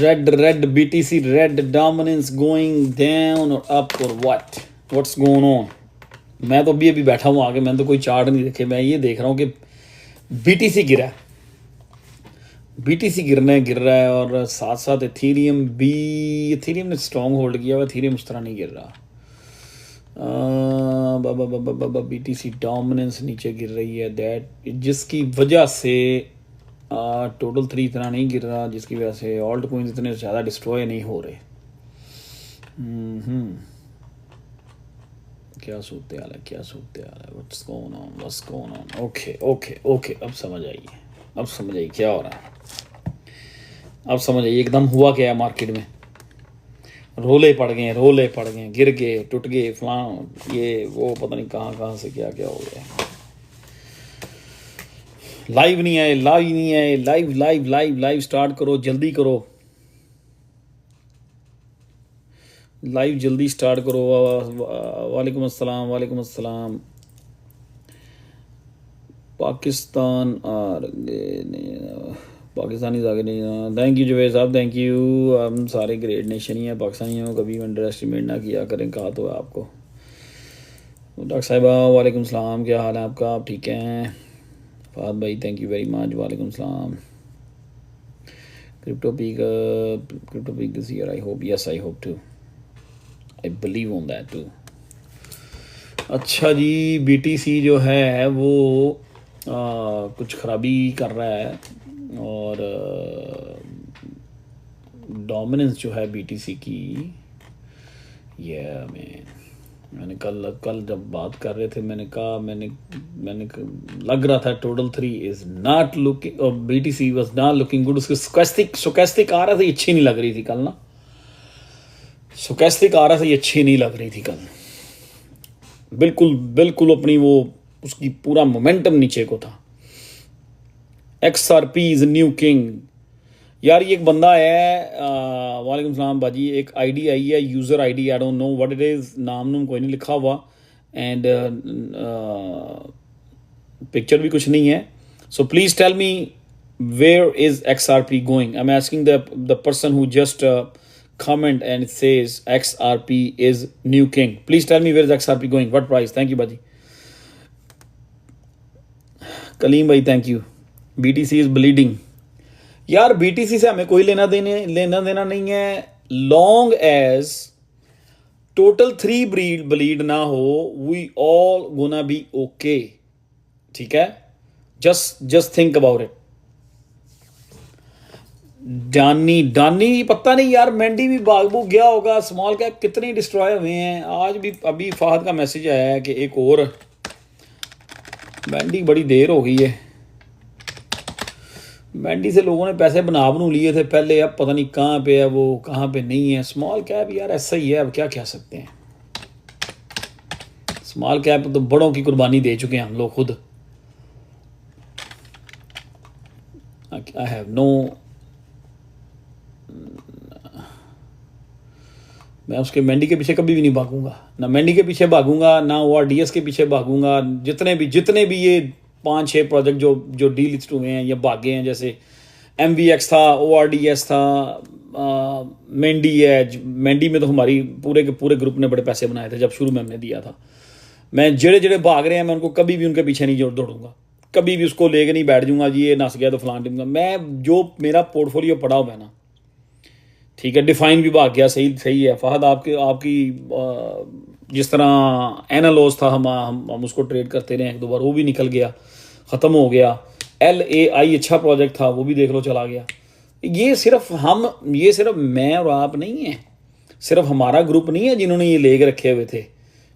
Red BTC red dominance going down or up or what? What's going on? मैं तो अभी बैठा हूँ आगे, मैंने तो कोई चार्ट नहीं देखे, मैं ये देख रहा हूँ कि BTC गिरा है, BTC गिर रहा है और साथ साथ एथीरियम ने स्ट्रॉन्ग होल्ड किया हुआ, एथीरियम उस तरह नहीं गिर रहा। BTC डोमिनेंस नीचे गिर रही है, दैट जिसकी वजह से टोटल 3 इतना नहीं गिर रहा, जिसकी वजह से ऑल्ट कोइंस इतने ज़्यादा डिस्ट्रॉय नहीं हो रहे। क्या सूरत हाल है, व्हाट्स गोइंग ऑन। ओके अब समझ आई क्या हो रहा है, अब समझ आई एकदम हुआ क्या है मार्केट में। रोले पड़ गए, गिर गए, टूट गए, फलां ये वो, पता नहीं कहाँ से क्या हो गया। लाइव नहीं आए, लाइव स्टार्ट करो, जल्दी करो, लाइव जल्दी स्टार्ट करो। वालेकुम अस्सलाम। पाकिस्तानी आगे नहीं। थैंक यू जुवेद साहब, थैंक यू। हम सारे ग्रेट नेशन ही हैं, पाकिस्तानियों कभी अंडर एस्टिमेट ना किया करें, कहा तो है आपको। डॉक्टर साहिबा वालेकुम सलाम, क्या हाल है आपका, आप ठीक हैं? फहद भाई थैंक यू वेरी मच, वालेकुम सलाम। Crypto peak this year, I hope, yes I hope too, I believe on that too. अच्छा जी, BTC जो है वो कुछ ख़राबी कर रहा है और डोमिनेंस जो है BTC की, ये मैंने कल जब बात कर रहे थे, मैंने कहा मैंने लग रहा था टोटल 3 इज नॉट लुकिंग, और BTC was not looking good. उसकी स्टोकेस्टिक आ रहा था, ये अच्छी नहीं लग रही थी कल ना, स्टोकेस्टिक आ रहा था, ये अच्छी नहीं लग रही थी कल, बिल्कुल अपनी वो उसकी पूरा मोमेंटम नीचे को था। XRP is new king. यार ये एक बंदा है, वालेकुम सलाम बाजी, एक आईडी आई है, user ID, I don't know what it is, नाम कोई नहीं लिखा हुआ, एंड पिक्चर भी कुछ नहीं है। So please tell me where is XRP going. I am asking the person who just comment and it says XRP is new king. Please tell me where is XRP going, what price? Thank you baji. Kaleem bhai thank you. BTC is bleeding. यार BTC से हमें कोई लेना देना नहीं है, long as total 3 bleed ना हो, we all gonna be okay, ठीक है? just think about it. Dani पता नहीं यार, मैंडी भी भाग गया होगा, स्मॉल कैप कितने डिस्ट्रॉय हुए हैं। आज भी अभी फहद का मैसेज आया है कि एक और मैंडी, बड़ी देर हो गई है, मैंडी से लोगों ने पैसे बना लिए थे पहले, अब पता नहीं कहाँ पे है वो, कहाँ पे नहीं है। स्मॉल कैप यार ऐसा ही है, अब क्या कह सकते हैं, स्मॉल कैप तो बड़ों की कुर्बानी दे चुके हैं हम लोग खुद। आई हैव नो, मैं उसके मैंडी के पीछे कभी भी नहीं भागूंगा, ना मैंडी के पीछे भागूंगा, ना ORDS के पीछे भागूंगा। जितने भी ये 5-6 प्रोजेक्ट जो डीलिस्ट हुए हैं या भागे हैं, जैसे MVX था, ORDS था, मैंडी है। मैंडी में तो हमारी पूरे के पूरे ग्रुप ने बड़े पैसे बनाए थे जब शुरू में हमने दिया था। मैं जेड़े भाग रहे हैं, मैं उनको कभी भी उनके पीछे नहीं दौड़ूंगा, कभी भी उसको लेके नहीं बैठ जाऊंगा जी ये नस गया तो फलान दूंगा। मैं जो मेरा पोर्टफोलियो पड़ा हुआ है ना, ठीक है, डिफाइन भी भाग गया, सही है फहद, आपकी जिस तरह एनालॉज था, हम उसको ट्रेड करते रहे 1-2 बार, वो भी निकल गया, ख़त्म हो गया। LAI अच्छा प्रोजेक्ट था, वो भी देख लो चला गया। ये सिर्फ मैं और आप नहीं है, सिर्फ हमारा ग्रुप नहीं है जिन्होंने ये लेके रखे हुए थे,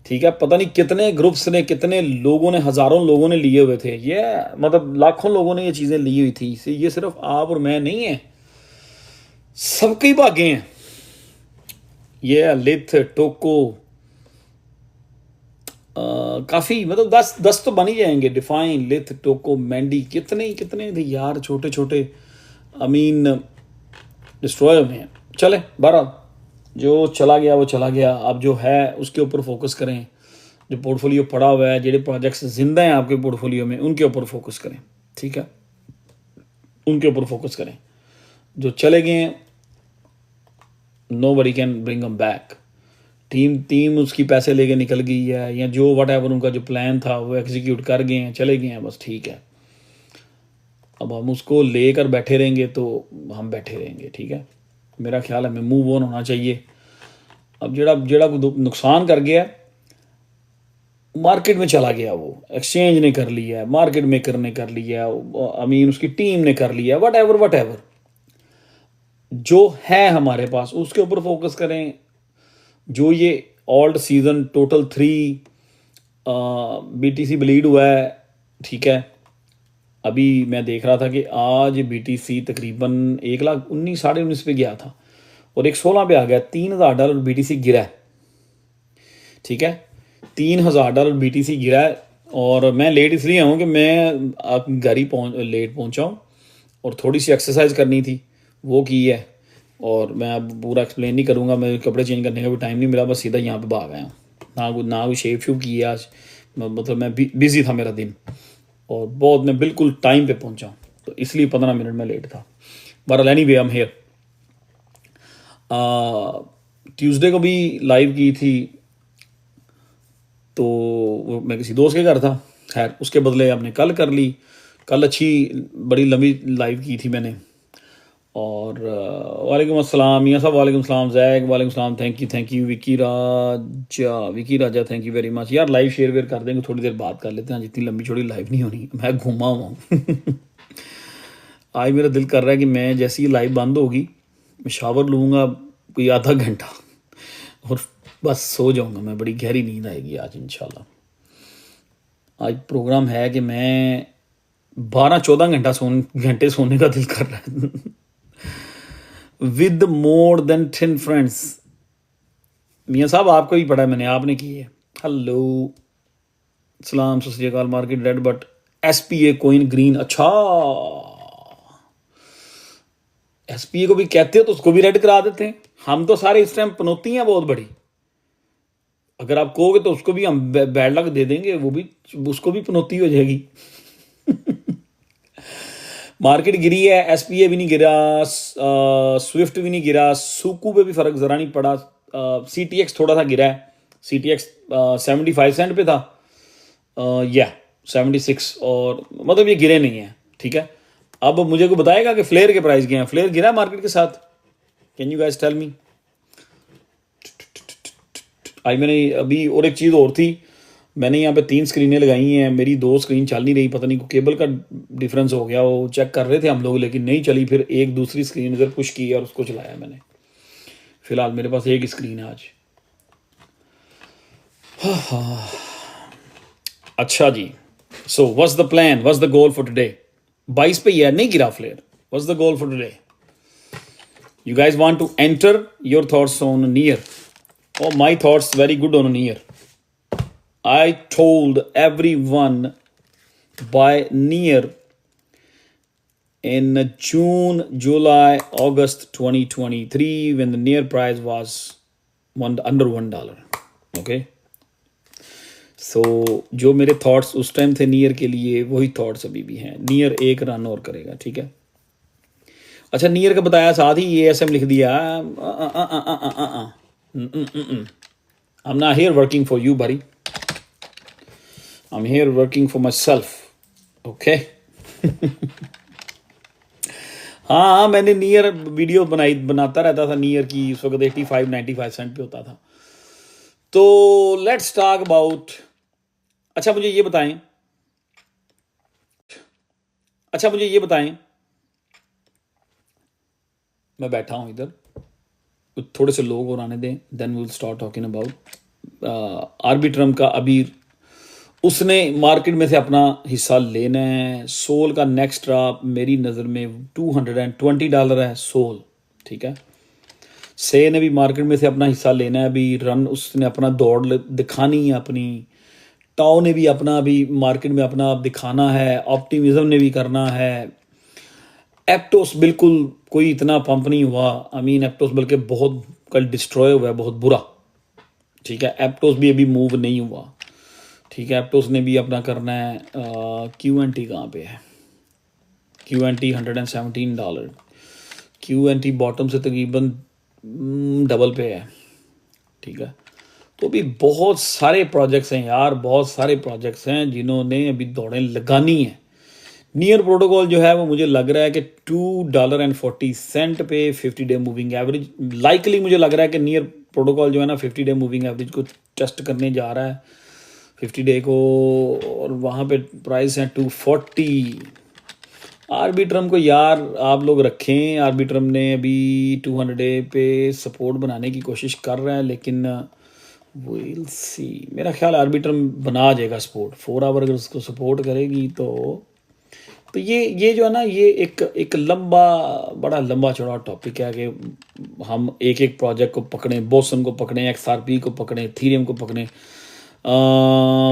ठीक है। पता नहीं कितने ग्रुप्स ने, कितने लोगों ने, हज़ारों लोगों ने लिए हुए थे, ये मतलब लाखों लोगों ने ये चीज़ें ली हुई थी। ये सिर्फ आप और मैं नहीं है, सबके ही भागे हैं। ये लिथ टोको काफ़ी, मतलब 10 तो बन ही जाएंगे। डिफाइन, लिथ, टोको, मैंडी, कितने थे यार, छोटे अमीन डिस्ट्रॉय हुए हैं। चले बहरहाल, जो चला गया वो चला गया, अब जो है उसके ऊपर फोकस करें। जो पोर्टफोलियो पड़ा हुआ है, जेडे प्रोजेक्ट्स जिंदा हैं आपके पोर्टफोलियो में, उनके ऊपर फोकस करें, ठीक है, उनके ऊपर फोकस करें। जो चले गए हैं nobody can bring him back. Team उसकी पैसे लेके निकल गई है, या जो वट एवर उनका जो प्लान था वो एग्जीक्यूट कर गए हैं, चले गए हैं, बस ठीक है। अब हम उसको लेकर बैठे रहेंगे तो हम बैठे रहेंगे, ठीक है। मेरा ख्याल है हमें मूव ऑन होना चाहिए। अब जेड़ा जेड़ा कोई नुकसान कर गया, मार्केट में चला गया, वो एक्सचेंज ने कर लिया है, मार्केट मेकर ने कर लिया, आई मीन उसकी टीम ने कर लिया, वट एवर जो है हमारे पास उसके ऊपर फोकस करें। जो ये old season total 3 BTC bleed हुआ है, ठीक है। अभी मैं देख रहा था कि आज BTC तकरीबन 1,19,19 19.5 पे गया था और 1,16 पे आ गया। $3,000 BTC गिरा है, ठीक है। $3,000 BTC गिरा है। और मैं लेट इसलिए हूँ कि मैं घर ही लेट पहुँचा हूँ और थोड़ी सी एक्सरसाइज करनी थी, वो की है। और मैं अब पूरा एक्सप्लेन नहीं करूँगा, मैं कपड़े चेंज करने का भी टाइम नहीं मिला, बस सीधा यहाँ पे भाग आया हूँ। ना कोई शेव शूव की है आज, मतलब मैं बिज़ी था मेरा दिन, और बहुत मैं बिल्कुल टाइम पे पहुँचा, तो इसलिए 15 मिनट में लेट था। बहरहाल any way I am here. Tuesday को भी लाइव की थी, तो वो मैं किसी दोस्त के घर था, खैर उसके बदले आपने कल कर ली। कल अच्छी बड़ी लंबी लाइव की थी मैंने। और वालेकुम अस्सलाम मियाँ साहब, वालेकुम सलाम जैक, वालेकुम सलाम, thank you Vicky Raja, thank you very much. यार लाइव शेयर वेयर कर देंगे, थोड़ी देर बात कर लेते हैं, जितनी लंबी छोड़ी लाइव नहीं होनी, मैं घूमा हुआ हूँ। आज मेरा दिल कर रहा है कि मैं जैसे ही लाइव बंद होगी मैं शावर लूँगा कोई आधा घंटा और बस सो जाऊँगा मैं, बड़ी गहरी नींद आएगी आज इंशाल्लाह। आज प्रोग्राम है कि मैं 12-14 घंटे सोने का दिल कर रहा है। With more than 10 friends. मियाँ साहब आपको ही पढ़ा है मैंने, आपने की है। हेलो सलाम, सत श्री अकाल। Market red but SPA coin green. अच्छा, SPA को भी कहते हो तो उसको भी रेड करा देते हैं। हम तो सारे इस टाइम पनौती हैं बहुत बड़ी। अगर आप कहोगे तो उसको भी हम बैड लक दे देंगे, वो भी उसको भी पनौती हो जाएगी। मार्केट गिरी है, SPA भी नहीं गिरा, स्विफ्ट भी नहीं गिरा, सुकू पे भी फर्क ज़रा नहीं पड़ा। CTX थोड़ा सा गिरा है, CTX 75 सेंट पे था, या 76, और मतलब ये गिरे नहीं है, ठीक है। अब मुझे को बताएगा कि फ्लेयर के प्राइस क्या हैं। फ्लेयर गिरा मार्केट के साथ, can you guys tell me. आज मैंने अभी और एक चीज़ और थी, मैंने यहाँ पे 3 स्क्रीनें लगाई हैं, मेरी 2 स्क्रीन चल नहीं रही, पता नहीं केबल का डिफरेंस हो गया, वो चेक कर रहे थे हम लोग लेकिन नहीं चली। फिर एक दूसरी स्क्रीन इधर पुश की और उसको चलाया मैंने। फिलहाल मेरे पास एक ही स्क्रीन है आज। अच्छा जी, so what's the plan, what's the goal for today. 22 पे यार नहीं गिरा Flare, what's the goal for today. You guys want to enter, your thoughts on NEAR. Oh, my thoughts very good on Near. I told everyone by Near in June, July, August 2023 when the Near price was under $1. Okay. So जो मेरे thoughts उस time थे near के लिए, वही thoughts अभी भी हैं। नियर एक रन और करेगा, ठीक है। अच्छा, नियर का बताया साथ ही ये SM लिख दिया। I'm not here working for you, buddy. I'm here working for myself. Okay? हाँ, मैंने नियर वीडियो बनाता रहता था नियर की, उस वक्त 85-95 सेंट पे होता था। तो लेट्स टॉक अबाउट। अच्छा मुझे ये बताएं, मैं बैठा हूँ इधर, थोड़े से लोग और आने दें, then we will start talking about Arbitrum का। अभी उसने मार्केट में से अपना हिस्सा लेना है। सोल का नेक्स्ट ड्रॉप मेरी नज़र में $220 है सोल, ठीक है। से ने भी मार्केट में से अपना हिस्सा लेना है, अभी रन उसने अपना दौड़ दिखानी है अपनी। टाओ ने भी अपना अभी मार्केट में अपना दिखाना है, ऑप्टिमिज्म ने भी करना है। एप्टोस बिल्कुल कोई इतना पंप नहीं हुआ, आई मीन एप्टोस बल्कि बहुत कल डिस्ट्रॉय हुआ है, बहुत बुरा, ठीक है। एप्टोस भी अभी मूव नहीं हुआ, ठीक है। एप्टोस ने भी अपना करना है। QNT कहाँ पे है? QNT $117। QNT बॉटम से तकरीबन डबल पे है, ठीक है। तो अभी बहुत सारे प्रोजेक्ट्स हैं यार, बहुत सारे प्रोजेक्ट्स हैं जिन्होंने अभी दौड़ें लगानी है। नियर प्रोटोकॉल जो है वो मुझे लग रहा है कि $2.40 पे 50 डे मूविंग एवरेज, लाइकली मुझे लग रहा है कि नियर प्रोटोकॉल जो है ना 50 डे मूविंग एवरेज को टेस्ट करने जा रहा है 50 डे को, और वहाँ पे प्राइस है 240। आर्बिट्रम को यार आप लोग रखें, आर्बिट्रम ने अभी 200 डे पे सपोर्ट बनाने की कोशिश कर रहा है, लेकिन विल सी। मेरा ख्याल आर्बिट्रम बना जाएगा सपोर्ट, 4 आवर अगर उसको सपोर्ट करेगी तो ये जो है ना, ये एक लंबा, बड़ा लंबा चौड़ा टॉपिक है कि हम एक एक प्रोजेक्ट को पकड़ें, बोसन को पकड़ें, XRP को पकड़ें, इथेरियम को पकड़ें,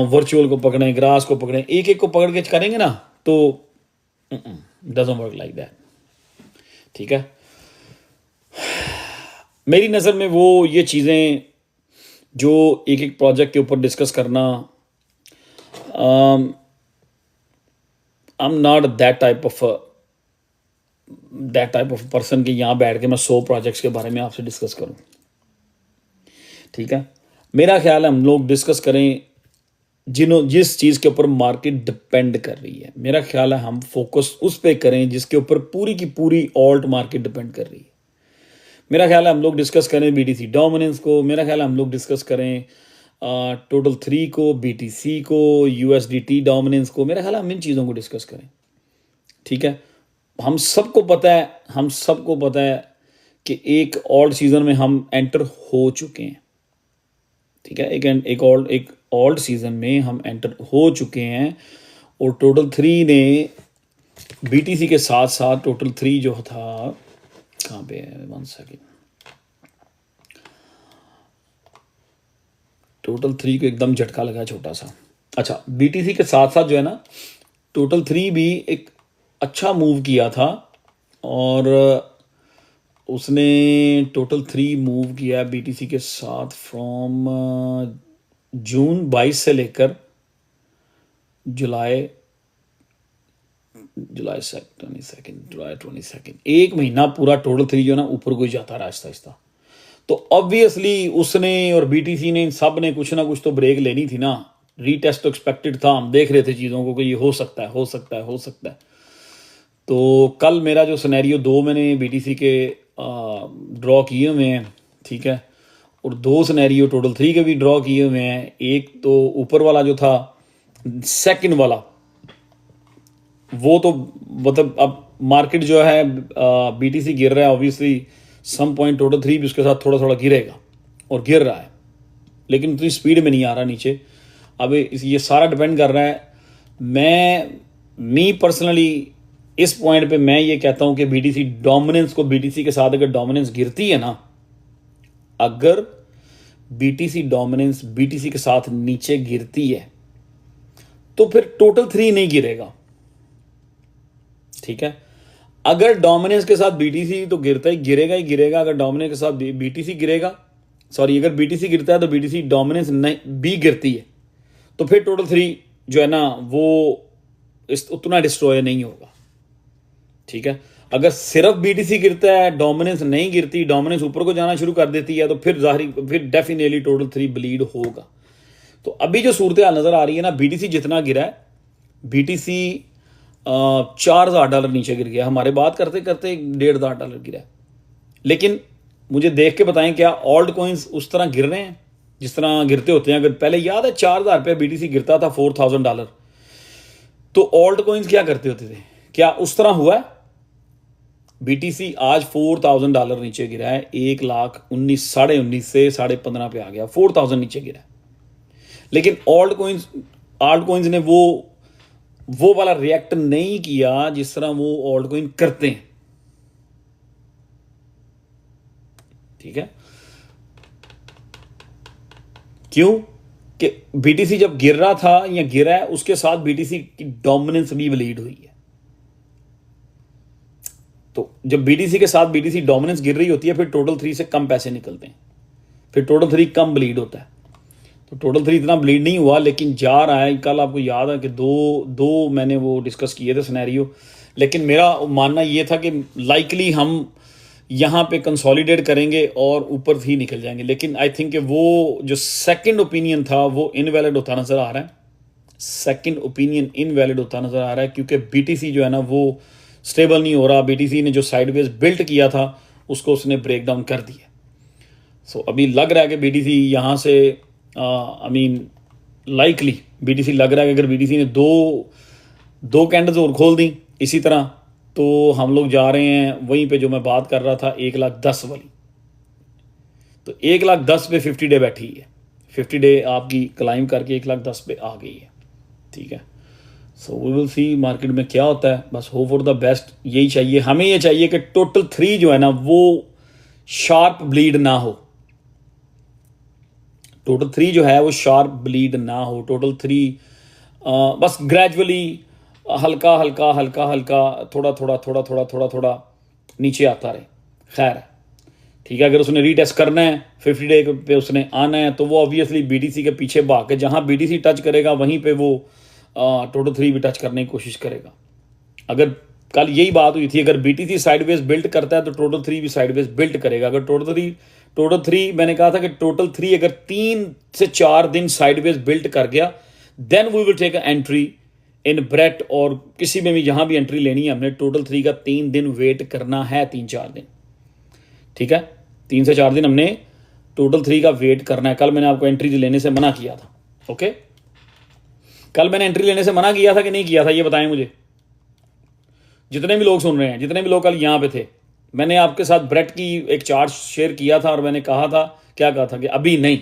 वर्चुअल को पकड़ें, ग्रास को पकड़ें, एक एक को पकड़ के करेंगे ना तो डजंट वर्क लाइक दैट, ठीक है। मेरी नज़र में वो ये चीज़ें जो एक एक प्रोजेक्ट के ऊपर डिस्कस करना, आई am not that type of person कि यहाँ बैठ के मैं 100 प्रोजेक्ट्स के बारे में आपसे डिस्कस करूँ, ठीक है। मेरा ख्याल है हम लोग डिस्कस करें जिस चीज़ के ऊपर मार्केट डिपेंड कर रही है। मेरा ख्याल है हम फोकस उस पर करें जिसके ऊपर पूरी की पूरी ऑल्ट मार्केट डिपेंड कर रही है। मेरा ख्याल है हम लोग डिस्कस करें BTC डोमिनेंस को, मेरा ख्याल है हम लोग डिस्कस करें टोटल 3 को, BTC को, USDT डोमिनेंस को। मेरा ख्याल है हम इन चीज़ों को डिस्कस करें, ठीक है। हम सबको पता है कि एक ऑल्ट सीजन में हम एंटर हो चुके हैं, ठीक है। एक ऑल्ट सीजन में हम एंटर हो चुके हैं, और टोटल 3 ने BTC के साथ साथ टोटल 3 जो था, कहाँ पे है, 1 सेकेंड, टोटल 3 को एकदम झटका लगा छोटा सा। अच्छा, BTC के साथ साथ जो है ना टोटल 3 भी एक अच्छा मूव किया था, और उसने टोटल 3 मूव किया BTC के साथ फ्रॉम जून 22 से लेकर जुलाई 22, एक महीना पूरा टोटल 3 जो ना ऊपर को जाता रहा आहिस्ता आहिस्ता। तो ऑब्वियसली उसने और BTC ने, इन सब ने कुछ ना कुछ तो ब्रेक लेनी थी ना। रीटेस्ट तो एक्सपेक्टेड था, हम देख रहे थे चीज़ों को कि ये हो सकता है। तो कल मेरा जो सिनेरियो 2 मैंने BTC के ड्रॉ किए हुए हैं, ठीक है, और 2 सिनेरियो टोटल 3 के भी ड्रॉ किए हुए हैं। एक तो ऊपर वाला जो था, सेकंड वाला, वो तो मतलब अब मार्केट जो है BTC गिर रहा है, ऑब्वियसली सम पॉइंट टोटल 3 भी उसके साथ थोड़ा थोड़ा गिरेगा, और गिर रहा है, लेकिन उतनी स्पीड में नहीं आ रहा नीचे। अब ये सारा डिपेंड कर रहा है। मी पर्सनली इस पॉइंट पे मैं ये कहता हूं कि BTC डोमिनेंस को, BTC के साथ अगर डोमिनेंस गिरती है ना, अगर BTC डोमिनेंस BTC के साथ नीचे गिरती है तो फिर टोटल 3 नहीं गिरेगा, ठीक है। अगर डोमिनेंस के साथ BTC तो गिरता ही गिरेगा। अगर डोमिनेंस के साथ BTC गिरेगा, सॉरी, अगर BTC गिरता है तो BTC डोमिनेंस नहीं भी गिरती है, तो फिर टोटल 3 जो है ना वो उतना डिस्ट्रॉय नहीं होगा, ठीक है। अगर सिर्फ BTC गिरता है, डोमिनेंस नहीं गिरती, डोमिनेंस ऊपर को जाना शुरू कर देती है, तो फिर डेफिनेटली टोटल 3 ब्लीड होगा। तो अभी जो सूरत हाल नज़र आ रही है ना, BTC जितना गिरा है, BTC $4,000 नीचे गिर गया, हमारे बात करते करते $1,500 गिरा है। लेकिन मुझे देख के बताएं, क्या ऑल्ट कॉइन्स उस तरह गिर रहे हैं जिस तरह गिरते होते हैं? अगर पहले याद है $4,000 BTC गिरता था, $4,000, तो ऑल्ट कॉइन्स क्या करते होते थे? क्या उस तरह हुआ है? BTC आज $4,000 नीचे गिरा है, 1,19,19 साढ़े 19 से 15.5 पे आ गया, 4,000 नीचे गिरा है। लेकिन ऑल्ट कॉइन्स ने वो वाला रिएक्ट नहीं किया जिस तरह वो ऑल्ट कॉइन करते हैं, ठीक है। क्यों? कि BTC जब गिर रहा था या गिरा है, उसके साथ BTC की डोमिनेंस भी ब्लीड हुई है। तो जब BTC के साथ BTC डोमिनेंस गिर रही होती है, फिर टोटल 3 से कम पैसे निकलते हैं, फिर टोटल 3 कम ब्लीड होता है। तो टोटल 3 इतना ब्लीड नहीं हुआ, लेकिन जा रहा है। कल आपको याद है कि दो मैंने वो डिस्कस किए थे सिनेरियो, लेकिन मेरा मानना ये था कि लाइकली हम यहाँ पे कंसोलिडेट करेंगे और ऊपर भी निकल जाएंगे। लेकिन आई थिंक कि वो जो सेकंड ओपिनियन था वो इनवैलिड होता नज़र आ रहा है, सेकंड ओपिनियन इनवैलिड होता नज़र आ रहा है, क्योंकि बीटीसी जो है ना वो स्टेबल नहीं हो रहा। बीटीसी ने जो साइडवेज बिल्ट किया था उसको उसने ब्रेक डाउन कर दिया। सो अभी लग रहा है कि बीटीसी यहाँ से आई मीन लाइकली बीटीसी लग रहा है कि अगर बीटीसी ने दो कैंडल्स और खोल दी इसी तरह, तो हम लोग जा रहे हैं वहीं पे जो मैं बात कर रहा था 1,10,000 वाली। तो 1,10,000 पे 50 डे बैठी है, 50 डे आपकी क्लाइम करके 1,10,000 पे आ गई है। ठीक है, so we will see market में क्या होता है। बस होप फॉर द बेस्ट, यही चाहिए हमें। ये चाहिए कि टोटल 3 जो है ना वो शार्प ब्लीड ना हो, टोटल 3 जो है वो शार्प ब्लीड ना हो। टोटल 3 बस ग्रेजुअली हल्का हल्का हल्का हल्का थोड़ा थोड़ा थोड़ा थोड़ा थोड़ा थोड़ा नीचे आता रहे। खैर ठीक है, अगर उसने रीटेस्ट करना है 50 डे पे उसने आना है तो वो ऑब्वियसली बीटीसी के पीछे भाग के जहाँ बीटीसी टच करेगा वहीं पे वो टोटल 3 भी टच करने की कोशिश करेगा। अगर कल यही बात हुई थी, अगर बीटीसी साइडवेज बिल्ट करता है तो टोटल 3 भी साइडवेज बिल्ट करेगा। अगर टोटल थ्री मैंने कहा था कि टोटल 3 अगर 3 से 4 दिन साइडवेज बिल्ट कर गया then we will take entry in Brett, और किसी में भी जहां भी एंट्री लेनी है हमने टोटल 3 का 3 दिन वेट करना है, 3-4 दिन। ठीक है, 3 से 4 दिन हमने टोटल 3 का वेट करना है। कल मैंने आपको एंट्री लेने से मना किया था। ओके, कल मैंने एंट्री लेने से मना किया था कि नहीं किया था, ये बताएं मुझे। जितने भी लोग सुन रहे हैं, जितने भी लोग कल यहाँ पे थे, मैंने आपके साथ ब्रेट की एक चार्ट शेयर किया था और मैंने कहा था, क्या कहा था कि अभी नहीं।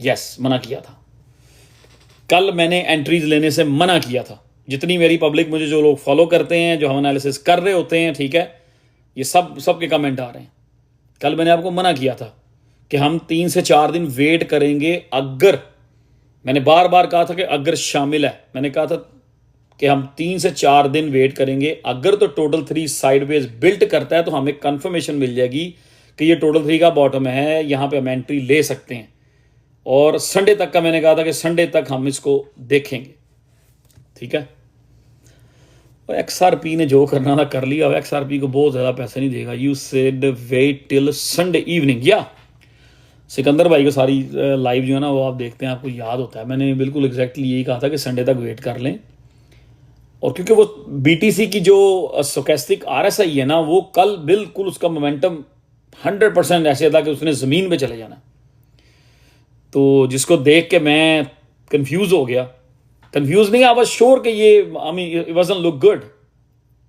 यस, मना किया था। कल मैंने एंट्रीज लेने से मना किया था। जितनी मेरी पब्लिक, मुझे जो लोग फॉलो करते हैं, जो हम एनालिसिस कर रहे होते हैं, ठीक है, ये सब के कमेंट आ रहे हैं। कल मैंने आपको मना किया था कि हम 3 से 4 दिन वेट करेंगे। अगर, मैंने बार बार कहा था कि अगर शामिल है, मैंने कहा था कि हम 3 से 4 दिन वेट करेंगे। अगर तो टोटल 3 साइडवेज बिल्ट करता है तो हमें कंफर्मेशन मिल जाएगी कि ये टोटल 3 का बॉटम है, यहाँ पे हम एंट्री ले सकते हैं। और संडे तक का मैंने कहा था कि संडे तक हम इसको देखेंगे। ठीक है, और एक्सआरपी ने जो करना था कर लिया। एक्सआरपी को बहुत ज़्यादा पैसे नहीं देगा। You said wait till Sunday evening. या सिकंदर भाई को सारी लाइव जो है ना वो आप देखते हैं, आपको याद होता है मैंने बिल्कुल एग्जैक्टली यही कहा था कि संडे तक वेट कर लें। और क्योंकि वो बीटीसी की जो स्टोकेस्टिक आरएसआई है ना, वो कल बिल्कुल उसका मोमेंटम 100% ऐसे था कि उसने ज़मीन पे चले जाना। तो जिसको देख के मैं कंफ्यूज हो गया, कंफ्यूज नहीं, आई वाज श्योर कि ये I mean it wasn't look good,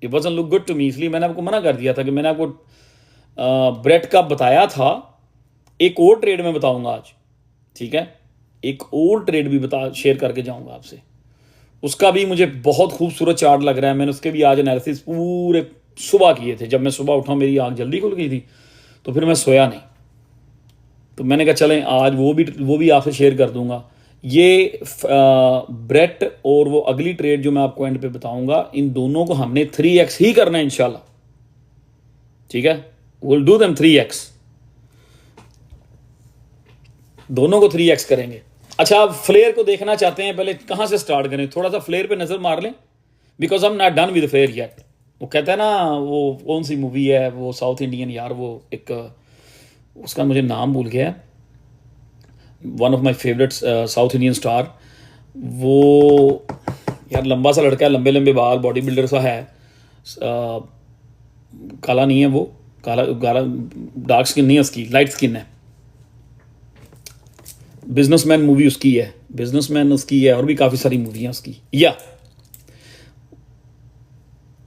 it wasn't look good to me. इसलिए मैंने आपको मना कर दिया था कि मैंने आपको ब्रेट का बताया था। एक और ट्रेड में बताऊंगा आज, ठीक है, एक और ट्रेड भी शेयर करके जाऊंगा आपसे। उसका भी मुझे बहुत खूबसूरत चार्ट लग रहा है। मैंने उसके भी आज एनालिसिस पूरे सुबह किए थे। जब मैं सुबह उठा, मेरी आंख जल्दी खुल गई थी तो फिर मैं सोया नहीं, तो मैंने कहा चलें आज वो भी आपसे शेयर कर दूंगा। ये ब्रेट और वो अगली ट्रेड जो मैं आपको एंड पे बताऊंगा, इन दोनों को हमने 3x ही करना है इंशाल्लाह। ठीक है, विल डू देम 3x, दोनों को 3x करेंगे। अच्छा, आप फ्लेयर को देखना चाहते हैं, पहले कहां से स्टार्ट करें? थोड़ा सा फ्लेयर पे नजर मार लें, because I am not done with Flare yet. वो कहता है ना, वो कौन सी मूवी है वो साउथ इंडियन यार, वो एक उसका मुझे नाम भूल गया, one of my favourite south Indian star. वो यार लंबा सा लड़का है, लंबे लंबे बाल, बॉडी बिल्डर सा है, काला नहीं है वो, काला डार्क स्किन नहीं है उसकी, लाइट स्किन है। बिजनेसमैन मूवी उसकी है, बिजनेसमैन उसकी है, और भी काफ़ी सारी मूवियाँ उसकी। या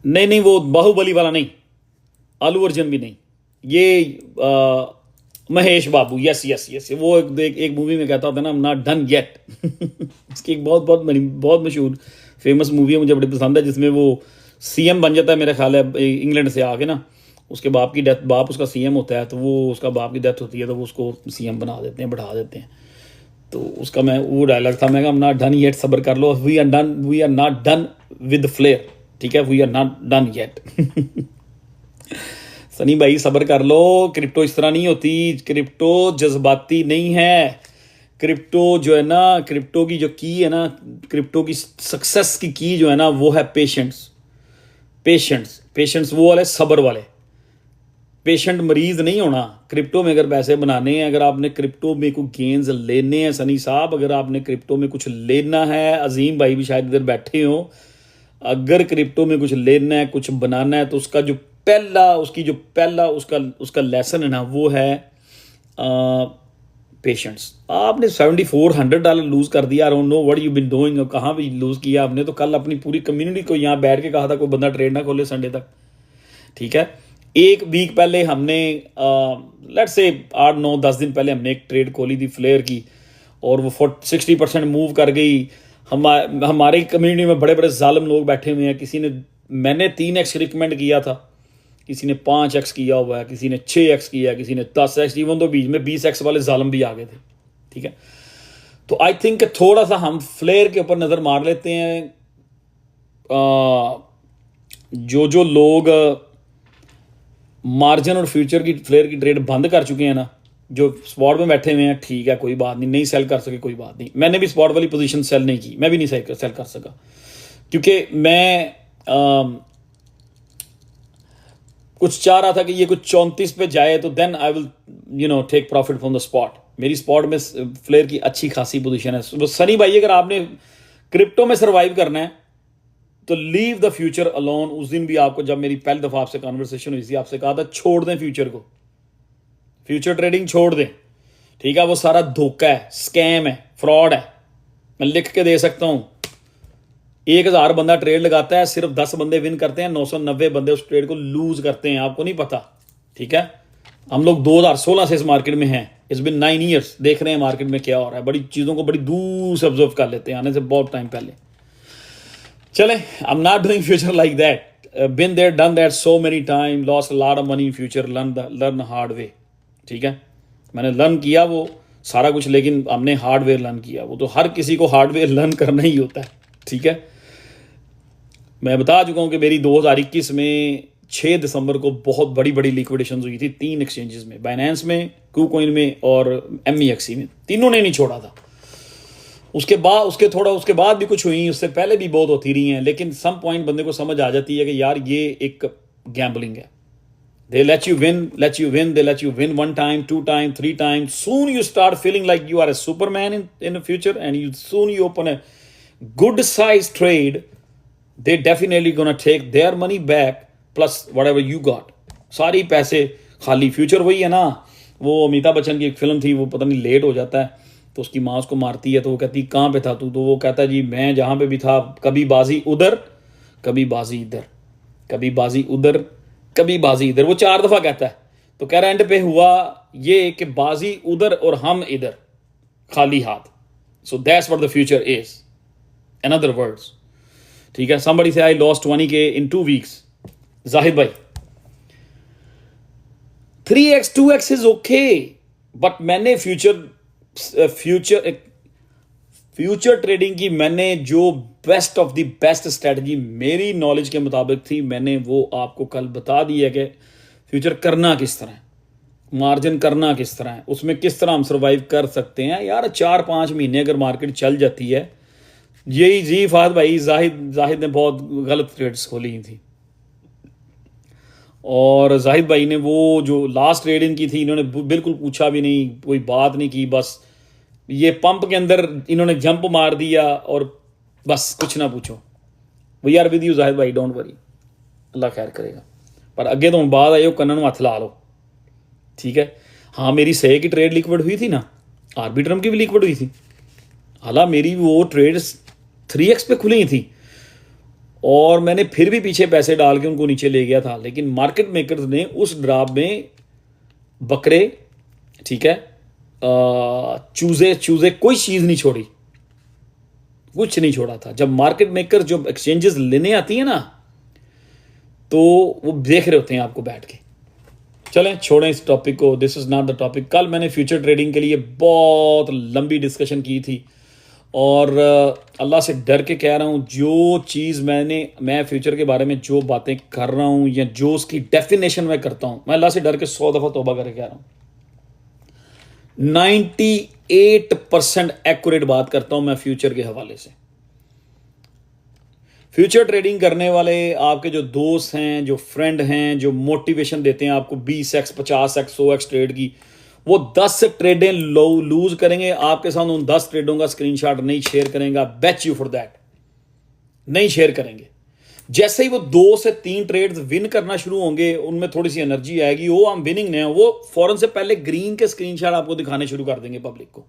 नहीं, वो बाहुबली वाला नहीं, आलू अर्जुन भी नहीं, ये महेश बाबू। यस यस यस, वो एक मूवी में कहता होता है ना, नॉट डन येट। उसकी एक बहुत मशहूर फेमस मूवी है, मुझे बड़ी पसंद है, जिसमें वो सीएम बन जाता है, मेरा ख्याल है इंग्लैंड से आके ना। उसके बाप की डेथ, बाप उसका सीएम होता है, तो वो उसका बाप की डेथ होती है तो वो उसको सीएम बना देते हैं, बढ़ा देते हैं। तो उसका मैं वो डायलॉग था, मैं कहा नॉट डन येट, सब्र कर लो, we are not done with Flare. ठीक है, we are not done yet. Sunny भाई सब्र कर लो, क्रिप्टो इस तरह नहीं होती, क्रिप्टो जज्बाती नहीं है। क्रिप्टो जो है ना, क्रिप्टो की जो की है ना, क्रिप्टो की सक्सेस की जो है ना, वो है पेशेंस, वो वाले सब्र वाले। पेशेंट मरीज नहीं होना। क्रिप्टो में अगर पैसे बनाने हैं, अगर आपने क्रिप्टो में कोई गेंस लेने हैं, सनी साहब अगर आपने क्रिप्टो में कुछ लेना है, अजीम भाई भी शायद इधर बैठे हो, अगर क्रिप्टो में कुछ लेना है, कुछ बनाना है, तो उसका जो पहला उसका लेसन है ना, वो है पेशेंट्स। आपने $7,400 लूज कर दिया। I don't know what you been doing, कहाँ भी लूज किया आपने। तो कल अपनी पूरी कम्युनिटी को यहाँ बैठ के कहा था कोई बंदा ट्रेड ना खोले संडे तक, ठीक है। एक वीक पहले हमने लेट्स से 8-9-10 दिन पहले हमने एक ट्रेड खोली थी फ्लेयर की, और वो 60% मूव कर गई। हमारी कम्युनिटी में बड़े बड़े जालिम लोग बैठे हुए हैं। मैंने 3x रिकमेंड किया था, किसी ने 5x किया हुआ है, किसी ने 6x किया, किसी ने 10x, इवन तो बीच में 20x वाले जालिम भी आ गए थे, ठीक है। तो आई थिंक थोड़ा सा हम फ्लेयर के ऊपर नज़र मार लेते हैं। जो लोग मार्जिन और फ्यूचर की फ्लेयर की ट्रेड बंद कर चुके हैं ना, जो स्पॉट में बैठे हुए हैं, ठीक है, कोई बात नहीं सेल कर सके, कोई बात नहीं। मैंने भी स्पॉट वाली पोजीशन सेल नहीं की, मैं भी नहीं सेल कर सका, क्योंकि मैं कुछ चाह रहा था कि ये कुछ 34 पे जाए, तो then I will take profit from the spot. मेरी स्पॉट में फ्लेयर की अच्छी खासी पोजीशन है। सनी भाई, अगर आपने क्रिप्टो में सर्वाइव करना है तो लीव द फ्यूचर अलोन। उस दिन भी आपको, जब मेरी पहली दफ़ा आपसे कन्वर्सेशन हुई थी, आपसे कहा था छोड़ दें फ्यूचर को, फ्यूचर ट्रेडिंग छोड़ दें, ठीक है। वो सारा धोखा है, स्कैम है, फ्रॉड है। मैं लिख के दे सकता हूँ। 1000 बंदा ट्रेड लगाता है, सिर्फ 10 बंदे विन करते हैं, 990 बंदे उस ट्रेड को लूज करते हैं। आपको नहीं पता, ठीक है। हम लोग 2016 से इस मार्केट में हैं, इट्स बिन 9 ईयर्स, देख रहे हैं मार्केट में क्या हो रहा है। बड़ी चीज़ों को बड़ी दूर से ऑब्जर्व कर लेते हैं, आने से बहुत टाइम पहले। चले, I am not doing future like that, been there done that so many time, lost lot of money in future, learn hard way, ठीक है। मैंने लर्न किया वो सारा कुछ, लेकिन हमने हार्डवेयर लर्न किया। वो तो हर किसी को हार्डवेयर लर्न करना ही होता है, ठीक है। मैं बता चुका हूँ कि मेरी 2021 में 6 दिसंबर को बहुत बड़ी बड़ी लिक्विडेशन हुई थी 3 एक्सचेंजेस में, बाइनेंस में, KuCoin में और MEXC में। तीनों ने नहीं छोड़ा था। उसके बाद भी कुछ हुई, उससे पहले भी बहुत होती रही हैं, लेकिन सम पॉइंट बंदे को समझ आ जाती है कि यार ये एक गैम्बलिंग है। They let you win, they let you win 1 time, 2 time, 3 times. Soon you start feeling like you are a Superman in the future, and soon you open a good size trade, they definitely gonna take their money back plus whatever you got. सारी पैसे खाली। Future वही है ना, वो अमिताभ बच्चन की एक film थी, वो पता नहीं लेट हो जाता है तो उसकी माँ उसको मारती है, तो वो कहती कहाँ पे था तू, तो वो कहता है जी मैं जहाँ पे भी था, कभी बाजी उधर, कभी बाजी इधर, कभी बाजी उधर, कभी बाजी इधर। वो 4 दफ़ा कहता है। तो कह रहा एंड पे हुआ ये कि बाजी उधर और हम इधर, खाली हाथ। So that's what the future is, in other words, ठीक है। समबडी से I lost 20K in 2 weeks. Zahid भाई 3x 2x is okay, but मैंने फ्यूचर ट्रेडिंग की मैंने जो best of the best strategy मेरी नॉलेज के मुताबिक थी, मैंने वो आपको कल बता दी है कि फ्यूचर करना किस तरह है, मार्जिन करना किस तरह है, उसमें किस तरह हम सर्वाइव कर सकते हैं। यार 4-5 महीने अगर मार्केट चल जाती है, यही जी फाद भाई जाहिद ने बहुत गलत ट्रेड्स खोली थी, और जाहिद भाई ने वो जो लास्ट ट्रेडिंग की थी, इन्होंने बिल्कुल पूछा भी नहीं, कोई बात नहीं की, बस ये पंप के अंदर इन्होंने जंप मार दिया और बस कुछ ना पूछो। We are with you Zahid भाई, डोंट वरी, अल्लाह खैर करेगा। पर अगे तो बाद आए कन्नन में हथ ला लो, ठीक है। हाँ, मेरी सही की ट्रेड लिक्विड हुई थी ना, आर्बिट्रम की भी लिक्विड हुई थी। हालांकि मेरी वो ट्रेड्स 3x पे खुली थी और मैंने फिर भी पीछे पैसे डाल के उनको नीचे ले गया था, लेकिन मार्केट मेकर्स ने उस ड्रॉप में बकरे, ठीक है, चूजे कोई चीज़ नहीं छोड़ी, कुछ नहीं छोड़ा था। जब मार्केट मेकर जो एक्सचेंजेस लेने आती है ना, तो वो देख रहे होते हैं आपको बैठ के। चलें, छोड़ें इस टॉपिक को, this is not the topic. कल मैंने फ्यूचर ट्रेडिंग के लिए बहुत लंबी डिस्कशन की थी, और अल्लाह से डर के कह रहा हूँ, जो चीज़ मैं फ्यूचर के बारे में जो बातें कर रहा हूँ या जो उसकी डेफिनेशन मैं करता हूँ, मैं अल्लाह से डर के 100 दफ़ा तौबा करके कह रहा हूँ, 98% एक्यूरेट बात करता हूँ मैं फ्यूचर के हवाले से। फ्यूचर ट्रेडिंग करने वाले आपके जो दोस्त हैं, जो फ्रेंड हैं, जो मोटिवेशन देते हैं आपको 20x 50x 100x ट्रेड की, वो 10 ट्रेडें लूज करेंगे आपके साथ, उन 10 ट्रेडों का स्क्रीनशॉट नहीं शेयर करेंगे, बेच यू फॉर दैट, नहीं शेयर करेंगे। जैसे ही वो 2 से 3 ट्रेड्स विन करना शुरू होंगे, उनमें थोड़ी सी एनर्जी आएगी, वो हम विनिंग नहीं है, वो फौरन से पहले ग्रीन के स्क्रीनशॉट आपको दिखाने शुरू कर देंगे पब्लिक को।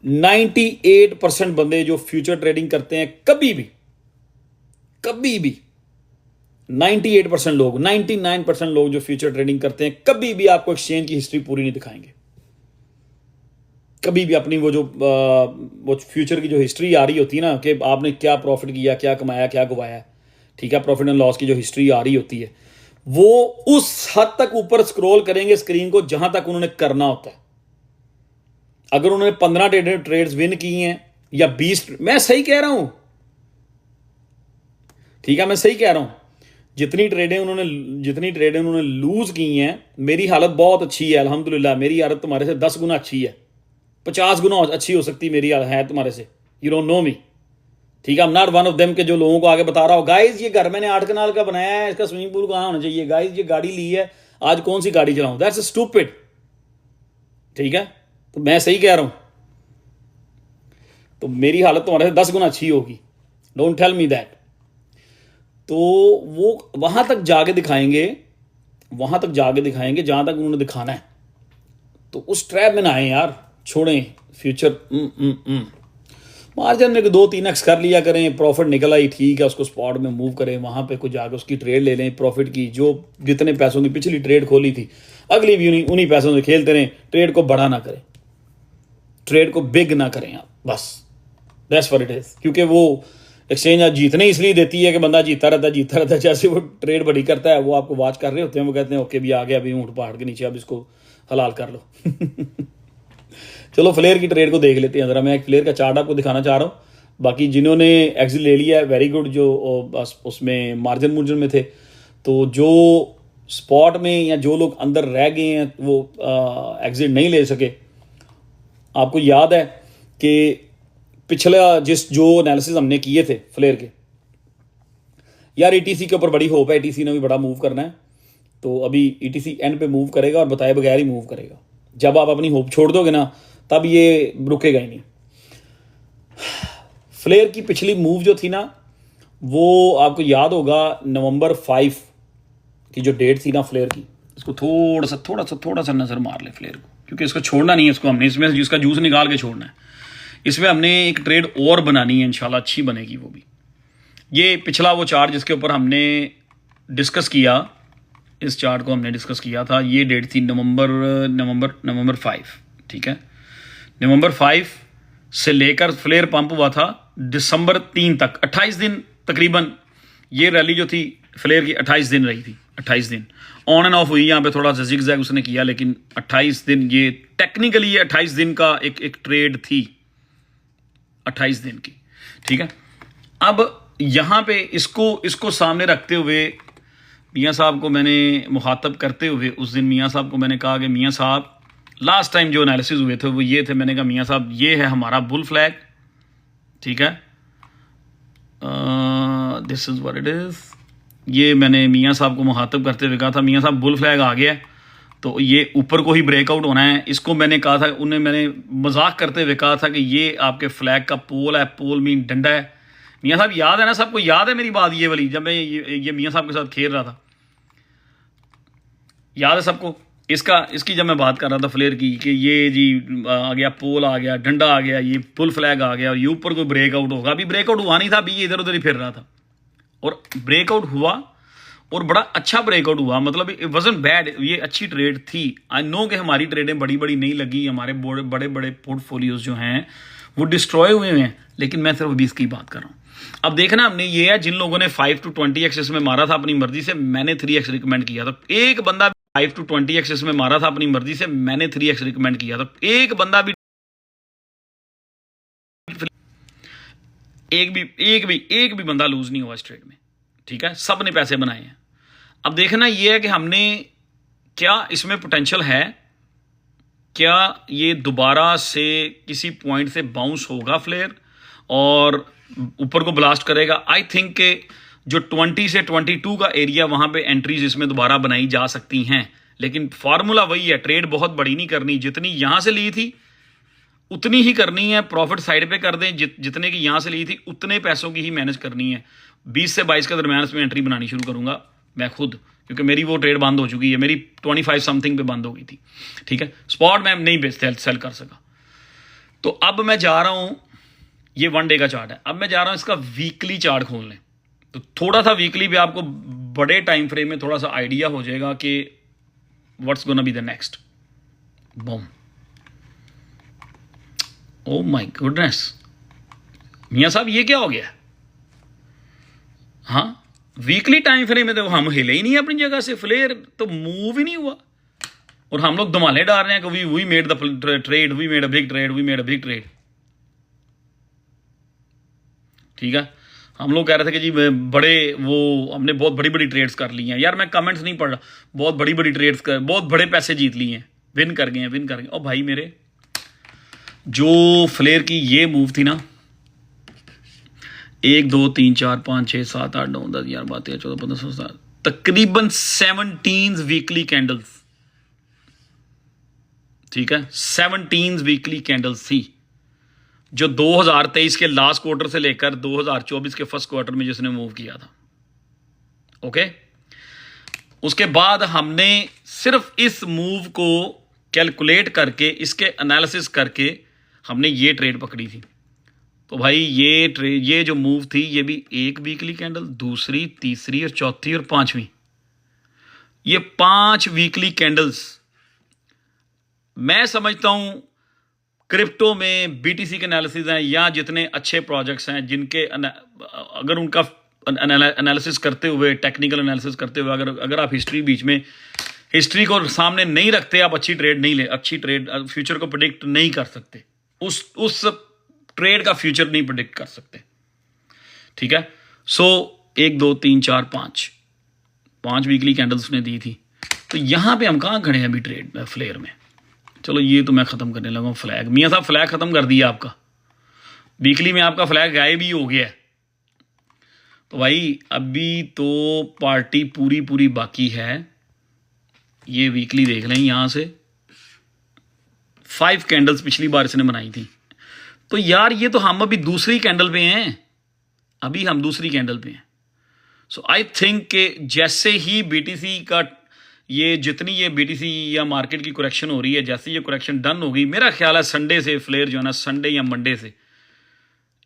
98% बंदे जो फ्यूचर ट्रेडिंग करते हैं कभी भी 98% लोग, 99% लोग जो फ्यूचर ट्रेडिंग करते हैं कभी भी आपको एक्सचेंज की हिस्ट्री पूरी नहीं दिखाएंगे। कभी भी अपनी वो फ्यूचर की जो हिस्ट्री आ रही होती है ना, कि आपने क्या प्रॉफिट किया, क्या कमाया, क्या गवाया, ठीक है, प्रॉफिट एंड लॉस की जो हिस्ट्री आ रही होती है, वो उस हद तक ऊपर स्क्रॉल करेंगे स्क्रीन को जहां तक उन्होंने करना होता है। अगर उन्होंने 15 ट्रेड्स विन किए हैं या 20, मैं सही कह रहा हूं, ठीक है, मैं सही कह रहा हूं, जितनी ट्रेडें उन्होंने लूज की हैं, मेरी हालत बहुत अच्छी है अल्हम्दुलिल्लाह। मेरी हालत तुम्हारे से 10 गुना अच्छी है, 50 गुना अच्छी हो सकती मेरी हालत है तुम्हारे से। यू डोंट नो मी, ठीक है। आई am not one of them के जो लोगों को आगे बता रहा हो, गाइज ये घर मैंने 8 कनाल का बनाया है, इसका स्विमिंग पूल कहां होना चाहिए, गाइज ये गाड़ी ली है, आज कौन सी गाड़ी चलाऊं, दैट्स स्टूपिड, ठीक है। तो मैं सही कह रहा हूं, तो मेरी हालत तुम्हारे से 10 गुना अच्छी होगी, डोंट टेल मी दैट। तो वो वहां तक जाके दिखाएंगे जहां तक उन्होंने दिखाना है। तो उस ट्रैप में ना आए यार, छोड़ें फ्यूचर। मार्जिन में 2-3x कर लिया करें, प्रॉफिट निकल आई ठीक है, उसको स्पॉट में मूव करें, वहां पे कुछ जाके उसकी ट्रेड ले लें प्रॉफिट की। जो जितने पैसों की पिछली ट्रेड खोली थी, अगली भी उन्हीं पैसों से खेलते रहें। ट्रेड को बड़ा ना करें, ट्रेड को बिग ना करें आप, बस दैट्स व्हाट इट इज। क्योंकि वो एक्सचेंज आज जीतने इसलिए देती है कि बंदा जीता रहता है। जैसे वो ट्रेड बड़ी करता है, वो आपको वॉच कर रहे होते हैं, वो कहते हैं ओके भी आ गया, अभी ऊँट पहाड़ के नीचे, अब इसको हलाल कर लो। चलो फ्लेयर की ट्रेड को देख लेते हैं ज़रा। मैं एक फ्लेयर का चार्ट आपको दिखाना चाह रहा हूँ। बाकी जिन्होंने एग्जिट ले लिया है वेरी गुड, जो बस उसमें मार्जिन में थे, तो जो स्पॉट में या जो लोग अंदर रह गए हैं वो एग्जिट नहीं ले सके। आपको याद है कि पिछला जो एनालिसिस हमने किए थे फ्लेयर के, यार ईटीसी के ऊपर बड़ी होप है, ईटीसी ने भी बड़ा मूव करना है। तो अभी ईटीसी एंड पे मूव करेगा और बताए बगैर ही मूव करेगा। जब आप अपनी होप छोड़ दोगे ना, तब ये रुकेगा ही नहीं। फ्लेयर की पिछली मूव जो थी ना, वो आपको याद होगा नवंबर 5 की जो डेट थी ना फ्लेयर की, इसको थोड़ा सा नजर मार ले फ्लेयर को, क्योंकि इसको छोड़ना नहीं है, इसको हमने इसमें जिसका जूस निकाल के छोड़ना है। इसमें हमने एक ट्रेड और बनानी है, इंशाल्लाह अच्छी बनेगी वो भी। ये पिछला वो चार्ट जिसके ऊपर हमने डिस्कस किया, इस चार्ट को हमने डिस्कस किया था, ये डेट थी नवंबर 5, ठीक है। नवंबर 5 से लेकर फ्लेयर पंप हुआ था दिसंबर 3 तक, 28 दिन तकरीबन। ये रैली जो थी फ्लेयर की 28 दिन रही थी, 28 दिन ऑन एंड ऑफ हुई, यहाँ पे थोड़ा सा जिगजैग उसने किया, लेकिन 28 दिन ये टेक्निकली ये 28 दिन का एक ट्रेड थी, 28 दिन की, ठीक है। अब यहाँ पे इसको सामने रखते हुए मियाँ साहब को मैंने मुखातब करते हुए, उस दिन मियाँ साहब को मैंने कहा कि मियाँ साहब, लास्ट टाइम जो एनालिसिस हुए थे वो ये थे, मैंने कहा मियाँ साहब ये है हमारा बुल फ्लैग, ठीक है, this is what it is. ये मैंने मियाँ साहब को मुखातब करते हुए कहा था, मियाँ साहब बुल फ्लैग आ गया, तो ये ऊपर को ही ब्रेकआउट होना है। इसको मैंने कहा था, मैंने मजाक करते हुए कहा था कि ये आपके फ्लैग का पोल है, पोल मीन डंडा है। मियाँ साहब याद है ना, सबको याद है मेरी बात ये वाली, जब मैं ये मियाँ साहब के साथ खेल रहा था, याद है सबको। इसकी जब मैं बात कर रहा था फ्लेयर की कि ये जी आ गया, पोल आ गया, डंडा आ गया, ये पुल फ्लैग आ गया, ये ऊपर कोई ब्रेकआउट होगा। अभी ब्रेकआउट हुआ नहीं था, अभी ये इधर उधर ही फिर रहा था, और ब्रेकआउट हुआ और बड़ा अच्छा ब्रेकआउट हुआ। मतलब इट वाजंट बैड, ये अच्छी ट्रेड थी। आई नो कि हमारी ट्रेडें बड़ी नहीं लगी, हमारे बड़े पोर्टफोलियोज जो हैं वो डिस्ट्रॉय हुए हैं, लेकिन मैं सिर्फ 20 की बात कर रहा हूँ। अब देखना हमने ये है, जिन लोगों ने 5 to 20x इसमें मारा था अपनी मर्जी से, मैंने 3x रिकमेंड किया था। एक बंदा 5 to 20x इसमें मारा था अपनी मर्जी से, मैंने 3x रिकमेंड किया था। एक बंदा भी एक भी बंदा लूज नहीं हुआ इस ट्रेड में, ठीक है, सब ने पैसे बनाए हैं। अब देखना ये है कि हमने क्या इसमें पोटेंशियल है, क्या ये दोबारा से किसी पॉइंट से बाउंस होगा फ्लेयर, और ऊपर को ब्लास्ट करेगा। आई थिंक के जो 20 से 22 का एरिया वहां पे एंट्रीज इसमें दोबारा बनाई जा सकती हैं, लेकिन फार्मूला वही है, ट्रेड बहुत बड़ी नहीं करनी, जितनी यहां से ली थी उतनी ही करनी है, प्रॉफिट साइड पे कर दें, जितने की यहां से ली थी उतने पैसों की ही मैनेज करनी है। 20 से 22 के दरमियान इसमें एंट्री बनानी शुरू करूंगा मैं खुद, क्योंकि मेरी वो ट्रेड बंद हो चुकी है, मेरी 25 समथिंग पे बंद हो गई थी। ठीक है, स्पॉट में नहीं सेल कर सका। तो अब मैं जा रहा हूं, ये 1 डे का चार्ट है, अब मैं जा रहा हूं इसका वीकली चार्ट खोलने। तो थोड़ा सा वीकली भी आपको बड़े टाइम फ्रेम में थोड़ा सा आइडिया हो जाएगा कि what's gonna be the next. Boom, oh my goodness, मियां साहब ये क्या हो गया? हाँ, वीकली टाइम फ्रेम में तो हम हिले ही नहीं अपनी जगह से, फ्लेयर तो मूव ही नहीं हुआ और हम लोग धमाले डाल रहे हैं कि we made the trade, we made a big trade, we made a big trade. ठीक है, हम लोग कह रहे थे कि जी बड़े वो हमने बहुत बड़ी बड़ी ट्रेड्स कर ली हैं। यार मैं कमेंट्स नहीं पढ़ रहा, बहुत बड़ी बड़ी ट्रेड्स कर, बहुत बड़े पैसे जीत लिए हैं, विन कर गए हैं, विन कर गए। और भाई मेरे जो फ्लेयर की ये मूव थी ना, 1 2 3 4 5 6 7 8 9 10 11 12 13 14 15 16 तकरीबन 17 वीकली कैंडल्स। ठीक है, 17 वीकली कैंडल्स थी जो 2023 के लास्ट क्वार्टर से लेकर 2024 के फर्स्ट क्वार्टर में जिसने मूव किया था। ओके, उसके बाद हमने सिर्फ इस मूव को कैलकुलेट करके, इसके एनालिसिस करके हमने ये ट्रेड पकड़ी थी। तो भाई ये जो मूव थी, ये भी एक वीकली कैंडल, दूसरी, तीसरी और चौथी और पांचवी, ये 5 वीकली कैंडल्स। मैं समझता हूं क्रिप्टो में बीटीसी के एनालिसिस हैं या जितने अच्छे प्रोजेक्ट्स हैं जिनके अगर उनका एनालिसिस करते हुए, टेक्निकल एनालिसिस करते हुए, अगर आप हिस्ट्री बीच में हिस्ट्री को सामने नहीं रखते, आप अच्छी ट्रेड फ्यूचर को प्रिडिक्ट नहीं कर सकते, उस ट्रेड का फ्यूचर नहीं प्रिडिक्ट कर सकते। ठीक है, सो 1 2 3 4 5 वीकली कैंडल्स उसने दी थी। तो यहां पे हम कहां खड़े हैं अभी ट्रेड फ्लेयर में? चलो ये तो मैं खत्म करने लगा हूं फ्लैग। मियां साहब फ्लैग खत्म कर दिया आपका, वीकली में आपका फ्लैग गायब ही हो गया है। तो भाई अभी तो पार्टी पूरी बाकी है। ये वीकली देख लें, यहां से 5 कैंडल्स पिछली बार इसने बनाई थी। तो यार ये तो हम अभी दूसरी कैंडल पे हैं, अभी हम दूसरी कैंडल पे हैं। सो आई थिंक कि जैसे ही बीटीसी का ये जितनी ये बीटीसी या मार्केट की करेक्शन हो रही है, जैसे ये करेक्शन डन होगी, मेरा ख्याल है संडे से फ्लेयर जो है ना, संडे या मंडे से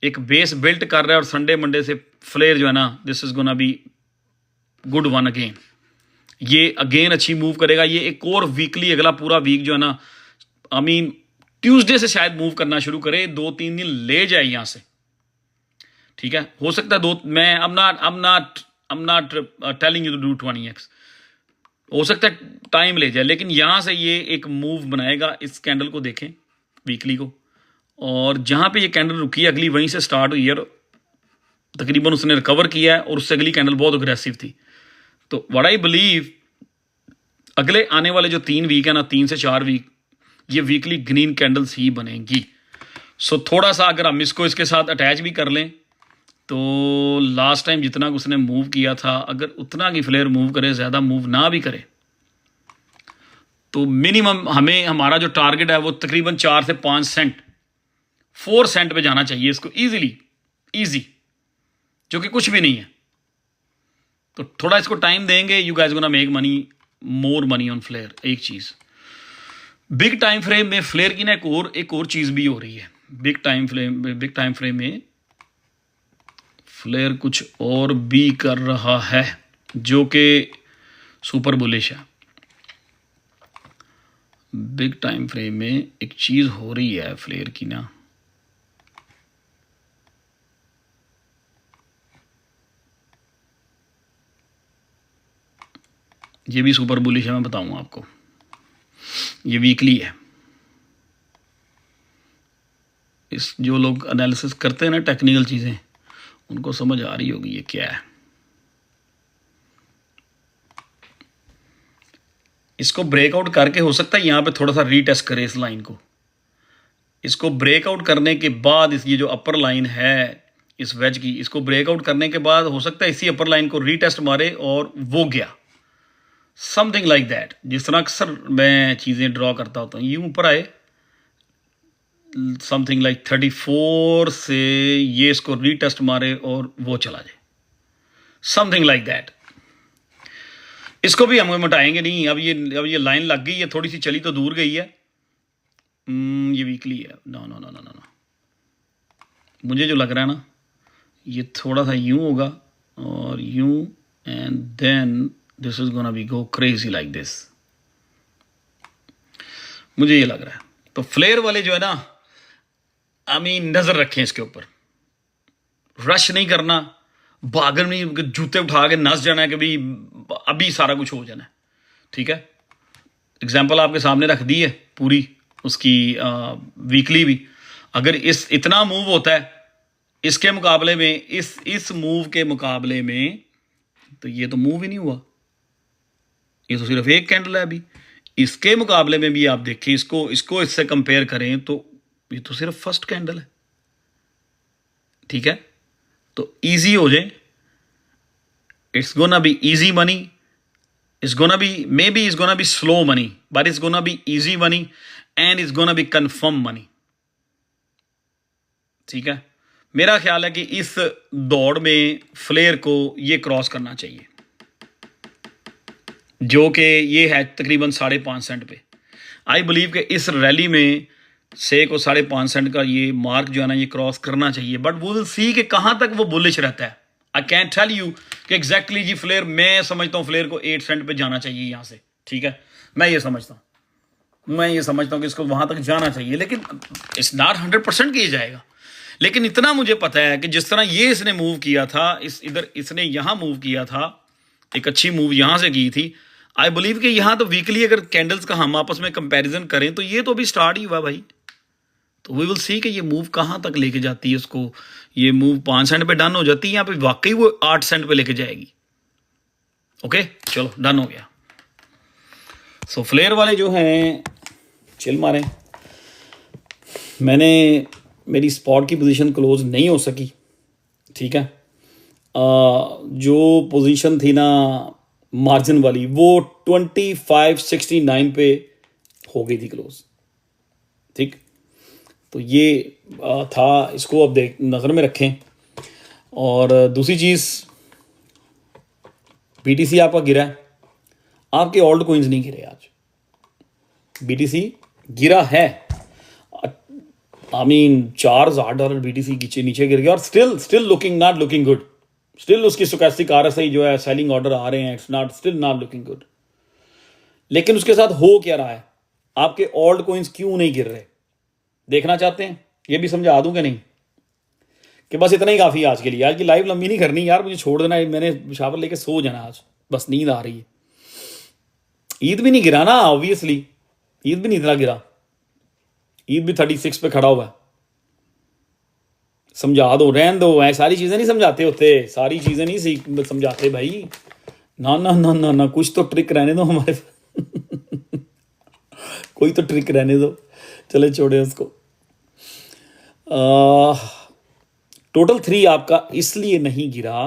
एक बेस बिल्ट कर रहा है और संडे मंडे से फ्लेयर जो है ना, this is gonna be good one again. ये अगेन अच्छी मूव करेगा। ये एक और वीकली अगला पूरा वीक जो है ना, आई मीन ट्यूसडे से शायद मूव करना शुरू करे, 2-3 दिन ले जाए यहां से। ठीक है, हो सकता है मैं I'm not telling you to do 20x, हो सकता है टाइम ले जाए, लेकिन यहां से ये एक मूव बनाएगा। इस कैंडल को देखें वीकली को, और जहां पे ये कैंडल रुकी है अगली वहीं से स्टार्ट हुई है, तकरीबन उसने रिकवर किया है और उससे अगली कैंडल बहुत अग्रेसिव थी। तो व्हाट आई बिलीव अगले आने वाले जो 3 वीक है ना, 3 से 4 वीक, ये वीकली ग्रीन कैंडल्स ही बनेंगी। सो थोड़ा सा अगर हम इसको इसके साथ अटैच भी कर लें, तो लास्ट टाइम जितना उसने मूव किया था, अगर उतना की फ्लेयर मूव करे, ज़्यादा मूव ना भी करे, तो मिनिमम हमें हमारा जो टारगेट है वो तकरीबन 4 से 5 सेंट, 4 सेंट पे जाना चाहिए इसको ईजी, जो कि कुछ भी नहीं है। तो थोड़ा इसको टाइम देंगे, you guys gonna make money, more money on Flare. एक चीज़ बिग टाइम फ्रेम में फ्लेयर की ना एक और चीज़ भी हो रही है। बिग टाइम फ्रेम में फ्लेयर कुछ और भी कर रहा है जो कि सुपर बुलिश है। बिग टाइम फ्रेम में एक चीज़ हो रही है फ्लेयर की ना, ये भी सुपर बुलिश है, मैं बताऊंगा आपको। ये वीकली है। इस जो लोग एनालिसिस करते हैं ना टेक्निकल चीज़ें, उनको समझ आ रही होगी ये क्या है। इसको ब्रेकआउट करके हो सकता है यहां पे थोड़ा सा रीटेस्ट करे इस लाइन को। इसको ब्रेकआउट करने के बाद इस ये जो अपर लाइन है इस वेज की, इसको ब्रेकआउट करने के बाद हो सकता है इसी अपर लाइन को रीटेस्ट मारे और वो गया, समथिंग लाइक दैट। जिस तरह अक्सर मैं चीज़ें ड्रॉ करता होता हूँ, यूँ ऊपर आए समथिंग लाइक 34 से ये इसको रीटेस्ट मारे और वो चला जाए, समथिंग लाइक दैट। इसको भी हम मिटाएंगे नहीं। अब ये लाइन लग गई है, थोड़ी सी चली तो दूर गई है। ये वीकली है। No no no no no, मुझे जो लग रहा है ना, ये थोड़ा सा यूं होगा और यूं, and then this is gonna be go crazy like this, मुझे ये लग रहा है। तो फ्लेयर वाले जो है ना, आई मीन नजर रखें इसके ऊपर, रश नहीं करना, भागन नहीं, जूते उठा के नस जाना है कि भाई अभी सारा कुछ हो जाना है, ठीक है। एग्जाम्पल आपके सामने रख दी है पूरी उसकी, वीकली भी अगर इतना मूव होता है इसके मुकाबले में, इस मूव के मुकाबले में, तो ये तो मूव ही नहीं हुआ, ये तो सिर्फ एक कैंडल है अभी। इसके मुकाबले में भी आप देखें, इसको इससे कंपेयर करें तो ये तो सिर्फ फर्स्ट कैंडल है, ठीक है। तो इजी हो जाए, it's gonna be easy money, it's gonna be, may be it's gonna be slow money, but it's gonna be easy money and it's gonna be confirm money, ठीक है। मेरा ख्याल है कि इस दौड़ में फ्लेयर को ये क्रॉस करना चाहिए, जो कि ये है तकरीबन 5.5 सेंट पे। आई बिलीव कि इस रैली में से को 5.5 सेंट का ये मार्क जो है ना, ये क्रॉस करना चाहिए, बट वो विल सी कि कहाँ तक वो बुलिश रहता है। आई कैन टेल यू कि एग्जैक्टली जी फ्लेयर, मैं समझता हूँ फ्लेयर को 8 सेंट पे जाना चाहिए यहाँ से, ठीक है। मैं ये समझता हूँ कि इसको वहाँ तक जाना चाहिए, लेकिन इट्स नॉट 100% किया जाएगा। लेकिन इतना मुझे पता है कि जिस तरह ये इसने मूव किया था, इसने यहाँ मूव किया था, एक अच्छी मूव यहाँ से की थी। आई बिलीव कि यहाँ तो वीकली अगर कैंडल्स का हम आपस में कंपैरिजन करें तो ये तो अभी स्टार्ट ही हुआ भाई, तो वी विल सी कि ये मूव कहाँ तक लेके जाती है उसको। ये मूव 5 सेंट पे डन हो जाती है, यहाँ पे वाकई वो 8 सेंट पे लेके जाएगी। ओके चलो डन हो गया। सो फ्लेयर वाले जो हैं चिल मारें। मेरी स्पॉट की पोजीशन क्लोज नहीं हो सकी, ठीक है। जो पोजीशन थी ना मार्जिन वाली, वो 2569 पे हो गई थी क्लोज, ठीक। तो ये था, इसको अब नज़र में रखें। और दूसरी चीज़, बीटीसी आपका गिरा है, आपके ओल्ड कोइंस नहीं गिरे आज, बीटीसी गिरा है। आई मीन $4,000 बीटीसी नीचे गिर गया और still not looking good. Still उसकी स्टोकेस्टिक आरएसआई जो है, सेलिंग ऑर्डर आ रहे हैं, it's still not looking good. लेकिन उसके साथ हो क्या रहा है, आपके ओल्ड कोइंस क्यों नहीं गिर रहे, देखना चाहते हैं? ये भी समझा दूं कि नहीं, कि बस इतना ही काफ़ी है आज के लिए। आज की लाइव लंबी नहीं करनी यार, मुझे छोड़ देना, मैंने शावर लेके सो जाना आज, बस नींद आ रही है। ईद भी नहीं गिरा ना, ऑब्वियसली ईद भी नहीं इतना गिरा, ईद भी 36 पे खड़ा हुआ है। समझा दो, रहन दो, ऐ सारी चीज़ें नहीं समझाते होते, सारी चीज़ें नहीं समझाते भाई। ना ना ना ना ना, कुछ तो ट्रिक रहने दो हमारे कोई तो ट्रिक रहने दो, चले छोड़े उसको। टोटल 3 आपका इसलिए नहीं गिरा,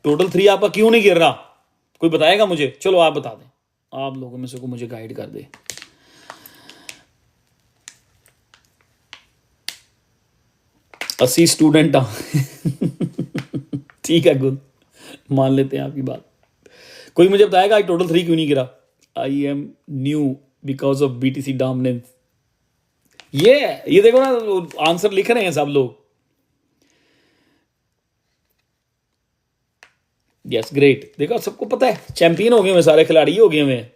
टोटल 3 आपका क्यों नहीं गिर रहा, कोई बताएगा मुझे? चलो आप बता दें, आप लोगों में से को मुझे गाइड कर दे। अस्सी स्टूडेंट ठीक है, गुड, मान लेते हैं आपकी बात। कोई मुझे बताएगा आज टोटल 3 क्यों नहीं गिरा? I am new because of BTC dominance. ये देखो ना, आंसर लिख रहे हैं सब लोग। यस ग्रेट, देखो सबको पता है, चैंपियन हो गए हुए सारे खिलाड़ी, हो गए हुए हैं।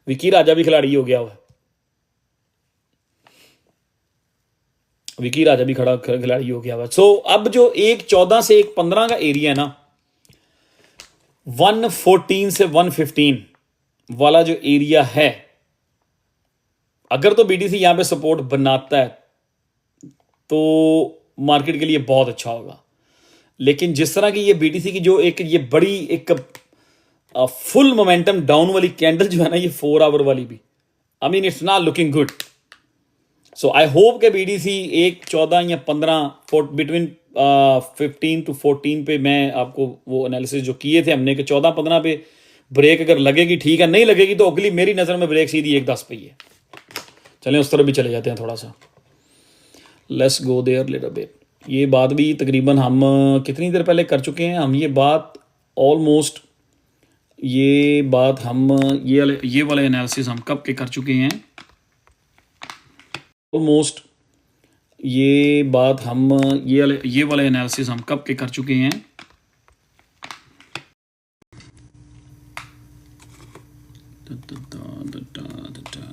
विकी राजा भी खिलाड़ी हो गया हुआ, विकी राजा भी खिलाड़ी हो गया हुआ। सो अब जो एक 14 से एक 15 का एरिया है ना, 114 से 115 वाला जो एरिया है, अगर तो बीटीसी यहां पे सपोर्ट बनाता है तो मार्केट के लिए बहुत अच्छा होगा। लेकिन जिस तरह की ये बीटीसी की जो ये बड़ी एक फुल मोमेंटम डाउन वाली कैंडल जो है ना, ये 4 आवर वाली भी, I mean it's not looking good. So I hope के BDC एक 14 या 15 बिटवीन 15 to 14 पे मैं आपको वो एनालिसिस जो किए थे हमने कि 14-15 पे ब्रेक अगर लगेगी ठीक है, नहीं लगेगी तो अगली मेरी नज़र में ब्रेक सीधी 1.10 पे ही है. चलें उस तरफ भी चले जाते हैं थोड़ा सा. Let's go there little bit. ये बात भी तकरीबन हम कितनी देर पहले कर चुके हैं. हम ये बात ऑलमोस्ट ये वाले एनालिसिस हम कब के कर चुके हैं. ऑलमोस्ट ये वाले एनालिसिस हम कब के कर चुके हैं.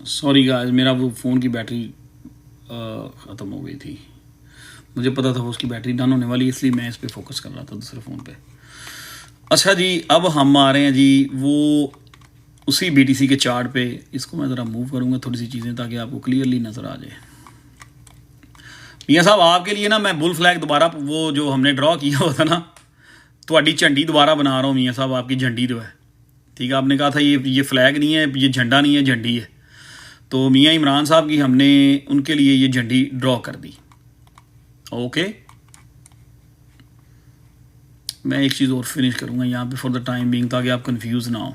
सॉरी गाइस, मेरा वो फ़ोन की बैटरी ख़त्म हो गई थी. मुझे पता था वो उसकी बैटरी डाउन होने वाली, इसलिए मैं इस पे फोकस कर रहा था दूसरे फ़ोन पे. अच्छा जी, अब हम आ रहे हैं जी वो उसी BTC के चार्ट पे. इसको मैं ज़रा मूव करूँगा थोड़ी सी चीज़ें ताकि आपको क्लियरली नज़र आ जाए. मियाँ साहब आपके लिए ना मैं बुल फ्लैग दोबारा वो जो हमने ड्रॉ किया हुआ था ना, थोड़ी झंडी दोबारा बना रहा हूँ मियाँ साहब. आपकी झंडी जो है ठीक है, आपने कहा था ये फ्लैग नहीं है, ये झंडा नहीं है, झंडी है. तो मियाँ इमरान साहब की हमने उनके लिए ये झंडी ड्रॉ कर दी. ओके, मैं एक चीज़ और फिनिश करूँगा यहाँ पे फॉर द टाइम बीइंग ताकि आप कंफ्यूज ना हो.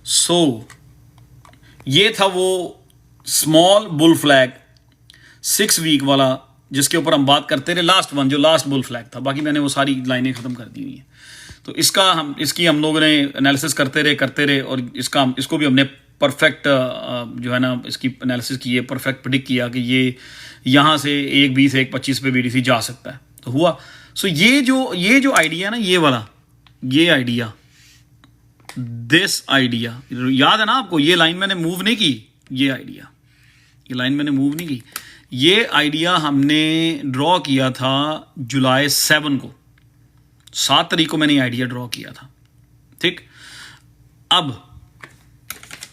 सो ये था वो स्मॉल बुल फ्लैग 6 वीक वाला जिसके ऊपर हम बात करते रहे. लास्ट वन जो लास्ट बुल फ्लैग था, बाकी मैंने वो सारी लाइनें ख़त्म कर दी हुई हैं. तो इसकी हम लोगों ने एनालिसिस करते रहे और इसको भी हमने परफेक्ट जो है ना इसकी एनालिसिस की है, परफेक्ट प्रेडिक्ट किया कि ये यहाँ से 1.20 1.25 पे BTC जा सकता है. तो हुआ. सो ये जो आइडिया ना, ये आइडिया दिस आइडिया याद है ना आपको. ये लाइन मैंने मूव नहीं की, ये आइडिया हमने ड्रॉ किया था जुलाई 7 को. 7 तारीख को मैंने आइडिया ड्रॉ किया था. ठीक, अब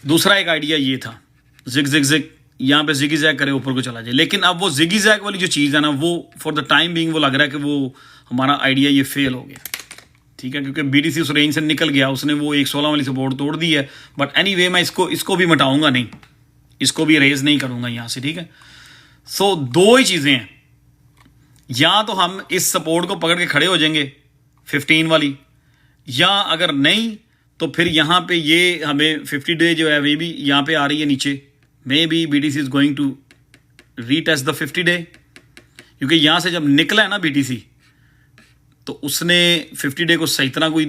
दूसरा एक आइडिया ये था जिग यहाँ पे जिगी जैग करे ऊपर को चला जाए. लेकिन अब वो जिगी जैग वाली जो चीज़ है ना, वो फॉर द टाइम बीइंग वो लग रहा है कि वो हमारा आइडिया ये फेल हो गया. ठीक है, क्योंकि BTC उस रेंज से निकल गया, उसने वो 116 वाली सपोर्ट तोड़ दी है. बट एनीवे मैं इसको भी मटाऊंगा नहीं, इसको भी रेज नहीं करूंगा यहाँ से. ठीक है, सो दो ही चीज़ें हैं. या तो हम इस सपोर्ट को पकड़ के खड़े हो जाएंगे 15 वाली, या अगर नहीं तो फिर यहाँ पे ये हमें 50 डे जो है वे भी यहाँ पे आ रही है नीचे. Maybe BTC is going to retest the 50 day, क्योंकि यहाँ से जब निकला है ना BTC तो उसने 50 डे को सही तरह कोई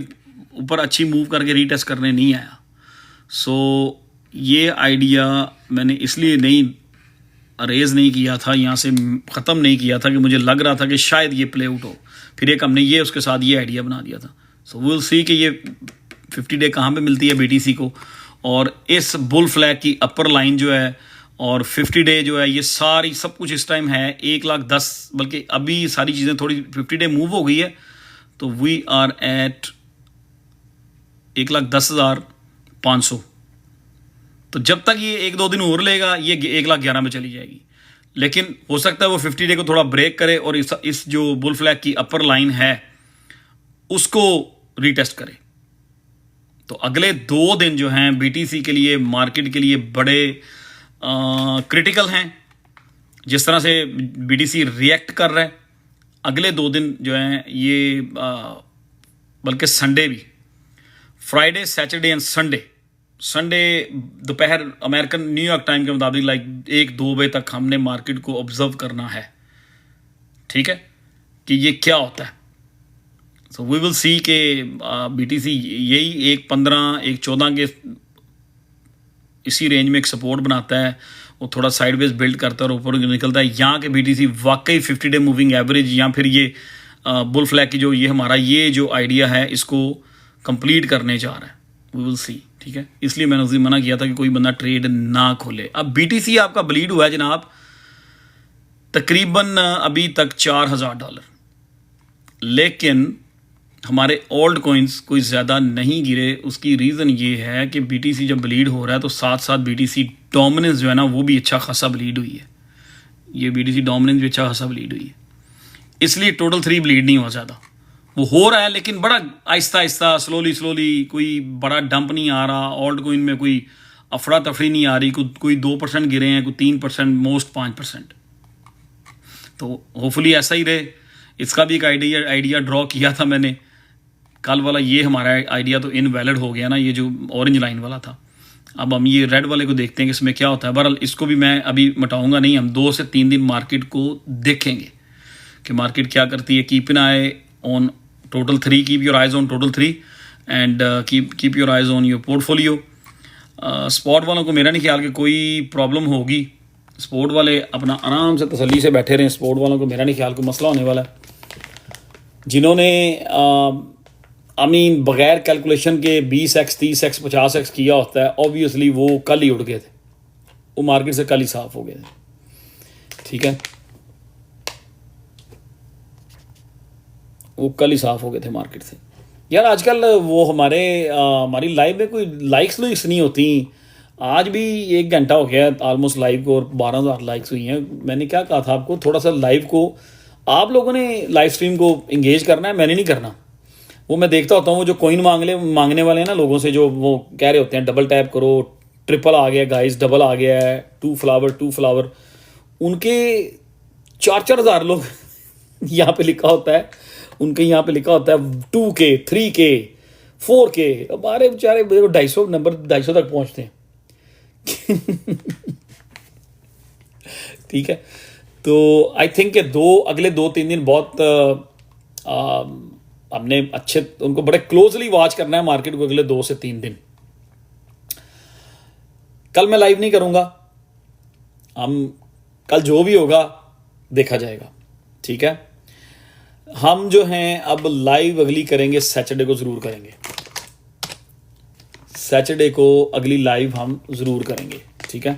ऊपर अच्छी मूव करके रीटेस्ट करने नहीं आया. सो ये आइडिया मैंने इसलिए रेज नहीं किया था, यहाँ से ख़त्म नहीं किया था कि मुझे लग रहा था कि शायद ये प्ले आउट हो. फिर एक हमने ये उसके साथ ये आइडिया बना दिया था. सो विल सी कि ये 50 डे कहाँ पे मिलती है BTC को, और इस बुल फ्लैग की अपर लाइन जो है और 50 डे जो है, ये सारी सब कुछ इस टाइम है 1,10,000. बल्कि अभी सारी चीज़ें थोड़ी 50 डे मूव हो गई है, तो वी आर एट 1,10,500. तो जब तक ये 1-2 दिन और लेगा ये 1,11,000 में चली जाएगी. लेकिन हो सकता है वो 50 डे को थोड़ा ब्रेक करे और इस जो बुल फ्लैग की अपर लाइन है उसको रीटेस्ट करे. तो अगले 2 दिन जो हैं BTC के लिए, मार्केट के लिए बड़े क्रिटिकल हैं. जिस तरह से BTC रिएक्ट कर रहा है, अगले 2 दिन जो हैं ये बल्कि संडे भी, फ्राइडे सैटरडे एंड संडे दोपहर अमेरिकन न्यूयॉर्क टाइम के मुताबिक 1-2 बजे तक हमने मार्केट को ऑब्जर्व करना है. ठीक है, कि ये क्या होता है. सो वी विल सी के BTC यही 1.15 1.14 के इसी रेंज में एक सपोर्ट बनाता है, वो थोड़ा साइडवेज बिल्ड करता है और ऊपर निकलता है. यहाँ के BTC वाकई 50 डे मूविंग एवरेज या फिर ये बुल फ्लैग की जो ये हमारा ये जो आइडिया है इसको कंप्लीट करने जा रहा है. We will see. ठीक है, इसलिए मैंने उस दिन मना किया था कि कोई बंदा ट्रेड ना खोले. अब BTC आपका ब्लीड हुआ है जनाब तकरीबन अभी तक $4,000, लेकिन हमारे ओल्ड कॉइन्स कोई ज़्यादा नहीं गिरे. उसकी रीज़न ये है कि BTC जब ब्लीड हो रहा है तो साथ साथ BTC डोमिनेंस जो है ना वो भी अच्छा खासा ब्लीड हुई है. ये BTC डोमिनेंस भी अच्छा खासा ब्लीड हुई है, इसलिए टोटल 3 ब्लीड नहीं हुआ ज़्यादा. वो हो रहा है लेकिन बड़ा आहिस्ता आहिस्ता, स्लोली स्लोली, कोई बड़ा डंप नहीं आ रहा। ऑल्ट कोइन में कोई अफरा तफरी नहीं आ रही, कोई 2% गिरे हैं, कोई 3%, मोस्ट 5%। तो होपफुली ऐसा ही रहे। इसका भी एक आइडिया ड्रॉ किया था मैंने कल वाला, ये हमारा आइडिया तो इनवैलिड हो गया ना, ये जो ऑरेंज लाइन वाला था। अब हम ये रेड वाले को देखते हैं कि इसमें क्या होता है। बहरहाल इसको भी मैं अभी मटाऊंगा नहीं, हम 2 से 3 दिन मार्केट को देखेंगे कि मार्केट क्या करती है। Keep an I on total 3, keep your eyes on total 3 and keep your eyes on your portfolio. Spot वालों को मेरा नहीं ख्याल कि कोई प्रॉब्लम होगी। स्पोर्ट वाले अपना आराम से तसल्ली से बैठे रहें। स्पोर्ट वालों को मेरा नहीं ख्याल कोई मसला होने वाला है। जिन्होंने बगैर कैलकुलेशन के 20x 30x 50x किया होता है, ऑब्वियसली वो कल ही उड़ गए थे, वो मार्केट से कल ही साफ हो गए थे। ठीक है, वो कल ही साफ हो गए थे मार्केट से। यार आजकल वो हमारी लाइव में कोई लाइक्स नहीं होती। आज भी 1 घंटा हो गया ऑलमोस्ट लाइव को और 12,000 लाइक्स हुई हैं। मैंने क्या कहा था आपको, थोड़ा सा लाइव को आप लोगों ने लाइव स्ट्रीम को इंगेज करना है, मैंने नहीं करना। वो मैं देखता होता हूँ वो जो कॉइन मांगने वाले हैं ना लोगों से, जो वो कह रहे होते हैं डबल टैप करो, ट्रिपल आ गया गाइस, डबल आ गया है, 2 फ्लावर, उनके 4-4 हज़ार लोग यहाँ पे लिखा होता है, उनके यहाँ पे लिखा होता है 2K 3K 4K। हमारे बेचारे 250 नंबर 250 तक पहुँचते हैं। ठीक है, तो आई थिंक कि अगले 2-3 दिन बहुत हमने अच्छे उनको बड़े क्लोजली वॉच करना है मार्केट को अगले 2 से 3 दिन। कल मैं लाइव नहीं करूंगा, हम कल जो भी होगा देखा जाएगा। ठीक है, हम जो हैं अब लाइव अगली करेंगे सैटरडे को, जरूर करेंगे सैटरडे को अगली लाइव हम जरूर करेंगे। ठीक है,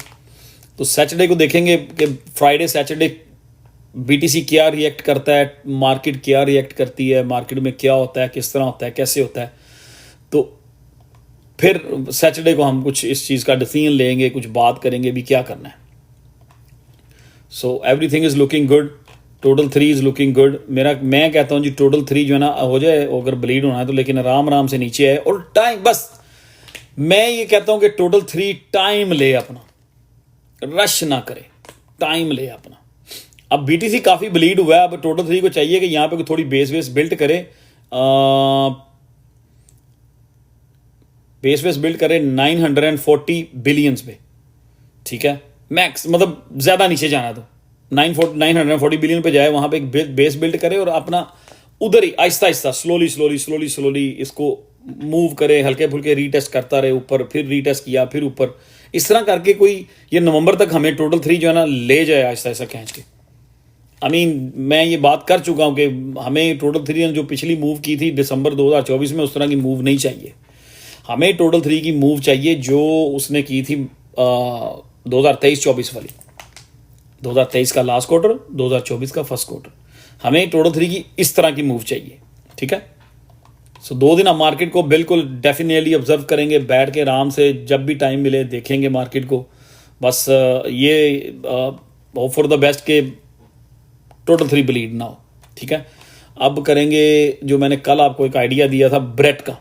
तो सैटरडे को देखेंगे कि फ्राइडे सैटरडे बीटीसी क्या रिएक्ट करता है, मार्केट क्या रिएक्ट करती है, मार्केट में क्या होता है, किस तरह होता है, कैसे होता है। तो फिर सैटरडे को हम कुछ इस चीज़ का डिसीजन लेंगे, कुछ बात करेंगे भी क्या करना है। So everything is looking good, total 3 is looking good. मैं कहता हूँ जी टोटल 3 जो है ना हो जाए, अगर ब्लीड होना है तो, लेकिन आराम से नीचे आए और टाइम, बस मैं ये कहता हूँ कि टोटल 3 टाइम ले, अपना रश ना करे, टाइम ले अपना। अब बीटीसी काफ़ी ब्लीड हुआ है, अब टोटल 3 को चाहिए कि यहाँ पे थोड़ी बेस बिल्ड करे, बेस बिल्ड करे 940 बिलियंस पे। ठीक है, मैक्स, मतलब ज़्यादा नीचे जाना तो 940 बिलियन पे जाए, वहाँ पे एक बेस बिल्ड करे और अपना उधर ही आहिस्ता आहिस्ता स्लोली इसको मूव करे, हल्के फुल्के रीटेस्ट करता रहे, ऊपर फिर रीटेस्ट किया, फिर ऊपर, इस तरह करके कोई ये नवंबर तक हमें टोटल 3 जो है ना ले जाए आहिस्ता आहिस्ता खींच के। मैं ये बात कर चुका हूँ कि हमें टोटल 3 ने जो पिछली मूव की थी दिसंबर 2024 में, उस तरह की मूव नहीं चाहिए। हमें टोटल 3 की मूव चाहिए जो उसने की थी 2023-24 वाली, 2023 का लास्ट क्वार्टर, 2024 का फर्स्ट क्वार्टर। हमें टोटल 3 की इस तरह की मूव चाहिए। ठीक है, सो 2 दिन हम मार्केट को बिल्कुल डेफिनेटली ऑब्जर्व करेंगे, बैठ के आराम से, जब भी टाइम मिले देखेंगे मार्केट को। बस ये होप फॉर द बेस्ट के टोटल 3 ब्लीड ना हो। ठीक है, अब करेंगे जो मैंने कल आपको एक आइडिया दिया था ब्रेट का,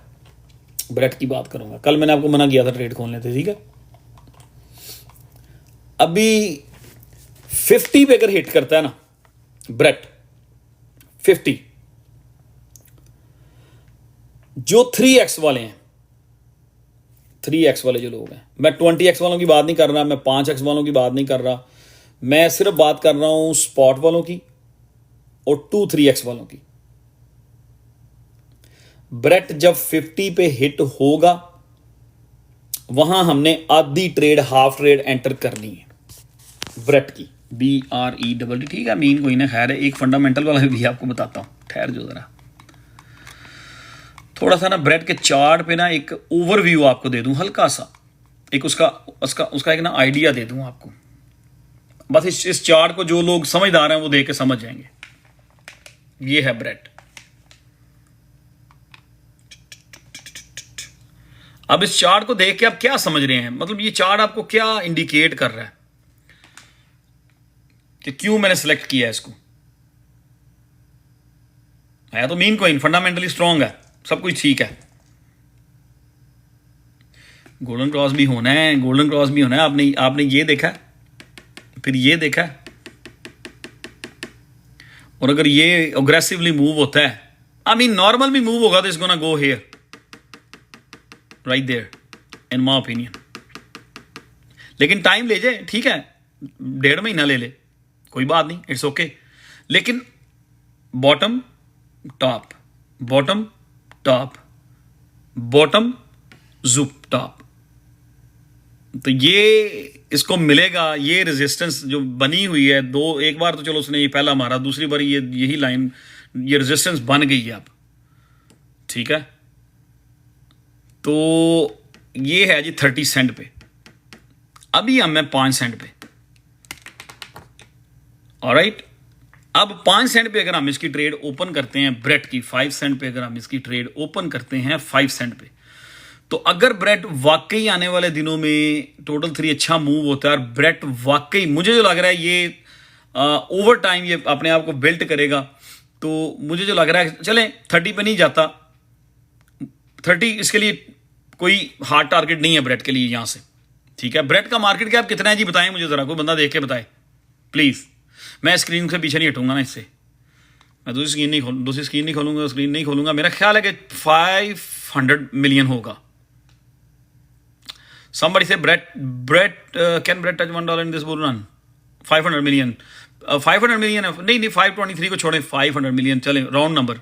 ब्रेट की बात करूंगा। कल मैंने आपको मना किया था ट्रेड खोलने से। ठीक है, अभी 50 पे अगर हिट करता है ना ब्रेट 50, जो 3x वाले हैं, 3x वाले जो लोग हैं, मैं 20x वालों की बात नहीं कर रहा, मैं 5x वालों की बात नहीं कर रहा, मैं सिर्फ बात कर रहा हूं स्पॉट वालों की और 2-3x वालों की। ब्रेट जब 50 पे हिट होगा, वहां हमने आधी ट्रेड, हाफ ट्रेड एंटर करनी है ब्रेट की, BRET। ठीक है, मीन कोई ना, खैर है, एक फंडामेंटल वाला भी आपको बताता हूं, ठहर जो जरा थोड़ा सा ना ब्रेट के चार्ट पे ना एक ओवरव्यू आपको दे दूं, हल्का सा एक उसका एक ना आइडिया दे दूं आपको। बस इस चार्ट को जो लोग समझदार हैं वो देख के समझ जाएंगे। ये है ब्रेट। अब इस चार्ट को देख के आप क्या समझ रहे हैं, मतलब ये चार्ट आपको क्या इंडिकेट कर रहा है कि क्यों मैंने सिलेक्ट किया है इसको। है तो मीन कॉइन फंडामेंटली स्ट्रांग है, सब कुछ ठीक है। गोल्डन क्रॉस भी होना है, गोल्डन क्रॉस भी होना है। आपने ये देखा है, फिर ये देखा है, और अगर ये अग्रेसिवली मूव होता है, आई मीन नॉर्मल भी मूव होगा तो it's gonna go here right there in my opinion. लेकिन टाइम ले जाए, ठीक है, 1.5 महीना ले ले, कोई बात नहीं, इट्स ओके। लेकिन bottom top, bottom top, bottom Zoop top, तो ये इसको मिलेगा। ये रेजिस्टेंस जो बनी हुई है, एक बार तो चलो उसने ये पहला मारा, दूसरी बार यही लाइन, ये रेजिस्टेंस बन गई है अब, ठीक है। तो ये है जी 30 सेंट पे, अभी हम है 5 सेंट पे, ऑलराइट। अब 5 सेंट पे अगर हम इसकी ट्रेड ओपन करते हैं ब्रेड की, 5 सेंट पे अगर हम इसकी ट्रेड ओपन करते हैं 5 सेंट पे, तो अगर ब्रेड वाकई आने वाले दिनों में टोटल 3 अच्छा मूव होता है और ब्रेड वाकई मुझे जो लग रहा है ये ओवर टाइम ये अपने आप को बिल्ड करेगा, तो मुझे जो लग रहा है चलें 30 पे नहीं जाता, 30 इसके लिए कोई हार्ड टारगेट नहीं है ब्रेड के लिए यहां से, ठीक है। ब्रेड का मार्केट कैप कितना है जी बताएं मुझे जरा, कोई बंदा देख के बताए प्लीज। मैं स्क्रीन से पीछे नहीं हटूंगा ना इससे, मैं दूसरी स्क्रीन नहीं खोलूंगा, स्क्रीन नहीं खोलूंगा। मेरा ख्याल है कि 500 मिलियन होगा। Somebody say can Brett touch $1 in this bull run? 500 million. 500 million नहीं 523 को छोड़े, 500 मिलियन चले राउंड नंबर।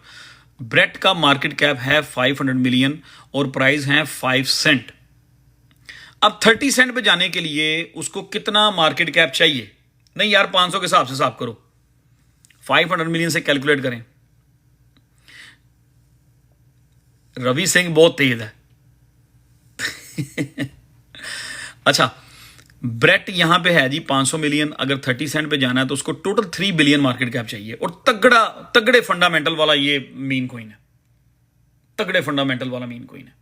ब्रेट का मार्केट कैप है 500 मिलियन और प्राइस है 5 सेंट। अब 30 सेंट पे जाने के लिए उसको कितना मार्केट कैप चाहिए? नहीं यार 500 के हिसाब से हिसाब करो, 500 मिलियन से कैलकुलेट करें। रवि सिंह बहुत तेज है अच्छा, ब्रेट यहां पे है जी 500 मिलियन, अगर 30 सेंट पे जाना है तो उसको टोटल 3 बिलियन मार्केट कैप चाहिए, और तगड़े फंडामेंटल वाला ये मीन कॉइन है, तगड़े फंडामेंटल वाला मीन कॉइन है।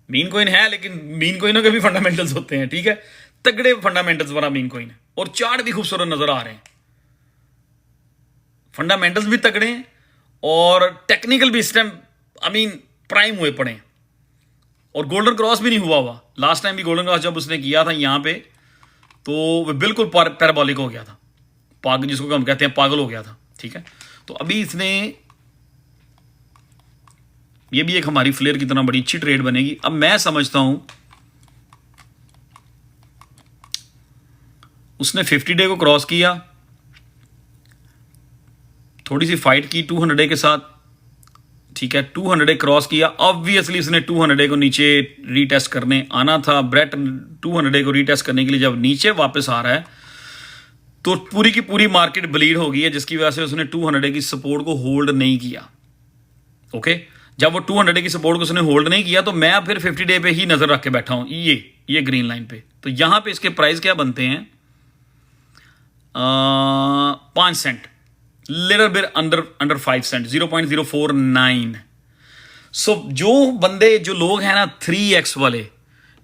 मीन कॉइन है लेकिन मीन कॉइनों के भी फंडामेंटल्स होते हैं, ठीक है, तगड़े फंडामेंटल्स वाला मीन कॉइन है, और चार्ट भी खूबसूरत नजर आ रहे हैं, फंडामेंटल्स भी तगड़े हैं और टेक्निकल भी इस टाइम आई मीन प्राइम हुए पड़े हैं, और गोल्डन क्रॉस भी नहीं हुआ। लास्ट टाइम भी गोल्डन क्रॉस जब उसने किया था यहां पे, तो वो बिल्कुल पैराबोलिक हो गया था, पागल जिसको हम कहते हैं पागल हो गया था, ठीक है। तो अभी इसने, ये भी एक हमारी फ्लेयर की तरह बड़ी अच्छी ट्रेड बनेगी। अब मैं समझता हूं उसने 50 डे को क्रॉस किया, थोड़ी सी फाइट की 200 डे के साथ, ठीक है, 200 डे क्रॉस किया, ऑब्वियसली इसने 200 डे को नीचे रीटेस्ट करने आना था। ब्रेट 200 डे को रीटेस्ट करने के लिए जब नीचे वापस आ रहा है तो पूरी की पूरी मार्केट ब्लीड हो गई है, जिसकी वजह से उसने 200 डे की सपोर्ट को होल्ड नहीं किया। ओके, जब वो 200 डे की सपोर्ट को उसने होल्ड नहीं किया तो मैं फिर 50 डे पे ही नजर रख के बैठा हूं, ये ग्रीन लाइन पे। तो यहां पे इसके प्राइस क्या बनते हैं, 5 cent, little bit under 5 cent, 0.049। सो जो बंदे, जो लोग हैं ना 3x वाले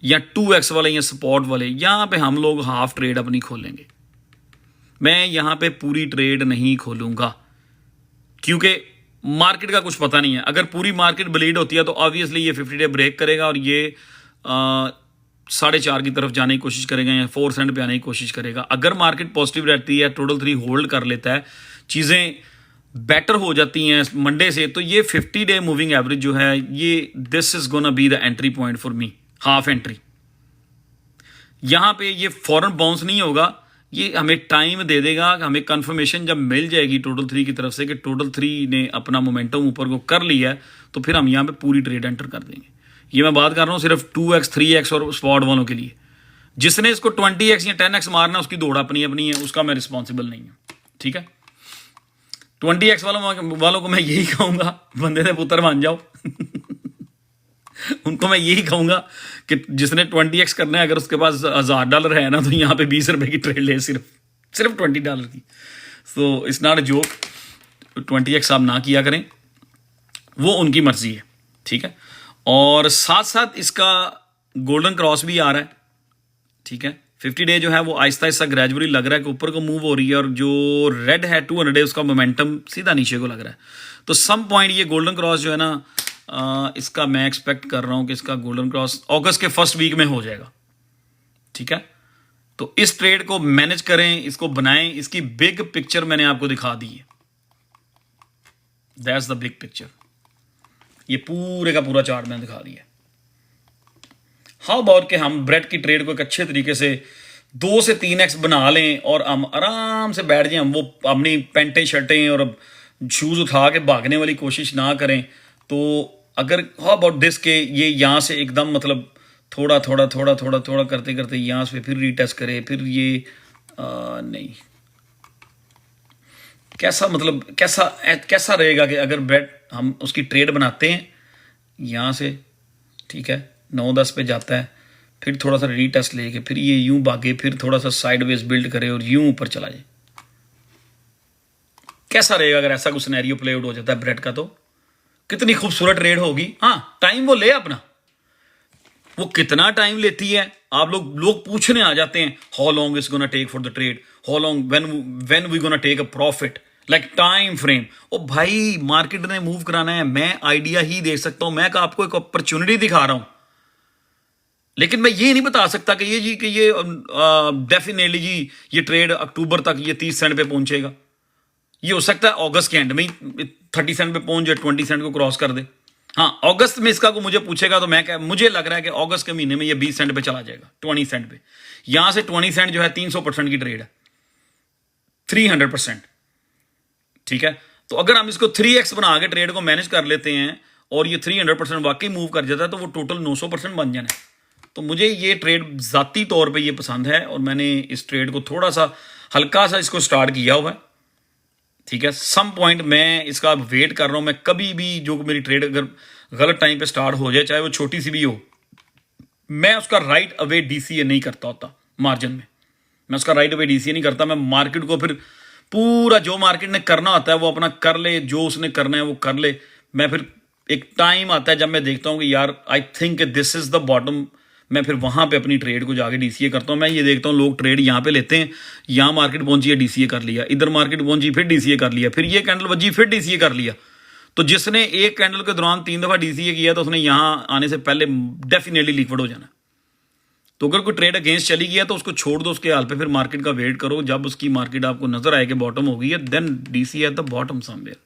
या 2x वाले या सपोर्ट वाले, यहां पे हम लोग हाफ ट्रेड अपनी खोलेंगे। मैं यहां पे पूरी ट्रेड नहीं खोलूंगा क्योंकि मार्केट का कुछ पता नहीं है। अगर पूरी मार्केट ब्लीड होती है तो ऑब्वियसली ये 50 डे ब्रेक करेगा और ये 4.5 की तरफ जाने की कोशिश करेगा या 4 सेंट पे आने की कोशिश करेगा। अगर मार्केट पॉजिटिव रहती है, टोटल 3 होल्ड कर लेता है, चीज़ें बेटर हो जाती हैं मंडे से, तो ये 50 डे मूविंग एवरेज जो है, ये this is gonna be the entry point for me, half entry. यहां पे ये फॉरन बाउंस नहीं होगा, ये हमें टाइम दे देगा, हमें कंफर्मेशन जब मिल जाएगी टोटल 3 की तरफ से कि टोटल 3 ने अपना मोमेंटम ऊपर को कर लिया है, तो फिर हम यहां पे पूरी ट्रेड एंटर कर देंगे। ये मैं बात कर रहा हूं सिर्फ 2x 3x और स्पॉट वालों के लिए। जिसने इसको 20x या 10x मारना, उसकी दौड़ अपनी अपनी है, उसका मैं रिस्पॉन्सिबल नहीं हूं, ठीक है। 20x वालों को मैं यही कहूंगा, बंदे से पुत्र मान जाओ उनको मैं यही कहूंगा कि जिसने 20x करना है, अगर उसके पास $1000 है ना, तो यहाँ पे 20 रुपए की ट्रेड ले, सिर्फ $20 की। So it's not a joke, 20x आप ना किया करें, वो उनकी मर्जी है, ठीक है। और साथ साथ इसका गोल्डन क्रॉस भी आ रहा है, ठीक है, 50 डे जो है वो आहिस्ता आहिस्ता ग्रेजुअली लग रहा है कि ऊपर को मूव हो रही है, और जो रेड है 200 डे उसका मोमेंटम सीधा नीचे को लग रहा है। तो सम पॉइंट ये गोल्डन क्रॉस जो है ना, इसका मैं एक्सपेक्ट कर रहा हूँ कि इसका गोल्डन क्रॉस अगस्त के फर्स्ट वीक में हो जाएगा। ठीक है, तो इस ट्रेड को मैनेज करें, इसको बनाएं। इसकी बिग पिक्चर मैंने आपको दिखा दी है, दैट्स द बिग पिक्चर। ये पूरे का पूरा चार्ट मैंने दिखा दिया। हाउ अबाउट के हम ब्रेड की ट्रेड को एक अच्छे तरीके से 2 से 3x बना लें और हम आराम से बैठ जाएं, हम वो अपनी पैंटें शर्टें और शूज़ उठा के भागने वाली कोशिश ना करें। तो अगर हाउ अबाउट दिस के ये यहाँ से एकदम मतलब थोड़ा थोड़ा थोड़ा थोड़ा थोड़ा करते करते यहाँ से फिर रीटेस्ट करे, फिर ये नहीं, कैसा मतलब कैसा रहेगा कि अगर ब्रेड हम उसकी ट्रेड बनाते हैं यहाँ से, ठीक है, 9-10 पे जाता है, फिर थोड़ा सा रीटेस्ट लेके फिर ये यूं भागे, फिर थोड़ा सा साइडवेज बिल्ड करे और यूं ऊपर चला जाए। कैसा रहेगा अगर ऐसा कुछ सिनेरियो प्ले आउट हो जाता है ब्रेड का? तो कितनी खूबसूरत ट्रेड होगी। हाँ, टाइम वो ले अपना, वो कितना टाइम लेती है आप लोग पूछने आ जाते हैं, how long is gonna take for the trade, how long when we gonna take a profit, like time frame. ओ भाई, मार्केट ने मूव कराना है, मैं आइडिया ही दे सकता हूं, मैं आपको एक अपॉर्चुनिटी दिखा रहा हूं, लेकिन मैं ये नहीं बता सकता कि ये डेफिनेटली जी ये ट्रेड अक्टूबर तक ये 30 सेंट पे पहुंचेगा। ये हो सकता है अगस्त के एंड में 30 सेंट पे पहुंच जाए, 20 सेंट को क्रॉस कर दे। हाँ, अगस्त में इसका को मुझे पूछेगा तो मुझे लग रहा है कि अगस्त के महीने में ये 20 सेंट पे चला जाएगा, 20 सेंट पे। यहां से 20 सेंट जो है 300% की ट्रेड है, 300%। ठीक है, तो अगर हम इसको 3x बना के ट्रेड को मैनेज कर लेते हैं और ये 300% वाकई मूव कर जाता है तो वो टोटल 900% बन जाना है। तो मुझे ये ट्रेड ज़ाती तौर पे ये पसंद है और मैंने इस ट्रेड को थोड़ा सा हल्का सा इसको स्टार्ट किया हुआ है। ठीक है, सम पॉइंट मैं इसका वेट कर रहा हूं। मैं कभी भी जो मेरी ट्रेड अगर गलत टाइम पे स्टार्ट हो जाए, चाहे वो छोटी सी भी हो, मैं उसका राइट अवे डीसीए नहीं करता होता मार्जिन में। मैं उसका राइट अवे डीसीए नहीं करता। मैं मार्केट को फिर पूरा जो मार्केट ने करना होता है वो अपना कर ले, जो उसने करना है वो कर ले। मैं फिर एक टाइम आता है जब मैं देखता हूं कि यार I think this is the bottom, मैं फिर वहां पे अपनी ट्रेड को जाके डीसीए करता हूं। मैं ये देखता हूं लोग ट्रेड यहां पे लेते हैं, यहां मार्केट पहुंची है डीसीए कर लिया, इधर मार्केट पहुंची फिर डीसीए कर लिया, फिर ये कैंडल बजी फिर डीसीए कर लिया। तो जिसने एक कैंडल के दौरान 3 दफा डीसीए किया तो उसने यहां आने से पहले डेफिनेटली लिक्विड हो जाना। तो अगर कोई ट्रेड अगेंस्ट चली गया तो उसको छोड़ दो उसके हाल पे, फिर मार्केट का वेट करो। जब उसकी मार्केट आपको नजर आए कि बॉटम हो गई है, then DCA at the bottom somewhere.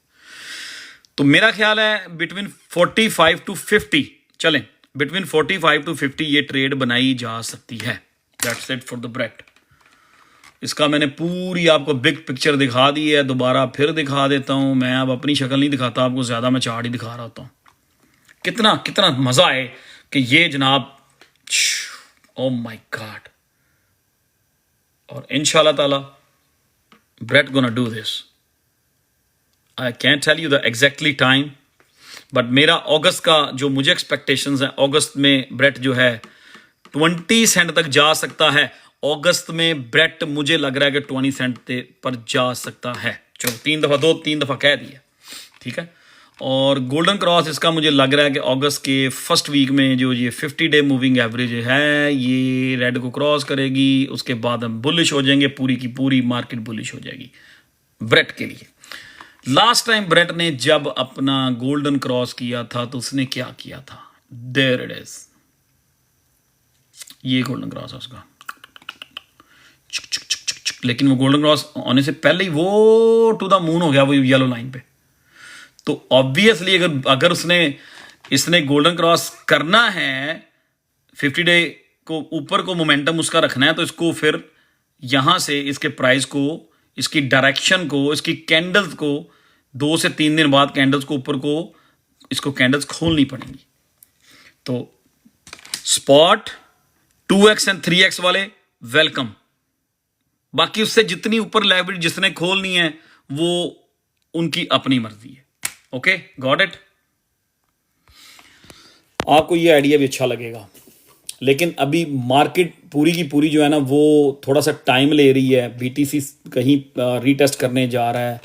तो मेरा ख्याल है बिटवीन 45 टू 50 चलें, बिटवीन 45 टू 50 ये ट्रेड बनाई जा सकती है। That's it for the bread. इसका मैंने पूरी आपको बिग पिक्चर दिखा दी है, दोबारा फिर दिखा देता हूं। मैं अब अपनी शक्ल नहीं दिखाता आपको ज्यादा, मैं चार्ट ही दिखा रहा होता हूं। कितना कितना मजा आए कि ये जनाब, ओ माय गॉड। और इंशाल्लाह ताला Brett gonna do this. I can't tell you the exactly time, but मेरा अगस्त का जो मुझे एक्सपेक्टेशंस है, अगस्त में ब्रेड जो है 20 सेंट तक जा सकता है। अगस्त में ब्रेड मुझे लग रहा है कि 20 सेंट पर जा सकता है। चलो 3 दफा कह दिया, ठीक है। और गोल्डन क्रॉस इसका मुझे लग रहा है कि अगस्त के फर्स्ट वीक में जो ये 50 डे मूविंग एवरेज है ये रेड को क्रॉस करेगी, उसके बाद हम बुलिश हो जाएंगे, पूरी की पूरी मार्केट बुलिश हो जाएगी ब्रेड के लिए। लास्ट टाइम ब्रेड ने जब अपना गोल्डन क्रॉस किया था तो उसने क्या किया था, देयर इट इज, ये गोल्डन क्रॉस है उसका। लेकिन वो गोल्डन क्रॉस होने से पहले ही वो टू द मून हो गया वो येलो लाइन पे। तो ऑब्वियसली अगर इसने गोल्डन क्रॉस करना है, 50 डे को ऊपर को मोमेंटम उसका रखना है, तो इसको फिर यहां से इसके प्राइस को, इसकी डायरेक्शन को, इसकी कैंडल्स को 2 से 3 दिन बाद कैंडल्स को ऊपर को इसको कैंडल्स खोलनी पड़ेंगी। तो स्पॉट 2x एंड 3x वाले वेलकम, बाकी उससे जितनी ऊपर लेवरेज जिसने खोलनी है वो उनकी अपनी मर्जी है। Okay, got it. आपको ये आइडिया भी अच्छा लगेगा, लेकिन अभी मार्केट पूरी की पूरी जो है ना वो थोड़ा सा टाइम ले रही है। बीटीसी कहीं रीटेस्ट करने जा रहा है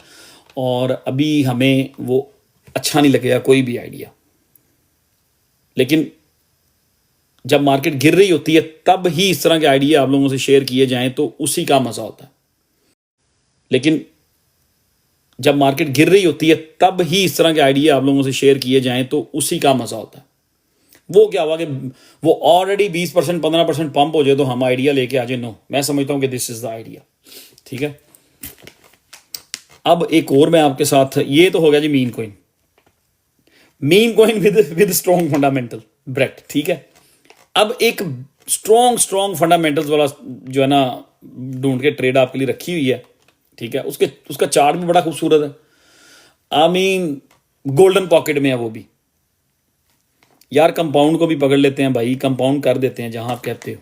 और अभी हमें वो अच्छा नहीं लगेगा कोई भी आइडिया। लेकिन जब मार्केट गिर रही होती है तब ही इस तरह के आइडिया आप लोगों से शेयर किए जाएं तो उसी का मजा होता है। लेकिन जब मार्केट गिर रही होती है तब ही इस तरह के आइडिया आप लोगों से शेयर किए जाएं तो उसी का मजा होता है। वो क्या हुआ कि वो ऑलरेडी 20% 15% पंप हो जाए तो हम आइडिया लेके आ जाए, नो, मैं समझता हूं कि दिस इज द आइडिया। ठीक है, अब एक और मैं आपके साथ, ये तो हो गया जी meme coin with strong fundamental Brett. ठीक है, अब एक स्ट्रॉन्ग फंडामेंटल्स वाला जो है ना ढूंढ के ट्रेड आपके लिए रखी हुई है। ठीक है, उसका चार्ट भी बड़ा खूबसूरत है। आई मीन गोल्डन पॉकेट में है वो भी। यार कंपाउंड को भी पकड़ लेते हैं भाई, कंपाउंड कर देते हैं जहां आप कहते हो।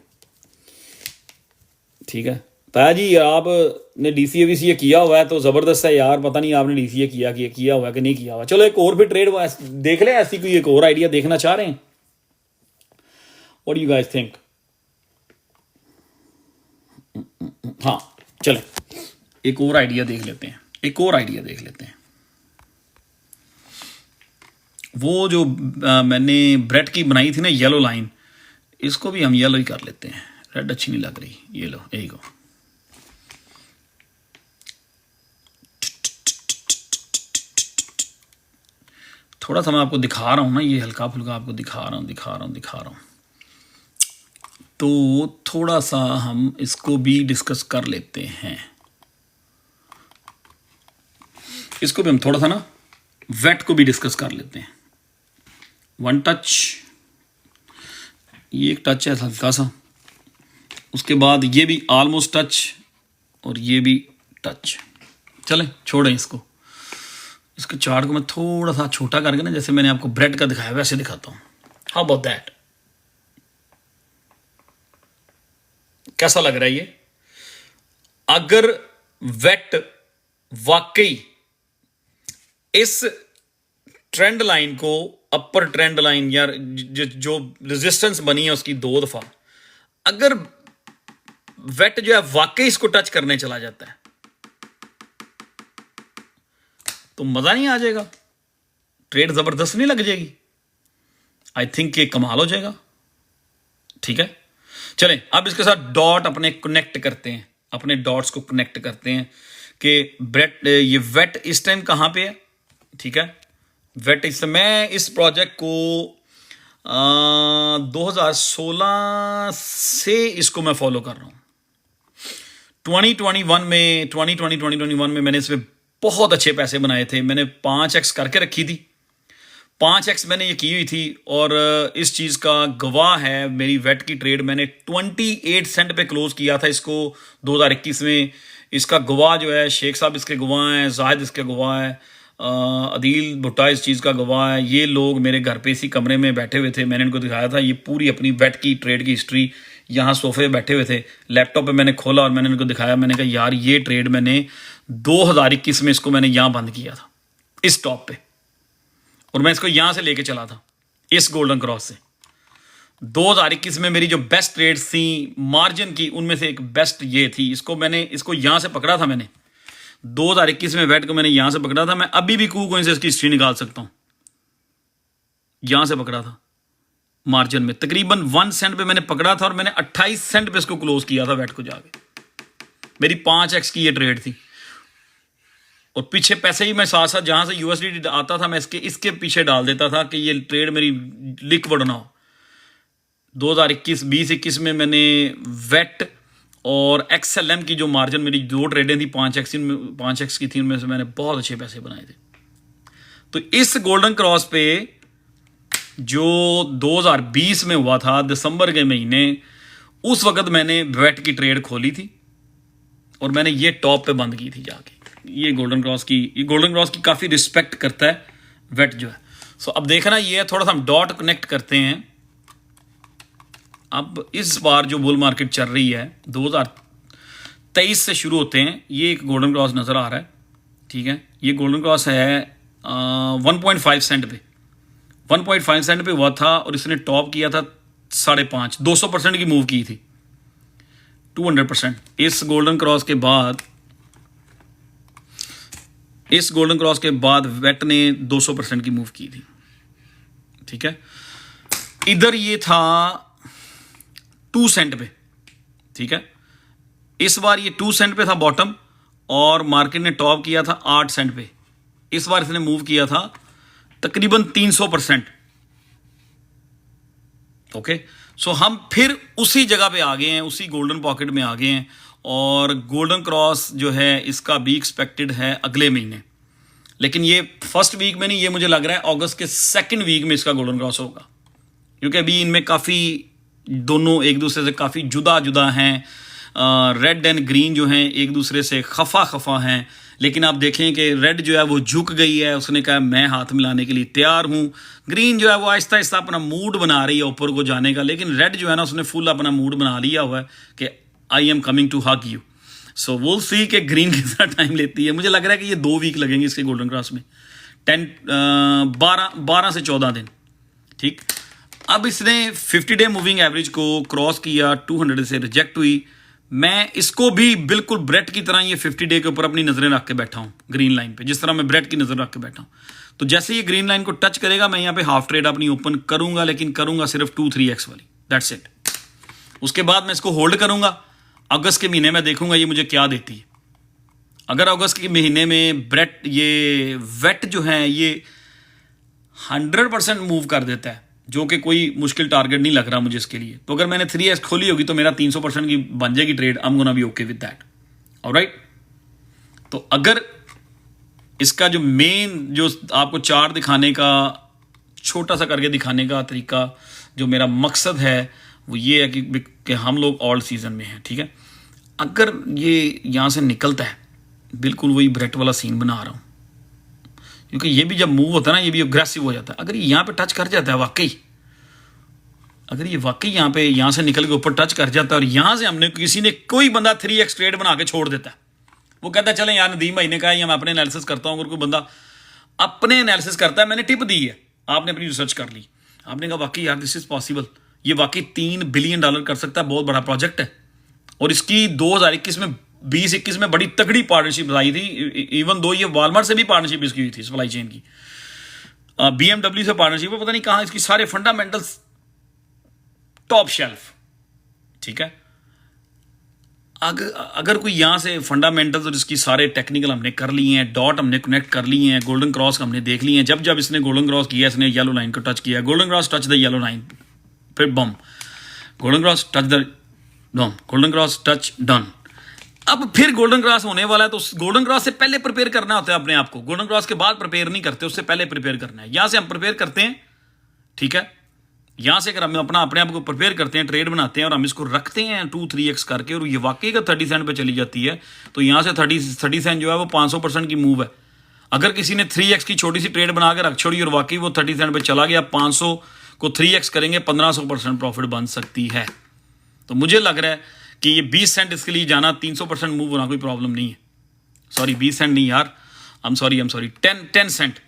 ठीक है ताया जी, आपने डीसीए वीसीए किया हुआ है तो जबरदस्त है यार, पता नहीं आपने डीसीए किया हुआ है कि नहीं किया हुआ। चलो एक और भी ट्रेड देख ले, ऐसी कोई एक और आइडिया देखना चाह रहे हैं? What do you guys think? हाँ चले एक और आइडिया देख लेते हैं। वो जो मैंने ब्रेड की बनाई थी ना येलो लाइन, इसको भी हम येलो ही कर लेते हैं, रेड अच्छी नहीं लग रही। ये लो, यही को थोड़ा सा मैं आपको दिखा रहा हूं ना, ये हल्का फुल्का आपको दिखा रहा हूं तो थोड़ा सा हम इसको भी डिस्कस कर लेते हैं। इसको भी हम थोड़ा सा ना वेट को भी डिस्कस कर लेते हैं। वन टच, ये एक टच है हल्का सा, उसके बाद ये भी ऑलमोस्ट टच और ये भी टच। चले छोड़ें इसको चार्ट को मैं थोड़ा सा छोटा करके ना, जैसे मैंने आपको ब्रेड का दिखाया वैसे दिखाता हूं। How about that? कैसा लग रहा है ये? अगर वेट वाकई इस ट्रेंड लाइन को, अपर ट्रेंड लाइन या जो रेजिस्टेंस बनी है उसकी 2 दफा, अगर वेट जो है वाकई इसको टच करने चला जाता है तो मजा नहीं आ जाएगा? ट्रेड जबरदस्त नहीं लग जाएगी? आई थिंक ये कमाल हो जाएगा। ठीक है, चलें अब इसके साथ डॉट अपने कनेक्ट करते हैं, अपने डॉट्स को कनेक्ट करते हैं कि ब्रेड ये वेट इस टाइम कहां पे है। ठीक है, वेट इस मैं इस प्रोजेक्ट को 2016 से इसको मैं फॉलो कर रहा हूं। 2021 में मैंने इसमें बहुत अच्छे पैसे बनाए थे। मैंने 5x करके रखी थी, 5x मैंने ये की हुई थी। और इस चीज़ का गवाह है मेरी वेट की ट्रेड, मैंने 28 सेंट पे क्लोज किया था इसको 2021 में। इसका गवाह जो है शेख साहब इसके गवाह हैं, जाहिद इसके गवाह है, अदील भुट्टा इस चीज़ का गवाह है। ये लोग मेरे घर पे इसी कमरे में बैठे हुए थे, मैंने इनको दिखाया था ये पूरी अपनी वेट की ट्रेड की हिस्ट्री। यहाँ सोफे बैठे हुए थे, लैपटॉप पे मैंने खोला और मैंने इनको दिखाया। मैंने कहा यार ये ट्रेड मैंने 2021 में इसको मैंने यहाँ बंद किया था इस टॉप पे, और मैं इसको यहाँ से लेके चला था इस गोल्डन क्रॉस से। 2021 में मेरी जो बेस्ट ट्रेड्स थी मार्जिन की, उनमें से एक बेस्ट ये थी। इसको यहाँ से पकड़ा था मैंने 2021 में, वेट को मैंने यहां से पकड़ा था। मैं अभी भी कूकोइन से इसकी हिस्ट्री निकाल सकता हूं। यहां से पकड़ा था मार्जिन में, तकरीबन 1 सेंट पे मैंने पकड़ा था और मैंने 28 सेंट पे इसको क्लोज किया था वेट को जाके। मेरी 5x की ये ट्रेड थी और पीछे पैसे ही मैं साथ साथ जहां से यूएसडी आता था मैं इसके पीछे डाल देता था कि ये ट्रेड मेरी लिक्विड ना हो। 2021 में मैंने वेट और XLM की जो मार्जिन मेरी 2 ट्रेडें थी 5x की थी, उनमें से मैंने बहुत अच्छे पैसे बनाए थे। तो इस गोल्डन क्रॉस पे जो 2020 में हुआ था दिसंबर के महीने, उस वक्त मैंने वेट की ट्रेड खोली थी और मैंने ये टॉप पे बंद की थी जाके। ये गोल्डन क्रॉस की काफ़ी रिस्पेक्ट करता है वेट जो है। सो अब देखना ये थोड़ा सा हम डॉट कनेक्ट करते हैं। अब इस बार जो बुल मार्केट चल रही है 2023 से शुरू होते हैं। ये एक गोल्डन क्रॉस नज़र आ रहा है, ठीक है। ये गोल्डन क्रॉस है 1.5 सेंट पे, 1.5 सेंट पे हुआ था और इसने टॉप किया था 5.5, 200% की मूव की थी, 200%। इस गोल्डन क्रॉस के बाद वेट ने 200% की मूव की थी, ठीक है। इधर ये था 2 सेंट पे, ठीक है। इस बार ये 2 सेंट पे था बॉटम और मार्केट ने टॉप किया था 8 सेंट पे। इस बार इसने मूव किया था तकरीबन 300%। ओके, सो हम फिर उसी जगह पे आ गए हैं, उसी गोल्डन पॉकेट में आ गए हैं, और गोल्डन क्रॉस जो है इसका भी एक्सपेक्टेड है अगले महीने, लेकिन ये फर्स्ट वीक में नहीं, ये मुझे लग रहा है अगस्त के सेकंड वीक में इसका गोल्डन क्रॉस होगा, क्योंकि अभी इनमें काफ़ी दोनों एक दूसरे से काफ़ी जुदा जुदा हैं। रेड एंड ग्रीन जो हैं एक दूसरे से खफा हैं, लेकिन आप देखें कि रेड जो है वो झुक गई है, उसने कहा मैं हाथ मिलाने के लिए तैयार हूँ। ग्रीन जो है वो आहिस्ता आहिस्ता अपना मूड बना रही है ऊपर को जाने का, लेकिन रेड जो है ना उसने फुल अपना मूड बना लिया हुआ है कि I am coming to hug you. So will see कि ग्रीन कितना टाइम लेती है। मुझे लग रहा है कि ये 2 वीक लगेंगे इसके गोल्डन क्रॉस में, 12 से 14 दिन, ठीक। अब इसने 50 डे मूविंग एवरेज को क्रॉस किया, 200 से रिजेक्ट हुई। मैं इसको भी बिल्कुल ब्रेट की तरह ये 50 डे के ऊपर अपनी नज़रें रख के बैठा हूँ ग्रीन लाइन पे, जिस तरह मैं ब्रेट की नज़र रख के बैठा हूँ। तो जैसे ये ग्रीन लाइन को टच करेगा मैं यहाँ पे हाफ ट्रेड अपनी ओपन करूंगा, लेकिन करूंगा सिर्फ 2-3x वाली, दैट्स इट। उसके बाद मैं इसको होल्ड करूंगा। अगस्त के महीने में देखूंगा ये मुझे क्या देती है। अगर अगस्त के महीने में ब्रेट ये वेट जो है ये 100% मूव कर देता है, जो कि कोई मुश्किल टारगेट नहीं लग रहा मुझे इसके लिए, तो अगर मैंने 3x खोली होगी तो मेरा 300% की बन जाएगी trade. I am gonna be okay with that, alright. तो अगर इसका जो मेन जो आपको चार्ट दिखाने का छोटा सा करके दिखाने का तरीका जो मेरा मकसद है वो ये है कि हम लोग ऑल सीजन में हैं, ठीक है। अगर ये यहाँ से निकलता है, बिल्कुल वही ब्रेट वाला सीन बना रहा हूँ, क्योंकि ये भी जब मूव होता है ना ये भी अग्रेसिव हो जाता है। अगर ये यहाँ पे टच कर जाता है वाकई, अगर ये वाकई यहाँ पे यहाँ से निकल के ऊपर टच कर जाता है और यहाँ से हमने किसी ने कोई बंदा 3x ट्रेड बना के छोड़ देता है, वो कहता है चलें यार नदीम भाई ने कहा या मैं अपने एनालिसिस करता हूँ। अगर कोई बंदा अपने एनालिसिस करता है, मैंने टिप दी है, आपने अपनी रिसर्च कर ली, आपने कहा वाकई यार दिस इज पॉसिबल, ये वाकई $3 बिलियन कर सकता है, बहुत बड़ा प्रोजेक्ट है। और इसकी 2021 में 20-21 में बड़ी तगड़ी पार्टनरशिप आई थी, इवन दो ये वॉलमार्ट से भी पार्टनरशिप इसकी हुई थी सप्लाई चेन की, BMW से पार्टनरशिप है, पता नहीं कहाँ, इसकी सारे फंडामेंटल्स टॉप शेल्फ, ठीक है। अगर कोई यहाँ से फंडामेंटल्स और इसकी सारे टेक्निकल हमने कर लिए हैं, डॉट हमने कनेक्ट कर लिए हैं, गोल्डन क्रॉस हमने देख लिए हैं, जब जब इसने गोल्डन क्रॉस किया इसने येलो लाइन को टच किया, golden cross touch the yellow line, फिर boom, golden cross touch the boom, golden cross touch done. अब फिर गोल्डन क्रॉस होने वाला है, तो गोल्डन क्रॉस से पहले प्रिपेयर करना होता है अपने आप को, गोल्डन क्रॉस के बाद प्रिपेयर नहीं करते, उससे पहले प्रिपेयर करना है। यहाँ से हम प्रिपेयर करते हैं, ठीक है। यहाँ से अगर हम अपने आप को प्रिपेयर करते हैं, ट्रेड बनाते हैं और हम इसको रखते हैं 2-3x करके, और ये वाकई का 30 सेंट पे चली जाती है, तो यहाँ से 30 सेंट जो है वो 500% की मूव है। अगर किसी ने 3x की छोटी सी ट्रेड बना के रख छोड़ी और वाकई वो 30 सेंट पे चला गया, 500 को 3x करेंगे 1500% प्रॉफिट बन सकती है। तो मुझे लग रहा है कि ये 20 सेंट इसके लिए जाना, 300% मूव होना कोई प्रॉब्लम नहीं है। सॉरी 20 सेंट नहीं यार, आई एम सॉरी 10 सेंट,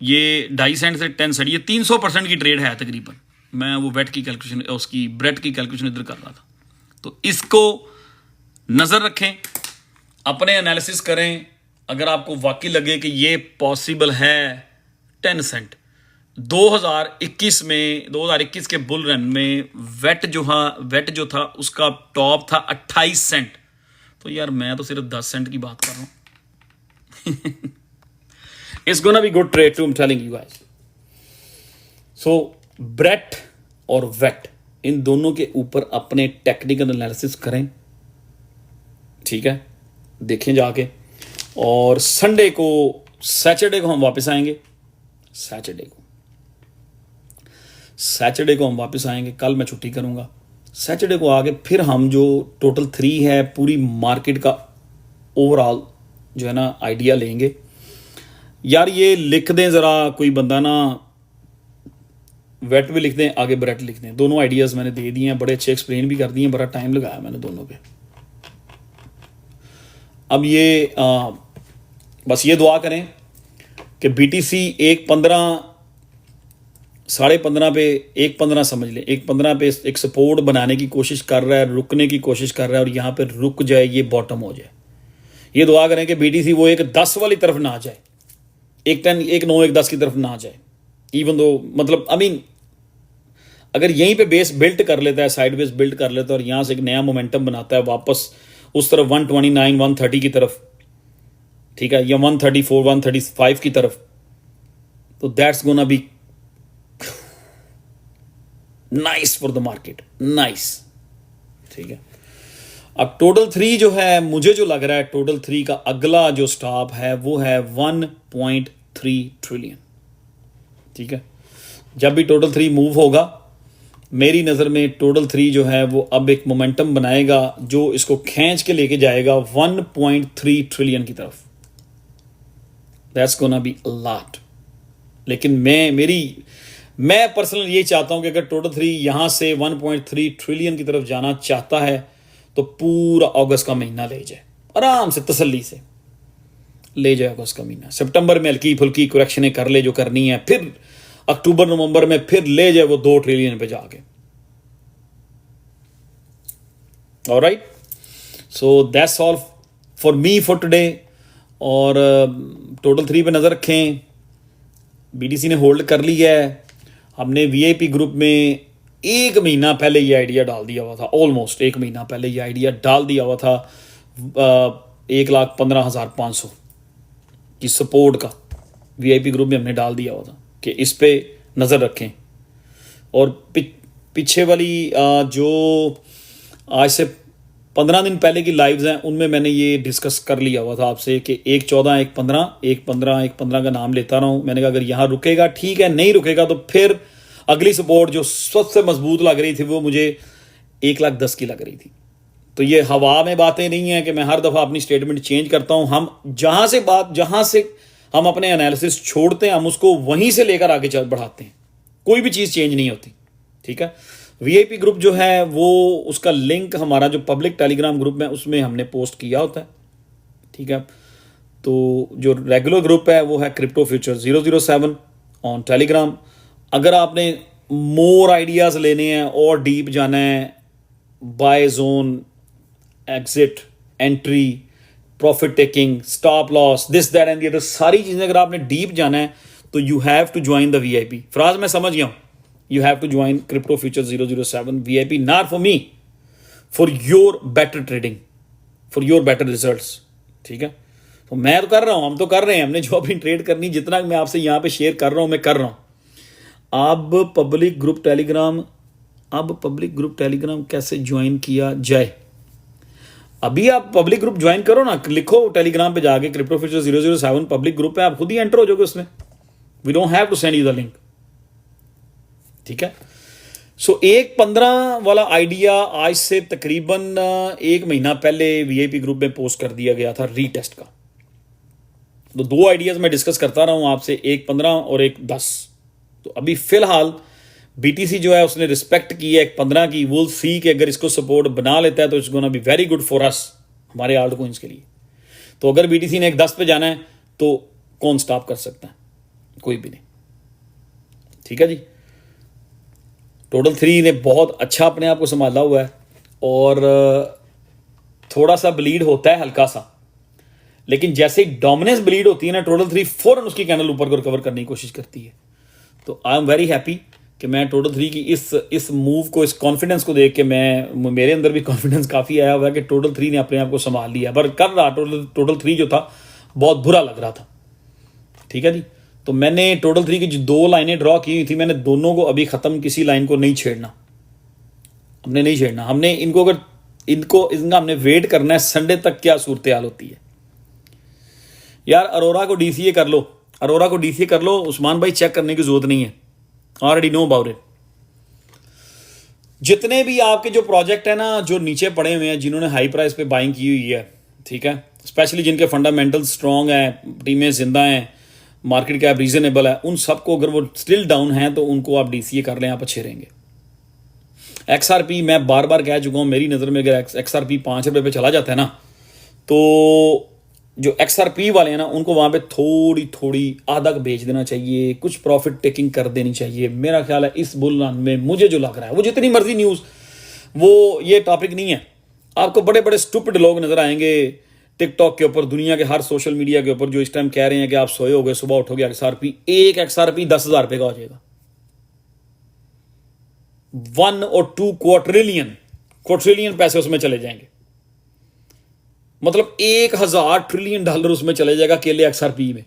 ये 2.5 सेंट से 10 सेंट, ये 300% की ट्रेड है तकरीबन। मैं वो वेट की कैलकुलेशन, उसकी ब्रेड की कैलकुलेशन इधर कर रहा था। तो इसको नज़र रखें, अपने एनालिसिस करें। अगर आपको वाकई लगे कि ये पॉसिबल है 10 सेंट, 2021 में 2021 के बुल रन में वेट जो था उसका टॉप था 28 सेंट, तो यार मैं तो सिर्फ 10 सेंट की बात कर रहा हूँ। It's gonna be good trade too, I'm telling you guys. So Brett और वेट इन दोनों के ऊपर अपने टेक्निकल एनालिसिस करें, ठीक है, देखें जाके। और सैटरडे को हम वापस आएंगे, सैटरडे को हम वापस आएंगे। कल मैं छुट्टी करूंगा, सैटरडे को आके फिर हम जो टोटल 3 है पूरी मार्केट का ओवरऑल जो है ना आइडिया लेंगे। यार ये लिख दें ज़रा कोई बंदा ना, वेट भी लिख दें, आगे ब्रेट लिख दें, दोनों आइडियाज़ मैंने दे दिए हैं, बड़े अच्छे एक्सप्लेन भी कर दिए हैं, बड़ा टाइम लगाया मैंने दोनों पे। अब ये बस ये दुआ करें कि BTC 1.15 15.5 पे 1.15 समझ लें, 1.15 पे एक सपोर्ट बनाने की कोशिश कर रहा है, रुकने की कोशिश कर रहा है, और यहाँ पे रुक जाए, ये बॉटम हो जाए। ये दुआ करें कि BTC वो 1.10 वाली तरफ ना जाए, 1.10 1.9 1.10 की तरफ ना जाए। इवन दो मतलब आई मीन अगर यहीं पे बेस बिल्ट कर लेता है, साइड बेस बिल्ट कर लेता है और यहाँ से एक नया मोमेंटम बनाता है वापस उस तरफ 129 130 की तरफ, ठीक है, या 134 135 की तरफ, तो that's gonna be nice for the market, nice. ठीक है, अब टोटल 3 जो है, मुझे जो लग रहा है टोटल 3 का अगला जो स्टॉप है वो है 1.3 ट्रिलियन। ठीक है, जब भी टोटल 3 मूव होगा, मेरी नज़र में टोटल 3 जो है वो अब एक मोमेंटम बनाएगा जो इसको खींच के लेके जाएगा 1.3 ट्रिलियन की तरफ। That's gonna be a lot. लेकिन मैं पर्सनल ये चाहता हूं कि अगर टोटल 3 यहां से 1.3 ट्रिलियन की तरफ जाना चाहता है तो पूरा अगस्त का महीना ले जाए, आराम से तसल्ली से ले जाए अगस्त का महीना। सितंबर में हल्की फुल्की करेक्शनें कर ले जो करनी है, फिर अक्टूबर नवंबर में फिर ले जाए वो 2 ट्रिलियन पे जाके। Alright, so that's all for me for today. और टोटल 3 पे नज़र रखें। बीटीसी ने होल्ड कर लिया है। हमने वीआईपी ग्रुप में 1 महीना पहले ये आइडिया डाल दिया हुआ था, ऑलमोस्ट 1 महीना पहले ये आइडिया डाल दिया हुआ था 1,15,500 की सपोर्ट का वीआईपी ग्रुप में हमने डाल दिया हुआ था कि इस पे नज़र रखें। और पीछे वाली जो आज से 15 दिन पहले की लाइव्स हैं उनमें मैंने ये डिस्कस कर लिया हुआ था आपसे कि 1,14 1,15 1,15 1,15 का नाम लेता रहा हूँ। मैंने कहा अगर यहाँ रुकेगा ठीक है, नहीं रुकेगा तो फिर अगली सपोर्ट जो सबसे मजबूत लग रही थी वो मुझे 1,10,000 की लग रही थी। तो ये हवा में बातें नहीं है कि मैं हर दफ़ा अपनी स्टेटमेंट चेंज करता हूँ। हम जहाँ से हम अपने एनालिसिस छोड़ते हैं हम उसको वहीं से लेकर आगे चल बढ़ाते हैं, कोई भी चीज़ चेंज नहीं होती। ठीक है, वीआईपी ग्रुप जो है वो उसका लिंक हमारा जो पब्लिक टेलीग्राम ग्रुप है उसमें हमने पोस्ट किया होता है। ठीक है, तो जो रेगुलर ग्रुप है वो है क्रिप्टो फ्यूचर 007 ऑन टेलीग्राम। अगर आपने मोर आइडियाज़ लेने हैं और डीप जाना है, buy zone, exit, entry, profit taking, stop loss, this that and the other, सारी चीज़ें अगर आपने डीप जाना है तो you have to join the VIP. Faraz मैं समझ गया हूँ, you have to join crypto future 007 VIP, not for me, for your better trading, for your better results। ठीक है, तो मैं तो कर रहा हूं, हम तो कर रहे हैं, हमने जो अपनी ट्रेड करनी, जितना मैं आपसे यहां पे शेयर कर रहा हूं मैं कर रहा हूं। अब पब्लिक ग्रुप टेलीग्राम कैसे ज्वाइन किया जाए? अभी आप पब्लिक ग्रुप ज्वाइन करो ना, लिखो टेलीग्राम पे जाके क्रिप्टो फ्यूचर 007 पब्लिक ग्रुप है, आप खुद ही एंटर हो जाओगे उसमें। We don't have to send you the link. ठीक है, सो 1.15 वाला आइडिया आज से तकरीबन 1 महीना पहले वीआईपी ग्रुप में पोस्ट कर दिया गया था रीटेस्ट का। तो 2 आइडियाज मैं डिस्कस करता रहा हूं आपसे, 1.15 और 1.10। तो अभी फिलहाल बीटीसी जो है उसने रिस्पेक्ट की है 1.15 की। विल सी कि अगर इसको सपोर्ट बना लेता है तो it's gonna be very good for us, हमारे आल्ट कोइंस के लिए। तो अगर बीटीसी ने 1.10 पे जाना है तो कौन स्टॉप कर सकता है? कोई भी नहीं। ठीक है जी, टोटल 3 ने बहुत अच्छा अपने आप को संभाला हुआ है और थोड़ा सा ब्लीड होता है हल्का सा, लेकिन जैसे ही डोमिनेंस ब्लीड होती है ना, टोटल 3 फौरन उसकी कैंडल ऊपर को रिकवर करने की कोशिश करती है। तो आई एम वेरी हैप्पी कि मैं टोटल 3 की इस मूव को, इस कॉन्फिडेंस को देख के मेरे अंदर भी कॉन्फिडेंस काफ़ी आया हुआ है कि टोटल 3 ने अपने आप को संभाल लिया। पर कर रहा टोटल 3 जो था बहुत बुरा लग रहा था। ठीक है जी, तो मैंने टोटल 3 की जो 2 लाइनें ड्रॉ की हुई थी, मैंने दोनों को अभी ख़त्म, किसी लाइन को नहीं छेड़ना, हमने नहीं छेड़ना। हमने इनका हमने वेट करना है संडे तक क्या सूरत हाल होती है। यार अरोरा को डीसीए कर लो, उस्मान भाई चेक करने की जरूरत नहीं है, ऑलरेडी नो अबाउट इट। जितने भी आपके जो प्रोजेक्ट है ना जो नीचे पड़े हुए हैं, जिन्होंने हाई प्राइस पे बाइंग की हुई है, ठीक है, स्पेशली जिनके फंडामेंटल स्ट्रॉन्ग हैं, टीमें जिंदा हैं, मार्केट कैप रीजनेबल है, उन सबको अगर वो स्टिल डाउन है तो उनको आप डीसीए कर लें, आप अच्छे रहेंगे। एक्सआरपी मैं बार बार कह चुका हूँ, मेरी नज़र में अगर एक्सआरपी 5 रुपये पे चला जाता है ना, तो जो एक्सआरपी वाले हैं ना उनको वहाँ पे थोड़ी आधा का बेच देना चाहिए, कुछ प्रॉफिट टेकिंग कर देनी चाहिए। मेरा ख्याल है इस बुल रन में मुझे जो लग रहा है, वो जितनी मर्जी न्यूज़, वो ये टॉपिक नहीं है। आपको बड़े बड़े स्टूपिड लोग नजर आएंगे टिकटॉक के ऊपर, दुनिया के हर सोशल मीडिया के ऊपर, जो इस टाइम कह रहे हैं कि आप सोए होगे, सुबह उठोगे एक्सआरपी 10,000 रुपये का हो जाएगा। 1 और 2 क्वार्ट्रिलियन पैसे उसमें चले जाएंगे। मतलब 1000 ट्रिलियन डॉलर उसमें चले जाएगा अकेले एक्सआरपी में।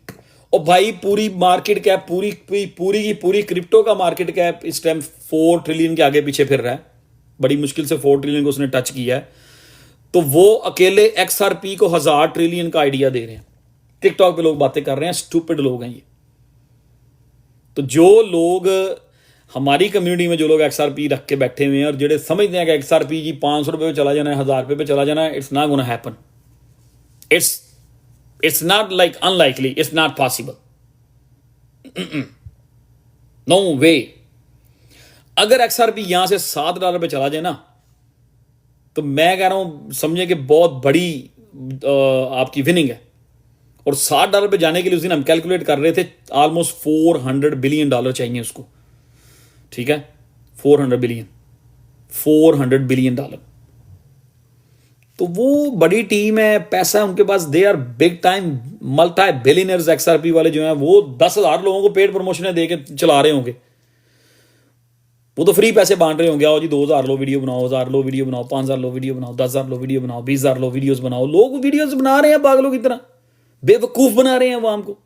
और भाई पूरी मार्केट कैप, पूरी पूरी की पूरी क्रिप्टो का मार्केट कैप इस टाइम 4 ट्रिलियन के आगे पीछे फिर रहा है। बड़ी मुश्किल से 4 ट्रिलियन को उसने टच किया है। तो वो अकेले एक्सआरपी को 1000 ट्रिलियन का आइडिया दे रहे हैं। टिकटॉक पे लोग बातें कर रहे हैं, स्टूपिड लोग हैं ये। तो जो लोग हमारी कम्युनिटी में जो लोग एक्सआरपी रख के बैठे हुए हैं और जेडे समझते हैं कि एक्सआरपी जी 500 रुपये पे चला जाना है, 1000 रुपये पे चला जाना है, it's not gonna happen. It's not like unlikely, it's not possible, no way. अगर एक्सआरपी यहां से $7 पे चला जाए ना, तो मैं कह रहा हूं समझे कि बहुत बड़ी आपकी विनिंग है। और $7 पे जाने के लिए उस दिन हम कैलकुलेट कर रहे थे ऑलमोस्ट $400 बिलियन चाहिए उसको। ठीक है, 400 बिलियन डॉलर। तो वो बड़ी टीम है, पैसा है उनके पास, they are big time multi billionaires. XRP वाले जो हैं वो 10,000 लोगों को पेड प्रमोशनें दे के चला रहे होंगे। वो तो फ्री पैसे बांट रहे होंगे, आओ जी 2000 लो वीडियो बनाओ, 1000 लो वीडियो बनाओ, 5000 लो वीडियो बनाओ, 10,000 लो वीडियो बनाओ, 20,000 लो वीडियोस बनाओ। लोग वीडियोस बना रहे हैं पागलों की तरह, बेवकूफ बना रहे हैं अवाम को।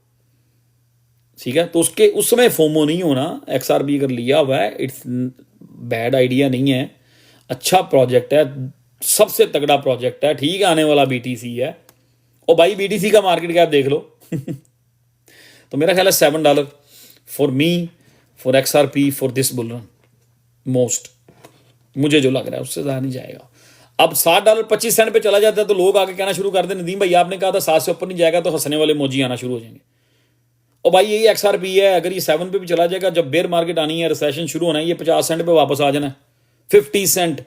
ठीक है, तो उसके उस समय फोमो नहीं होना। एक्सआरपी अगर लिया हुआ है, इट्स बैड आइडिया नहीं है, अच्छा प्रोजेक्ट है, सबसे तगड़ा प्रोजेक्ट है। ठीक है, आने वाला बीटीसी है। और भाई बीटीसी का मार्केट कैप देख लो तो मेरा ख्याल है $7 for me, for XRP, for this bull run most, मुझे जो लग रहा है उससे ज़्यादा नहीं जाएगा। अब $7 25 सेंट पे चला जाता है तो लोग आके कहना शुरू कर दें, नदीम भाई आपने कहा था 7 से ऊपर नहीं जाएगा, तो हंसने वाले मोजी आना शुरू हो जाएंगे। और भाई यही एक्सआरपी है, अगर ये 7 पे भी चला जाएगा, जब बेयर मार्केट आनी है, रिसेशन शुरू होना है, ये 50 सेंट पे वापस आ जाना है, 50 सेंट।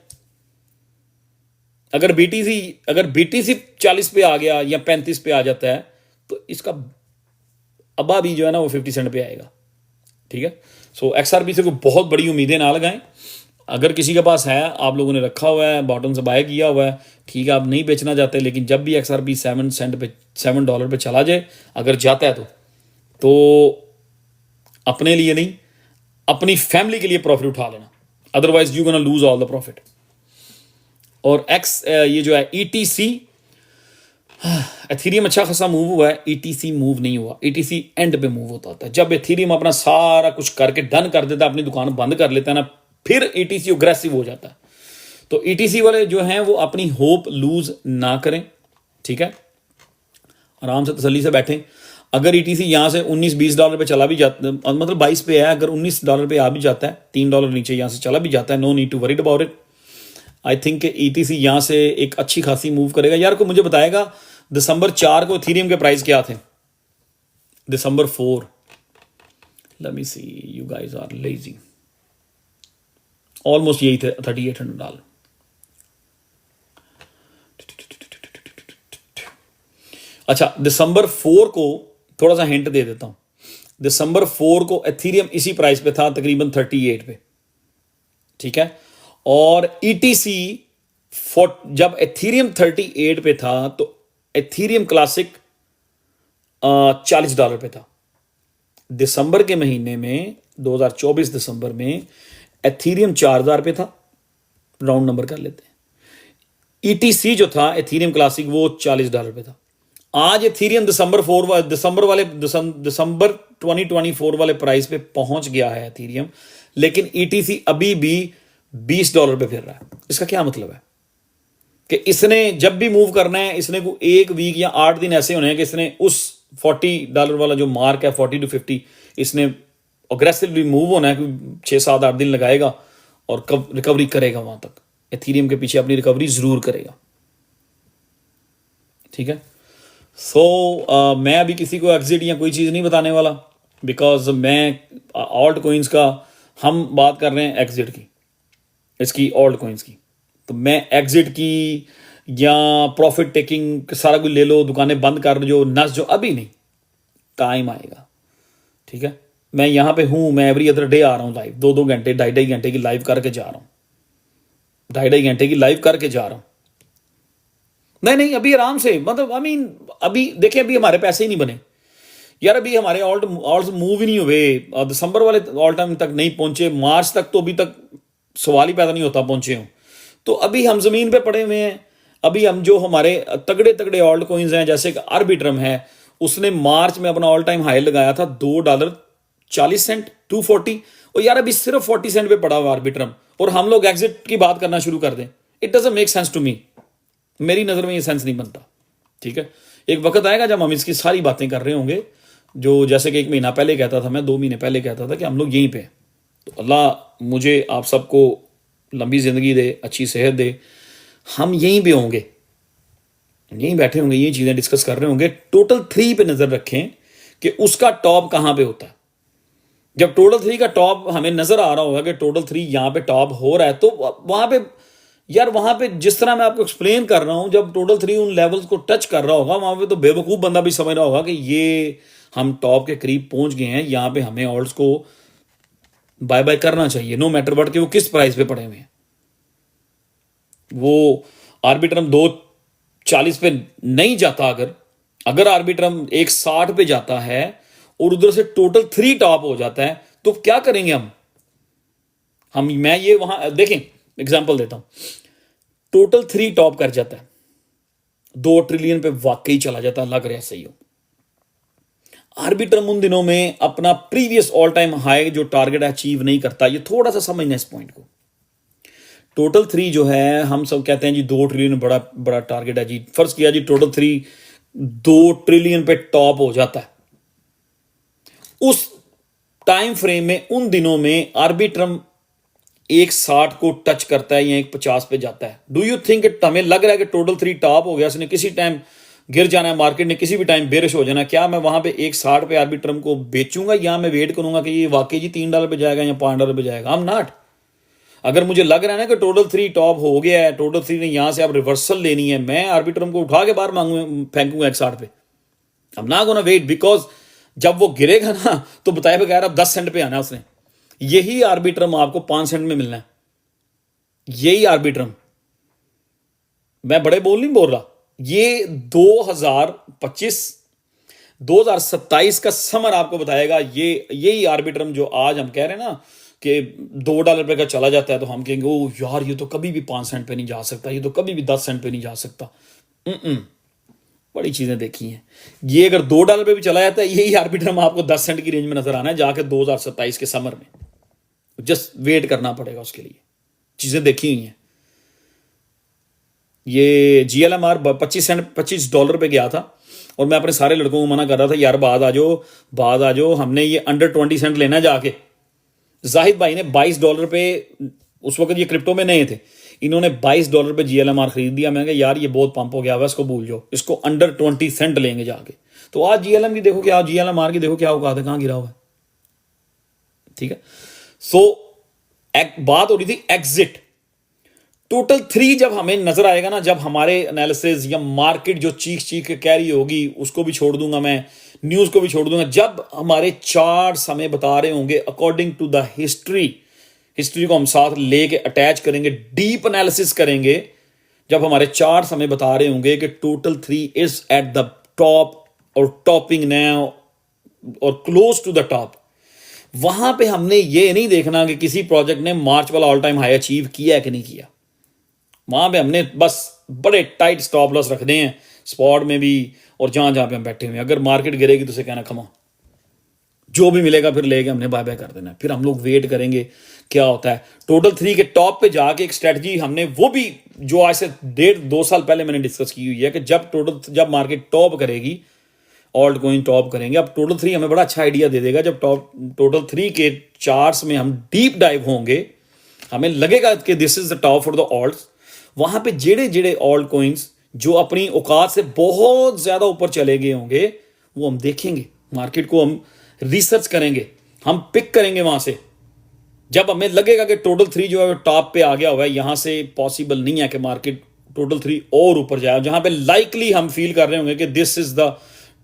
अगर बीटीसी 40 पे आ गया या 35 पे आ जाता है, तो इसका अब्बा भी जो है ना वो 50 सेंट पे आएगा। ठीक है, सो एक्सआरपी से कोई बहुत बड़ी उम्मीदें ना लगाएं। अगर किसी के पास है, आप लोगों ने रखा हुआ है, बॉटम से बाय किया हुआ है, ठीक है, आप नहीं बेचना चाहते, लेकिन जब भी एक्सआरपी $7 पे चला जाए, अगर जाता है तो अपने लिए नहीं, अपनी फैमिली के लिए प्रॉफिट उठा लेना, otherwise you gonna lose all the profit. और ये जो है ईटीसी, एथीरियम अच्छा खासा मूव हुआ है, ईटीसी मूव नहीं हुआ। ईटीसी एंड पे मूव होता है, जब एथीरियम अपना सारा कुछ करके डन कर देता है, अपनी दुकान बंद कर लेता है ना, फिर ईटीसी अग्रेसिव हो जाता है। तो ईटीसी वाले जो हैं वो अपनी होप लूज ना करें। ठीक है, आराम से तसल्ली से बैठें। अगर ईटीसी यहाँ से $19-20 पे चला भी जाता, मतलब 22 पे है, अगर $19 पे आ भी जाता है, $3 नीचे यहाँ से चला भी जाता है, no need to worried about it. I think ETC यहाँ से एक अच्छी खासी मूव करेगा। यार को मुझे बताएगा दिसंबर 4 को इथेरियम के प्राइस क्या थे? दिसंबर 4, let me see, you guys are lazy, almost यही थे $3,800। अच्छा, दिसंबर 4 को थोड़ा सा हिंट दे देता हूं। दिसंबर 4 को एथीरियम इसी प्राइस पे था, तकरीबन 38 पे। ठीक है, और ईटीसी जब एथीरियम 38 पे था तो एथीरियम क्लासिक $40 पे था। दिसंबर के महीने में 2024 दिसंबर में एथीरियम 4000 पे था, राउंड नंबर कर लेते हैं। ईटीसी जो था एथीरियम क्लासिक वो $40 पे था। आज एथीरियम दिसंबर 2024 वाले प्राइस पे पहुंच गया है एथीरियम, लेकिन ईटीसी अभी भी $20 पे फिर रहा है। इसका क्या मतलब है कि इसने जब भी मूव करना है, इसने को 1 वीक या 8 दिन ऐसे होने हैं कि इसने उस $40 वाला जो मार्क है 40 to 50, इसने अग्रेसिवली मूव होना है कि 6-7-8 दिन लगाएगा और कब रिकवरी करेगा वहां तक। एथीरियम के पीछे अपनी रिकवरी जरूर करेगा। ठीक है, सो मैं अभी किसी को एग्जिट या कोई चीज़ नहीं बताने वाला, बिकॉज मैं ऑल्ट कोइंस का, हम बात कर रहे हैं एग्जिट की, इसकी ऑल्ट कोइंस की, तो मैं एग्जिट की या प्रॉफिट टेकिंग सारा कुछ ले लो, दुकानें बंद कर जो नस जो, अभी नहीं, टाइम आएगा। ठीक है, मैं यहाँ पे हूँ, मैं एवरी अदर डे आ रहा हूँ लाइव, 2-2 घंटे 2.5 घंटे की लाइव करके जा रहा हूँ, 2.5 घंटे की लाइव करके जा रहा हूँ। नहीं अभी आराम से, मतलब आई मीन अभी देखिए, अभी हमारे पैसे ही नहीं बने यार, अभी हमारे ऑल्ट मूव ही नहीं हुए, दिसंबर वाले ऑल टाइम तक नहीं पहुंचे, मार्च तक तो अभी तक सवाल ही पैदा नहीं होता पहुंचे हों। तो अभी हम ज़मीन पे पड़े हुए हैं। अभी हम जो हमारे तगड़े तगड़े ऑल्ट कॉइन्स हैं, जैसे कि आर्बिट्रम है, उसने मार्च में अपना ऑल टाइम हाई लगाया था $2.40 240, और यार अभी सिर्फ 40 सेंट पे पड़ा हुआ आर्बिट्रम, और हम लोग एग्जिट की बात करना शुरू कर दें। It doesn't make sense to me. मेरी नज़र में ये सेंस नहीं बनता। ठीक है, एक वक्त आएगा जब हम इसकी सारी बातें कर रहे होंगे, जो जैसे कि 1 महीना पहले कहता था मैं, 2 महीने पहले कहता था कि हम लोग यहीं पे। तो अल्लाह मुझे आप सबको लंबी ज़िंदगी दे, अच्छी सेहत दे। हम यहीं पे होंगे, यहीं बैठे होंगे, ये चीज़ें डिस्कस कर रहे होंगे। टोटल 3 पे नज़र रखें कि उसका टॉप कहाँ पे होता है। जब टोटल 3 का टॉप हमें नज़र आ रहा होगा कि टोटल 3 यहाँ पे टॉप हो रहा है, तो वहाँ पे यार, वहाँ पे जिस तरह मैं आपको एक्सप्लेन कर रहा हूँ, जब टोटल 3 उन लेवल्स को टच कर रहा होगा, वहाँ पे तो बेवकूफ़ बंदा भी समझ रहा होगा कि ये हम टॉप के करीब पहुँच गए हैं, यहाँ पे हमें ऑल्ट्स को बाय बाय करना चाहिए, नो मैटर वट कि वो किस प्राइस पे पड़े हुए हैं। वो आर्बिट्रम 2.40 पे नहीं जाता, अगर आर्बिट्रम 1.60 पे जाता है और उधर से टोटल 3 टॉप हो जाता है, तो क्या करेंगे हम मैं ये वहां देखें, एग्जांपल देता हूं। टोटल 3 टॉप कर जाता है, 2 ट्रिलियन पे वाकई चला जाता है, लग रहा सही हो। आर्बिट्रम उन दिनों में अपना प्रीवियस ऑल टाइम हाई जो टारगेट अचीव नहीं करता। ये थोड़ा सा समझना इस पॉइंट को। टोटल 3 जो है, हम सब कहते हैं जी 2 ट्रिलियन बड़ा बड़ा टारगेट है जी। फर्ज किया जी टोटल 3 2 ट्रिलियन पे टॉप हो जाता है। उस टाइम फ्रेम में, उन दिनों में आर्बिट्रम 1.60 को टच करता है या 1.50 पे जाता है। डू यू थिंक हमें लग रहा है कि टोटल 3 टॉप हो गया, इसने किसी टाइम गिर जाना है, मार्केट ने किसी भी टाइम बेरिश हो जाना है, क्या मैं वहां पे 1.60 पे आर्बिट्रम को बेचूंगा, या मैं वेट करूंगा कि ये वाकई जी $3 पे जाएगा या $5 पे जाएगा? आई एम नॉट। अगर मुझे लग रहा है ना कि टोटल 3 टॉप हो गया है, टोटल 3 ने यहां से अब रिवर्सल लेनी है, मैं आर्बिट्रम को उठा के बाहर फेंकूंगा 1.60 पे। I am not gonna wait, because जब वो गिरेगा ना, तो बताए बगैर अब 10 सेंट पे आना उसने। यही आर्बिट्रम आपको 5 सेंट में मिलना है। यही आर्बिट्रम, मैं बड़े बोल नहीं बोल रहा, ये 2027 का समर आपको बताएगा। यही आर्बिट्रम जो आज हम कह रहे हैं ना कि $2 पे का चला जाता है, तो हम कहेंगे ओ यार ये तो कभी भी 5 सेंट पे नहीं जा सकता, ये तो कभी भी 10 सेंट पे नहीं जा सकता। बड़ी चीजें देखी हैं। ये अगर $2 पे भी चला जाता है, यही आर्बिट्रम आपको 10 सेंट की रेंज में नजर आना है जाके 2027 के समर में। जस्ट वेट करना पड़ेगा उसके लिए, चीजें देखी हुई हैं। ये GLMR $25 पे गया था, और मैं अपने सारे लड़कों को मना कर रहा था यार बाद आ जाओ, हमने ये अंडर 20 सेंट लेना जाके। जाहिद भाई ने $22 पे, उस वक्त ये क्रिप्टो में नए थे, इन्होंने $22 पे GLMR खरीद दिया। मैंने कहा यार ये बहुत पंप हो गया हुआ, इसको भूल जाओ, इसको अंडर 20 सेंट लेंगे जाके। तो आज GLM की देखो क्या, GLMR की देखो क्या औकात है, कहां गिरा हुआ है। ठीक है, सो बात हो रही थी एग्जिट। टोटल 3 जब हमें नजर आएगा ना, जब हमारे एनालिसिस या मार्केट जो चीख के कह रही होगी, उसको भी छोड़ दूंगा मैं, न्यूज को भी छोड़ दूंगा, जब हमारे चार्ट्स हमें बता रहे होंगे अकॉर्डिंग टू द हिस्ट्री को हम साथ लेके अटैच करेंगे, डीप एनालिसिस करेंगे, जब हमारे चार्ट्स हमें बता रहे होंगे कि total 3 is at the top और टॉपिंग नाउ और क्लोज टू द टॉप, वहां पे हमने ये नहीं देखना कि किसी प्रोजेक्ट ने मार्च वाला ऑल टाइम हाई अचीव किया है कि नहीं किया। वहां पे हमने बस बड़े टाइट स्टॉप लॉस रखने हैं, स्पॉट में भी और जहां जहां पे हम बैठे हुए हैं। अगर मार्केट गिरेगी तो उसे कहना खमा, जो भी मिलेगा फिर लेके हमने बाय बाय कर देना है। फिर हम लोग वेट करेंगे क्या होता है। टोटल 3 के टॉप पे जाके एक स्ट्रेटजी हमने, वो भी जो आज से 1.5-2 साल पहले मैंने डिस्कस की हुई है कि जब मार्केट टॉप करेगी, ऑल्ट कॉइन टॉप करेंगे। अब टोटल 3 हमें बड़ा अच्छा आइडिया दे देगा। जब टोटल 3 के चार्ट्स में हम डीप डाइव होंगे, हमें लगेगा कि this is the top for the ult's. वहां पे जेड़े ऑल्ट कॉइन्स जो अपनी औकात से बहुत ज्यादा ऊपर चले गए होंगे, वो हम देखेंगे, मार्केट को हम रिसर्च करेंगे, हम पिक करेंगे वहां से। जब हमें लगेगा कि टोटल 3 जो है टॉप पे आ गया हुआ है, यहां से पॉसिबल नहीं है कि मार्केट टोटल 3 और ऊपर जाए, जहां पे लाइकली हम फील कर रहे होंगे कि this is the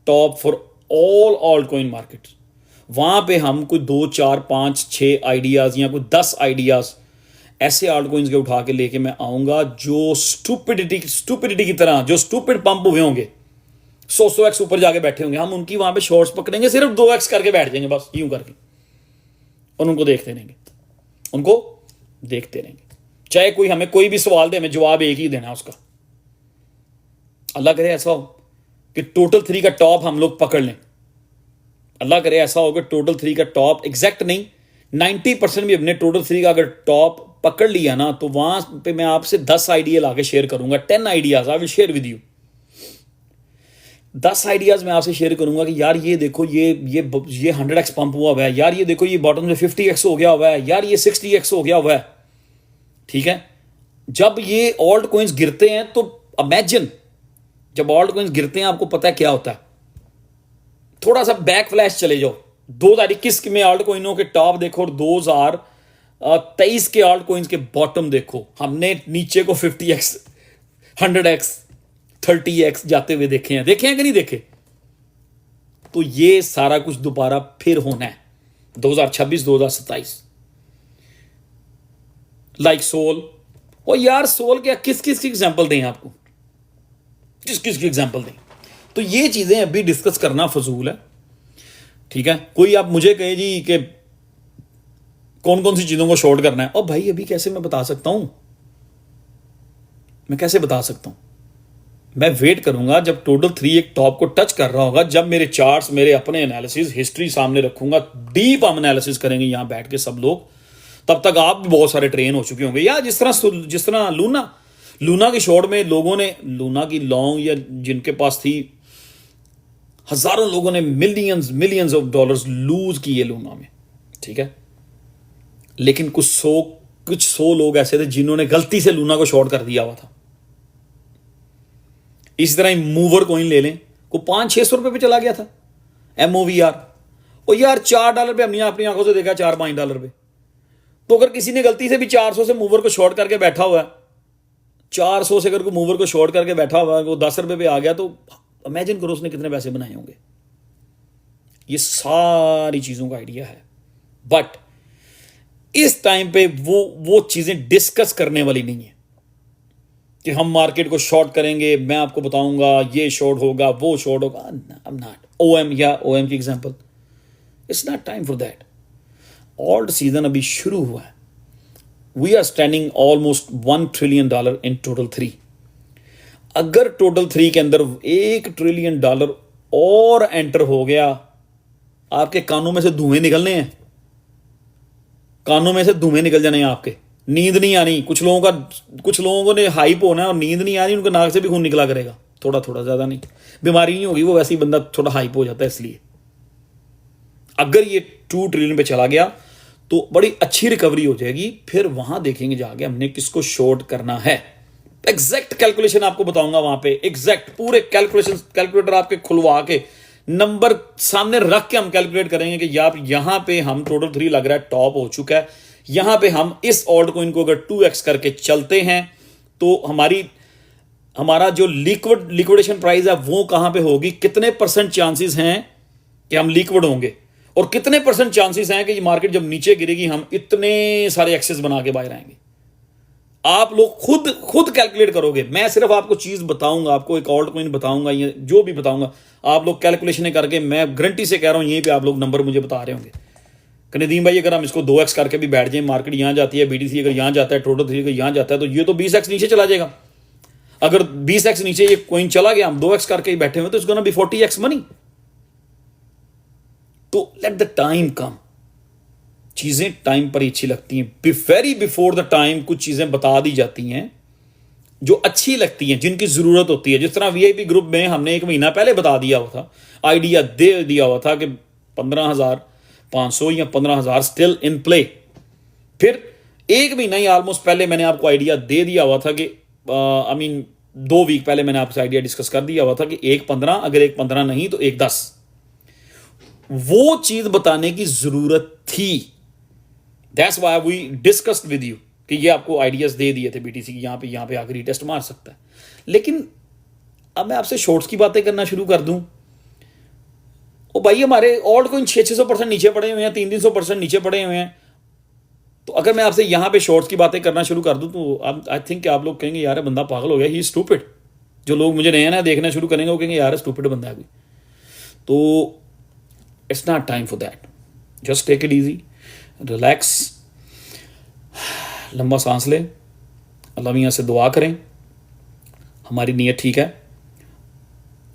top for all alt coin market, वहां पे हम कोई 2 4 5 6 आइडियाज या कोई 10 आइडियाज ऐसे ऑल्ट कॉइन्स के उठा के लेके मैं आऊंगा जो स्टूपिडिटी की तरह, जो स्टूपिड पंप हुए होंगे, 100x ऊपर जाके बैठे होंगे, हम उनकी वहां पे शॉर्ट्स पकड़ेंगे, सिर्फ 2x करके बैठ जाएंगे बस यूं करके, और उनको देखते रहेंगे, उनको देखते रहेंगे। चाहे कोई हमें कोई भी सवाल दे, हमें जवाब एक ही देना उसका। अल्लाह करे ऐसा हो कि टोटल 3 का टॉप हम लोग पकड़ लें। अल्लाह करे ऐसा हो कि टोटल 3 का टॉप एग्जैक्ट नहीं, 90% भी अपने टोटल 3 का अगर टॉप पकड़ लिया ना, तो वहां पे मैं आपसे 10 आइडिया लाके शेयर करूंगा। 10 ideas I will share with you. 10 ideas मैं आपसे शेयर करूंगा कि यार ये देखो, ये 100x पंप हुआ हुआ है, यार ये देखो ये बॉटम में 50x हो गया हुआ है, यार ये 60x हो गया हुआ है। ठीक है, जब ये ऑल्ट कॉइन्स गिरते हैं तो इमेजिन, जब ऑल्ट कॉइन्स गिरते हैं आपको पता है क्या होता है। थोड़ा सा बैक फ्लैश चले जाओ, 2021 में ऑल्ट कॉइनों के टॉप देखो और 2023 के ऑल्ट कॉइन्स के बॉटम देखो। हमने नीचे को 50x 100x 30x जाते हुए देखे हैं कि नहीं देखे? तो ये सारा कुछ दोबारा फिर होना है 2026-2027। लाइक सोल, और यार सोल क्या, किस किस की एग्जांपल दें आपको, किस किस की एग्जांपल दें? तो ये चीजें अभी डिस्कस करना फजूल है। ठीक है, कोई आप मुझे कहे जी कि कौन कौन सी चीजों को शॉर्ट करना है, और भाई अभी कैसे मैं बता सकता हूं? मैं कैसे बता सकता हूं? मैं वेट करूंगा जब टोटल 3 एक टॉप को टच कर रहा होगा, जब मेरे चार्ट्स, मेरे अपने एनालिसिस, हिस्ट्री सामने रखूंगा, डीप हम एनालिसिस करेंगे यहां बैठ के सब लोग। तब तक आप भी बहुत सारे ट्रेन हो चुके होंगे। या जिस तरह लूना की शॉर्ट में लोगों ने, लूना की लॉन्ग या जिनके पास थी, हजारों लोगों ने मिलियंस ऑफ डॉलर्स लूज किए लूना में। ठीक है, लेकिन कुछ सौ लोग ऐसे थे जिन्होंने गलती से लूना को शॉर्ट कर दिया हुआ था। इसी तरह मूवर कॉइन ले लें, को 500-600 रुपए पे चला गया था MOVR, और यार $4 पे हमने अपनी आंखों से देखा, $4-5 पे। तो अगर किसी ने गलती से भी 400 से मूवर को शॉर्ट करके बैठा हुआ है, 400 से अगर कोई मूवर को शॉर्ट करके बैठा हुआ है, वो 10 रुपए पे आ गया, तो इमेजिन करो उसने कितने पैसे बनाए होंगे। ये सारी चीजों का आइडिया है, बट इस टाइम पे वो चीजें डिस्कस करने वाली नहीं है कि हम मार्केट को शॉर्ट करेंगे, मैं आपको बताऊंगा ये शॉर्ट होगा, वो शॉर्ट होगा। आई एम नॉट OM की example, it's not time for that. Alt season अभी शुरू हुआ है। We are standing almost $1 trillion in total 3। अगर टोटल 3 के अंदर $1 ट्रिलियन और एंटर हो गया, आपके कानों में से धुएं निकलने हैं, कानों में से धुएं निकल जाने हैं आपके, नींद नहीं आनी। कुछ लोगों को ने हाइप होना है और नींद नहीं आनी, उनके नाक से भी खून निकला करेगा, थोड़ा थोड़ा, ज्यादा नहीं। बीमारी नहीं होगी, वो वैसे ही बंदा थोड़ा हाइप हो जाता है। इसलिए अगर ये 2 ट्रिलियन पे चला गया तो बड़ी अच्छी रिकवरी हो जाएगी। फिर वहां देखेंगे जाके हमने किसको शॉर्ट करना है। एग्जैक्ट कैलकुलेशन आपको बताऊंगा वहां पे, एग्जैक्ट पूरे कैलकुलेटर आपके खुलवा के, नंबर सामने रख के हम कैलकुलेट करेंगे कि यार यहां पे हम टोटल 3 लग रहा है टॉप हो चुका है, यहां पे हम इस ऑल्ट कॉइन को अगर 2x करके चलते हैं तो हमारा जो लिक्विडेशन प्राइस है वो कहां पे होगी, कितने % चांसेस हैं कि हम लिक्विड होंगे, और कितने % चांसेस हैं कि ये मार्केट जब नीचे गिरेगी हम इतने सारे एक्सेस बना के बाहर आएंगे। आप लोग खुद कैलकुलेट करोगे। मैं सिर्फ आपको चीज बताऊंगा, आपको एक ऑल्ट कॉइन बताऊंगा, ये जो भी बताऊंगा आप लोग कैलकुलेशन करके, मैं गारंटी से कह रहा हूं यहीं पे आप लोग नंबर मुझे बता रहे होंगे कि नदीम भाई अगर हम इसको 2x करके भी बैठ जाए, मार्केट यहां जाती है, BTC अगर यहां जाता है, टोटल 3 अगर यहां जाता है, तो ये तो 20x नीचे चला जाएगा। अगर 20x नीचे ये कॉइन चला गया, हम 2x करके ही बैठे हुए, तो इसको ना भी 40x मनी। तो लेट द टाइम कम। चीजें टाइम पर ही अच्छी लगती हैं, वेरी बिफोर द टाइम कुछ चीजें बता दी जाती हैं जो अच्छी लगती हैं, जिनकी जरूरत होती है। जिस तरह VIP ग्रुप में हमने 1 महीना पहले बता दिया हुआ था, आइडिया दे दिया हुआ था कि 15,500 या 15,000 स्टिल इन प्ले। फिर 1 महीना ही ऑलमोस्ट पहले मैंने आपको आइडिया दे दिया हुआ था कि 2 वीक पहले मैंने आपसे आइडिया डिस्कस कर दिया हुआ था कि 1.15, अगर 1.15 नहीं तो 1.10। वो चीज बताने की जरूरत थी। That's why we discussed with you कि ये आपको आइडियाज दे दिए थे BTC की, यहां पे आकर टेस्ट मार सकता है। लेकिन अब मैं आपसे शॉर्ट्स की बातें करना शुरू कर दूं, ओ भाई हमारे ऑल्ट कॉइन 600% नीचे पड़े हुए हैं, 300% नीचे पड़े हुए हैं। तो अगर मैं आपसे यहां पे शॉर्ट्स की बातें करना शुरू कर दूं तो आई थिंक आप लोग कहेंगे यार बंदा पागल हो गया, ही स्टूपिड। जो लोग मुझे नया देखना शुरू करेंगे वो कहेंगे यार स्टूपिड बंदा है। तो it's not time for that. Just take it easy, relax, लंबा सांस लें, अल्लाह मियाँ से दुआ करें, हमारी नीयत ठीक है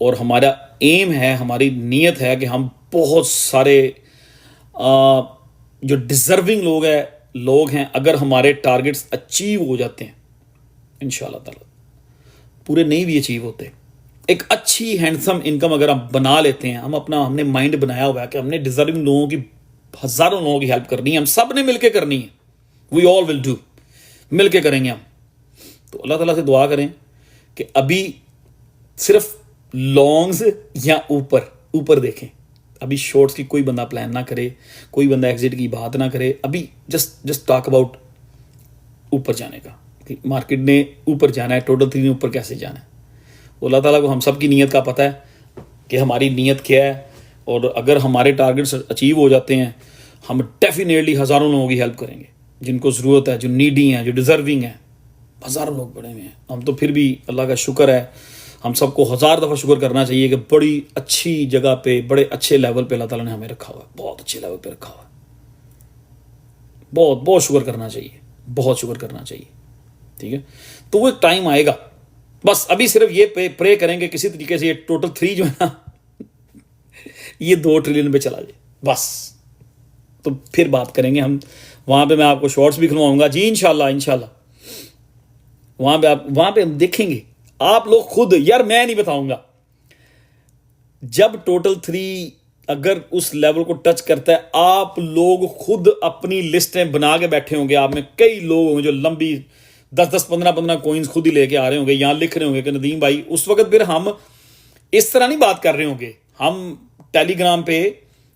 और हमारा एम है, हमारी नीयत है कि हम बहुत सारे जो डिज़र्विंग लोग हैं अगर हमारे टारगेट्स अचीव हो जाते हैं इंशाल्लाह ताला, पूरे नहीं भी अचीव होते, एक अच्छी हैंडसम इनकम अगर हम बना लेते हैं, हमने माइंड बनाया हुआ है कि हमने डिज़र्विंग लोगों की, हज़ारों लोगों की हेल्प करनी है, हम सब ने मिलकर करनी है, वी ऑल विल डू, मिल के करेंगे हम। तो अल्लाह ताला से दुआ करें कि अभी सिर्फ लॉन्ग्स या ऊपर देखें, अभी शॉर्ट्स की कोई बंदा प्लान ना करे, कोई बंदा एग्जिट की बात ना करे, अभी जस्ट टॉक अबाउट ऊपर जाने का, कि मार्केट ने ऊपर जाना है, टोटल 3 ने ऊपर कैसे जाना है। अल्लाह ताला को हम सब की नीयत का पता है कि हमारी नीयत क्या है, और अगर हमारे टारगेट्स अचीव हो जाते हैं हम डेफिनेटली हज़ारों लोगों की हेल्प करेंगे, जिनको ज़रूरत है, जो नीडी हैं, जो डिज़र्विंग हैं, हज़ारों लोग पड़े हुए हैं। हम तो फिर भी अल्लाह का शुक्र है, हम सबको 1000 दफ़ा शुक्र करना चाहिए कि बड़ी अच्छी जगह पे, बड़े अच्छे लेवल पे अल्लाह ताला ने हमें रखा हुआ है, बहुत अच्छे लेवल पे रखा हुआ है, बहुत बहुत शुक्र करना चाहिए, बहुत शुक्र करना चाहिए। ठीक है, तो वो एक टाइम आएगा, बस अभी सिर्फ ये प्रे करेंगे किसी तरीके से ये टोटल 3 जो है ना ये 2 ट्रिलियन पे चला जाए बस, तो फिर बात करेंगे हम। वहां पे मैं आपको शॉर्ट्स भी खुलवाऊंगा जी, इंशाल्लाह वहां पे हम देखेंगे, आप लोग खुद, यार मैं नहीं बताऊंगा, जब टोटल 3 अगर उस लेवल को टच करता है, आप लोग खुद अपनी लिस्टें बना के बैठे होंगे, आप में कई लोग होंगे जो लंबी 10-10, 15-15 कॉइन्स खुद ही लेके आ रहे होंगे, यहां लिख रहे होंगे कि नदीम भाई, उस वक्त फिर हम इस तरह नहीं बात कर रहे होंगे, हम टेलीग्राम पे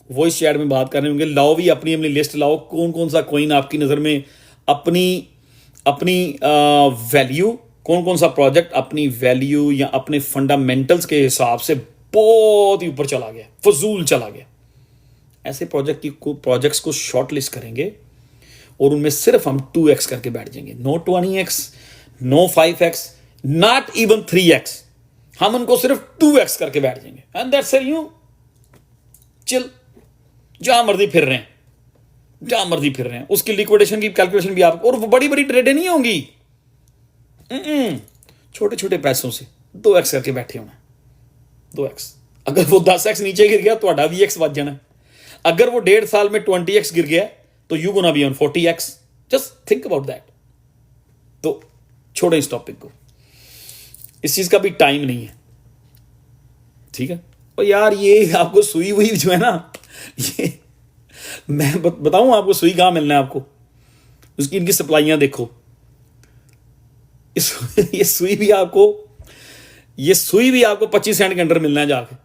वॉइस चैट में बात कर रहे होंगे, लाओ भी अपनी लिस्ट लाओ, कौन कौन सा कॉइन आपकी नज़र में अपनी वैल्यू, कौन कौन सा प्रोजेक्ट अपनी वैल्यू या अपने फंडामेंटल्स के हिसाब से बहुत ही ऊपर चला गया, फजूल चला गया, ऐसे प्रोजेक्ट्स को शॉर्ट लिस्ट करेंगे और उनमें सिर्फ हम 2x करके बैठ जाएंगे, no 20x, no 5x, not even 3x, हम उनको सिर्फ 2x करके बैठ जाएंगे, एंड दैट्स यू चिल, जहां मर्जी फिर रहे हैं, उसकी लिक्विडेशन की कैलकुलेशन भी आपको, और वो बड़ी बड़ी ट्रेडें नहीं होंगी, छोटे छोटे पैसों से 2x करके बैठे होना, 2x, अगर वो 10x नीचे गिर गया तो भी x बच जाना, अगर वो 1.5 साल में 20x गिर गया तो you gonna be on 40x, just think about that. तो छोड़ो इस टॉपिक को, इस चीज का भी टाइम नहीं है, ठीक है। और यार ये आपको सुई हुई जो है ना, ये मैं बताऊं आपको सुई कहां मिलना है आपको, उसकी इनकी सप्लाइयां देखो, ये सुई भी आपको 25 सेंट के अंदर मिलना है जाके,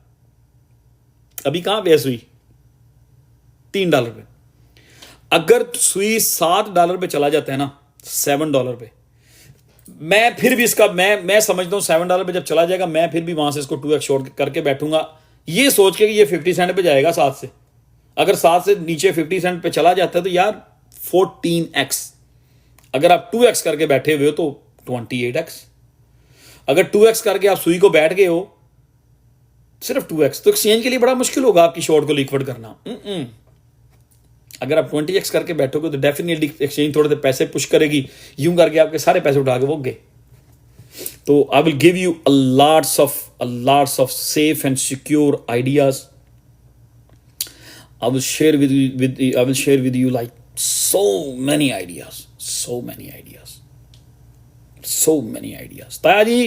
अभी कहां पे है सुई, $3 पे, अगर सुई $7 पे चला जाता है ना, $7 पे, मैं फिर भी इसका मैं समझता हूं $7 पे जब चला जाएगा, मैं फिर भी वहां से इसको 2x शॉर्ट करके बैठूंगा, ये सोच के कि ये 50 सेंट पे जाएगा 7 से, अगर 7 से नीचे 50 सेंट पे चला जाता है तो यार 14x, अगर आप 2x करके बैठे हुए हो तो 28x, अगर 2x करके आप सुई को बैठ गए हो सिर्फ 2x, तो एक्सचेंज के लिए बड़ा मुश्किल होगा आपकी शॉर्ट को लिक्विड करना। अगर आप 20x करके बैठोगे तो डेफिनेटली एक्सचेंज थोड़े से पैसे पुश करेगी, यूं करके आपके सारे पैसे उठा के वो गए। तो I will give you a lots of safe and secure ideas. I will share with you like so many ideas. ਤਾਇਆ ਜੀ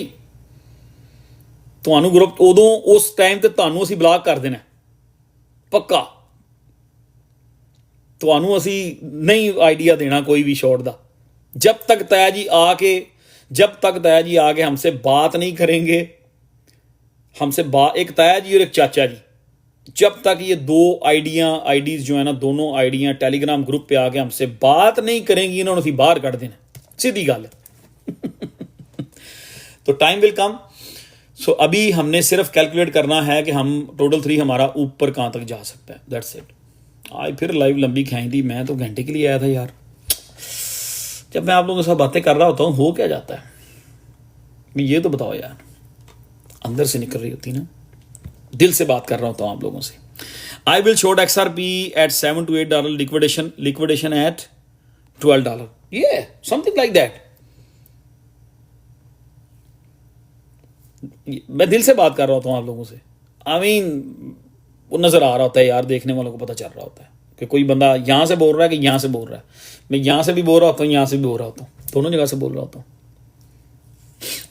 ਤੁਹਾਨੂੰ ਗਰੁੱਪ ਉਦੋਂ ਉਸ ਟਾਈਮ ਤੇ ਤੁਹਾਨੂੰ ਅਸੀਂ ਬਲੌਕ ਕਰ ਦੇਣਾ ਪੱਕਾ, ਤੁਹਾਨੂੰ ਅਸੀਂ ਨਹੀਂ ਆਈਡੀਆ देना कोई भी शॉर्ट ਦਾ, जब तक ताया जी आके हमसे बात नहीं करेंगे, एक ताया जी और एक चाचा जी, जब तक ये 2 आईडीज जो है ना, दोनों आईडियां टेलीग्राम ग्रुप पे आके हमसे बात नहीं करेंगी, इन्होंने अभी बाहर कर देना, सीधी गल है। तो टाइम विल कम। सो अभी हमने सिर्फ कैलकुलेट करना है कि हम टोटल 3 हमारा ऊपर कहां तक जा सकता है, दैट्स इट। आज फिर लाइव लंबी खाई थी, मैं तो घंटे के लिए आया था यार, जब मैं आप लोगों के साथ बातें कर रहा होता हूँ हो क्या जाता है, ये तो बताओ यार, अंदर से निकल रही होती ना, दिल से बात कर रहा होता हूँ आप लोगों से। I will short XRP at $7 to $8, liquidation at $12, ये समथिंग लाइक दैट। मैं दिल से बात कर रहा होता हूँ आप लोगों से। आई मीन वो नज़र आ रहा होता है यार, देखने वालों को पता चल रहा होता है कि कोई बंदा यहाँ से बोल रहा है कि यहाँ से बोल रहा है। मैं यहाँ से भी बोल रहा होता हूँ, यहाँ से भी बोल रहा होता हूँ, दोनों जगह से बोल रहा होता हूँ।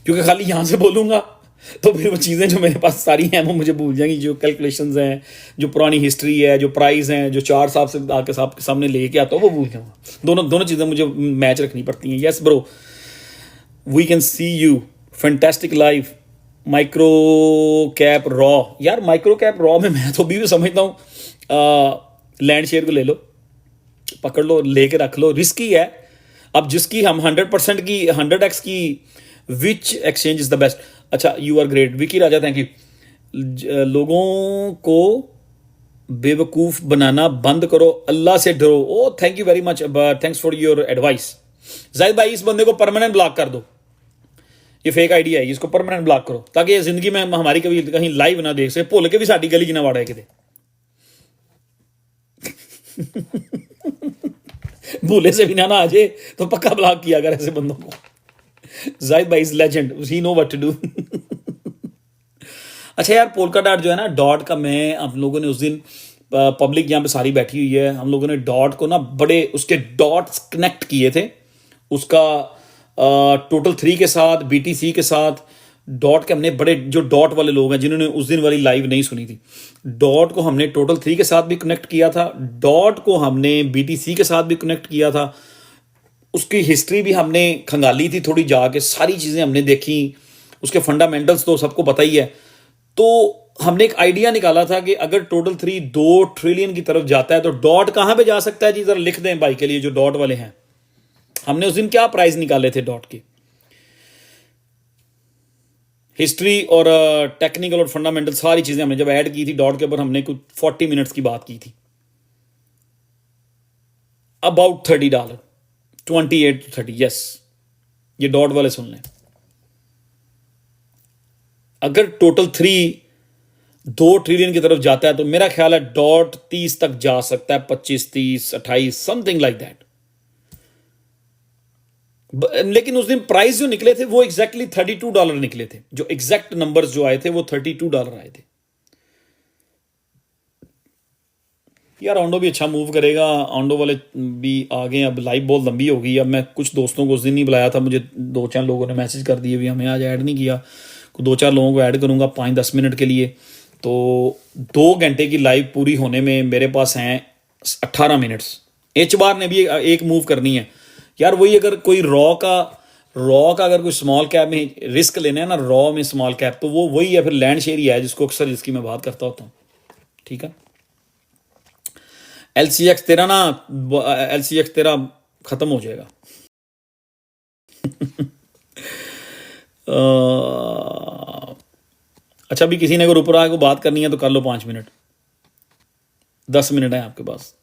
क्योंकि खाली यहाँ से बोलूँगा तो फिर वो चीज़ें जो मेरे पास सारी हैं वो मुझे भूल जाएंगी। जो कैलकुलेशंस हैं, जो पुरानी हिस्ट्री है, जो प्राइस हैं, जो चार्ट साहब से आके साहब के सामने लेके आता हूँ, वो भूल जाऊँगा। दोनों दोनों चीज़ें मुझे मैच रखनी पड़ती हैं। Yes bro, we can see you, fantastic life, micro cap raw. यार माइक्रो कैप रॉ में मैं तो अभी भी समझता हूँ लैंड शेयर को ले लो, पकड़ लो, लेके रख लो, रिस्की है। अब जिसकी हम 100% की 100x की, which exchange is the best. अच्छा, you are great Vicky Raja, thank you. लोगों को बेवकूफ़ बनाना बंद करो, अल्लाह से डरो। Oh thank you very much, thanks for your advice. Zahid भाई, इस बंदे को परमानेंट ब्लॉक कर दो, ये फेक आइडिया है, इसको परमानेंट ब्लॉक करो ताकि ये जिंदगी में हमारी कभी कहीं लाइव ना देख सके, भुल के भी साड़ी गली च ना वाड़ा किते। भूले से भी ना आ जाए तो पक्का ब्लॉक किया कर ऐसे बंदों को। जाहिद भाई is legend, he know what to do. अच्छा यार, पोल्का डॉट जो है ना, डॉट का, मैं आप लोगों ने उस दिन पब्लिक यहाँ पे सारी बैठी हुई है, हम लोगों ने डॉट को ना बड़े उसके डॉट्स कनेक्ट किए थे। उसका टोटल 3 के साथ, BTC के साथ, डॉट के हमने बड़े, जो डॉट वाले लोग हैं जिन्होंने उस दिन वाली लाइव नहीं सुनी थी, डॉट को हमने टोटल 3 के साथ भी कनेक्ट किया था, डॉट को हमने BTC के साथ भी कनेक्ट किया था। उसकी हिस्ट्री भी हमने खंगाली थी थोड़ी जाके, सारी चीज़ें हमने देखी, उसके फंडामेंटल्स तो सबको पता ही है। तो हमने एक आइडिया निकाला था कि अगर टोटल 3 2 ट्रिलियन की तरफ जाता है तो डॉट कहाँ पे जा सकता है जी, जरा लिख दें भाई के लिए जो डॉट वाले हैं। हमने उस दिन क्या प्राइस निकाले थे डॉट के, हिस्ट्री और टेक्निकल और फंडामेंटल सारी चीजें हमने जब ऐड की थी डॉट के ऊपर, हमने कुछ 40 मिनट्स की बात की थी। अबाउट $30, 28 to 30, यस, ये डॉट वाले सुन लें। अगर टोटल 3 2 ट्रिलियन की तरफ जाता है तो मेरा ख्याल है डॉट 30 तक जा सकता है, 25 30 28 समथिंग लाइक दैट। लेकिन उस दिन प्राइस जो निकले थे वो एग्जैक्टली $32 निकले थे, जो एग्जैक्ट नंबर्स जो आए थे वो $32 आए थे। यार ऑन्डो भी अच्छा मूव करेगा, ऑन्डो वाले भी आ गए। अब लाइव बहुत लंबी हो गई। अब मैं कुछ दोस्तों को उस दिन नहीं बुलाया था, मुझे 2-4 लोगों ने मैसेज कर दिए भी हमें आज ऐड नहीं किया। 2-4 लोगों को ऐड करूंगा 5-10 मिनट के लिए। तो 2 घंटे की लाइव पूरी होने में मेरे पास हैं 18 मिनट्स। एच बार ने भी एक मूव करनी है यार। वही अगर कोई रॉ का अगर कोई स्मॉल कैप में रिस्क लेना है ना, रॉ में स्मॉल कैप, तो वो वही है फिर लैंड शेयर ही है जिसको अक्सर जिसकी मैं बात करता होता हूँ। ठीक है, LCX तेरा खत्म हो जाएगा। अच्छा, अभी किसी ने अगर ऊपर आके बात करनी है तो कर लो 5 मिनट, 10 मिनट है आपके पास।